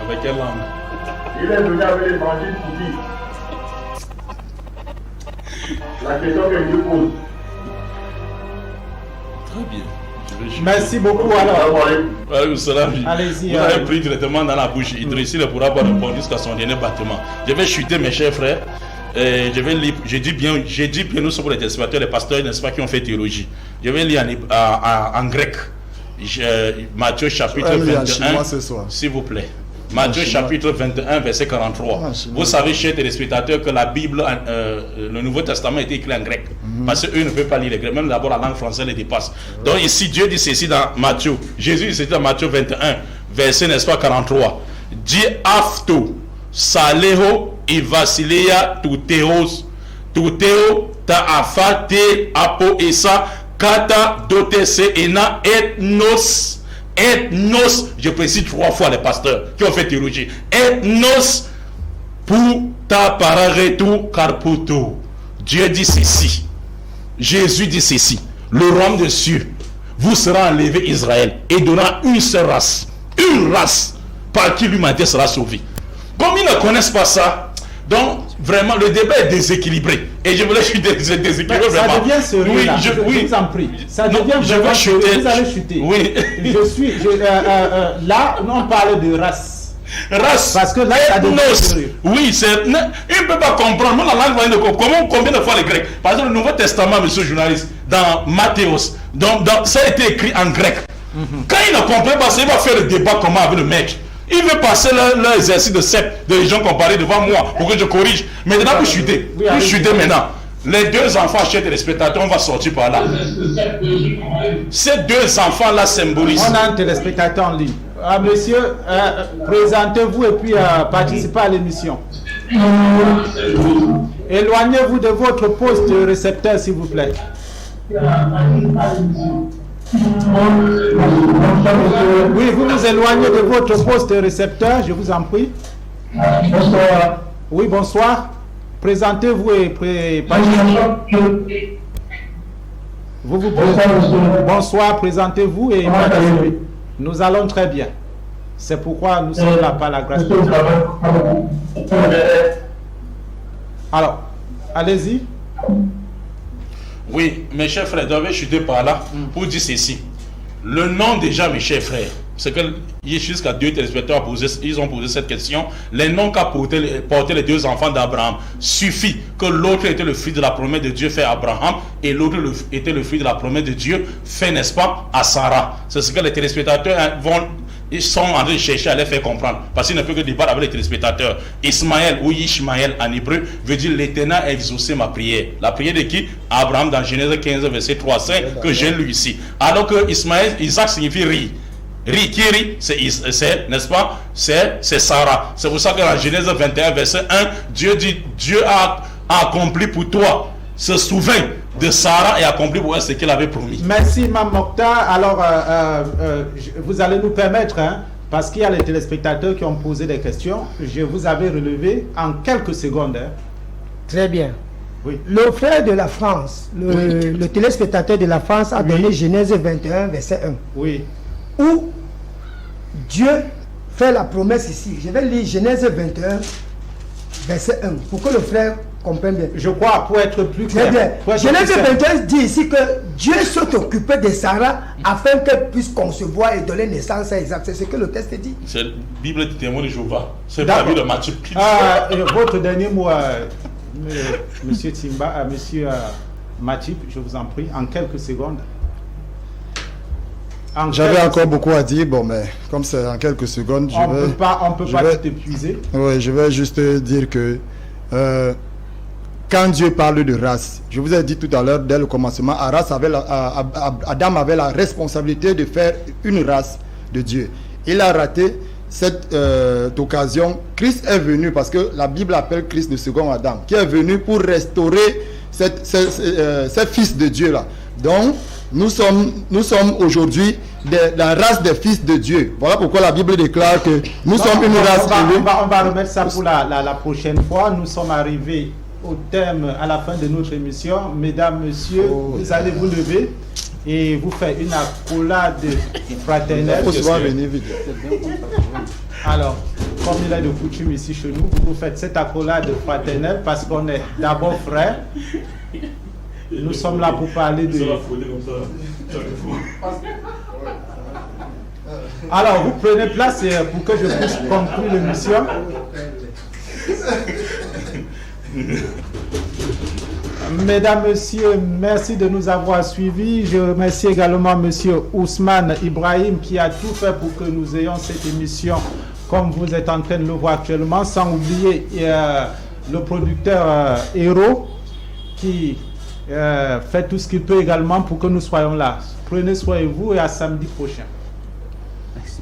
Avec quelle langue? Il est venu avec l'évangile pour qui? La question que je pose. Très bien. Merci beaucoup alors. Allez-y. Vous avez pris directement dans la bouche. Idriss ne pourra pas répondre jusqu'à son dernier battement. Je vais chuter mes chers frères. Je vais lire, j'ai dit bien, nous sommes pour les téléspectateurs, les pasteurs, n'est-ce pas, qui ont fait théologie. Je vais lire en grec. Matthieu chapitre 21, s'il vous plaît. Matthieu chapitre 21, verset 43. Vous savez, chers téléspectateurs, que la Bible, le Nouveau Testament a été écrit en grec. Parce qu'eux ne peuvent pas lire le grec. Même d'abord, la langue française les dépasse. Donc ici, Dieu dit ceci dans Matthieu. Jésus dit ceci dans Matthieu 21, verset, n'est-ce pas, 43. Dit afto, saleho, et vasileia, tuteo, ta afate, apo esa, kata, dotese, ena, ethnos, je précise 3 fois les pasteurs qui ont fait théologie. Ethnos pour ta pararetu carputo. Dieu dit ceci. Jésus dit ceci. Le royaume des cieux vous serez enlevé Israël et donnera une seule race. Une race par qui l'humanité sera sauvée. Comme ils ne connaissent pas ça, donc vraiment le débat est déséquilibré. Et je voulais chuter déséquilibré vraiment. Ça devient sérieux, oui, là. je vous en prie. Ça devient je vraiment veux chuter. sérieux. Vous allez chuter. Oui. Là, on parle de race. Race. Parce que là, ça devient sérieux. Oui, il ne peut pas comprendre. Moi, la langue, combien de fois les Grecs? Par exemple, le Nouveau Testament, monsieur le journaliste, dans Matthéos, ça a été écrit en grec. Quand il ne comprend pas ça, il va faire le débat comment avec le mec. Il veut passer l'exercice de 7 de région comparée devant moi pour que je corrige. Maintenant, vous chutez. Vous chutez maintenant. Les deux enfants, chers téléspectateurs, on va sortir par là. Ces deux enfants-là symbolisent. On a un téléspectateur en ligne. Monsieur, présentez-vous et puis participez à l'émission. Éloignez-vous de votre poste récepteur, s'il vous plaît. Oui, vous vous éloignez de votre poste récepteur, je vous en prie. Bonsoir. Oui, bonsoir. Présentez-vous et bonsoir, présentez-vous et participez. Nous allons très bien. C'est pourquoi nous sommes là par la grâce de Dieu. Alors, allez-y. Oui, mes chers frères, je suis par là pour dire ceci. Le nom déjà, mes chers frères, c'est que jusqu'à 2 téléspectateurs ils ont posé cette question. Les noms qu'a porté les deux enfants d'Abraham suffit que l'autre était le fruit de la promesse de Dieu fait à Abraham et l'autre était le fruit de la promesse de Dieu fait, n'est-ce pas, à Sarah. C'est ce que les téléspectateurs ils sont en train de chercher à les faire comprendre. Parce qu'il ne peut que débattre avec les téléspectateurs. Ismaël ou Ishmaël en hébreu veut dire l'Éternel a exaucé ma prière. La prière de qui? Abraham dans Genèse 15 verset 3 5 que j'ai lu ici. Alors que Isaac signifie riz. Riz, qui rit, c'est, n'est-ce pas? C'est Sarah. C'est pour ça que dans Genèse 21 verset 1, Dieu dit, Dieu a accompli pour toi. Se souvient de Sarah et accompli pour elle ce qu'il avait promis. Merci, Mme Mokhtar. Alors, vous allez nous permettre, parce qu'il y a les téléspectateurs qui ont posé des questions, je vous avais relevé en quelques secondes. Très bien. Oui. Le frère de la France, le téléspectateur de la France a donné Genèse 21, verset 1. Oui. Où Dieu fait la promesse ici. Je vais lire Genèse 21, verset 1, pour que le frère comprenne bien. Je crois, pour être plus clair. Très bien. Genèse 21 dit ici que Dieu s'est occupé de Sarah afin qu'elle puisse concevoir et donner naissance à Isaac. C'est ce que le texte dit. C'est la Bible du témoin de Jéhovah. C'est pas la Bible de Matthieu. Votre dernier mot, monsieur Timba, monsieur Matip, je vous en prie, en quelques secondes. J'avais encore beaucoup à dire, bon, mais comme c'est en quelques secondes, on ne peut pas t'épuiser. Oui, je vais juste dire que quand Dieu parle de race, je vous ai dit tout à l'heure, dès le commencement, Adam avait la responsabilité de faire une race de Dieu. Il a raté cette occasion. Christ est venu, parce que la Bible appelle Christ le second Adam, qui est venu pour restaurer ces fils de Dieu-là. Donc, nous sommes aujourd'hui la race des fils de Dieu. Voilà pourquoi la Bible déclare que nous sommes une race. On va remettre ça pour la prochaine fois. Nous sommes arrivés au thème à la fin de notre émission. Mesdames, messieurs, vous allez vous lever et vous faire une accolade fraternelle. Il faut souvent venir vite. Alors, comme il est de coutume ici chez nous, vous faites cette accolade fraternelle parce qu'on est d'abord frères. Nous sommes là pour parler de... Alors, vous prenez place pour que je puisse conclure l'émission. Mesdames, Messieurs, merci de nous avoir suivis. Je remercie également Monsieur Ousmane Ibrahim qui a tout fait pour que nous ayons cette émission comme vous êtes en train de le voir actuellement, sans oublier le producteur Héros qui fait tout ce qu'il peut également pour que nous soyons là. Prenez soin de vous et à samedi prochain. Merci.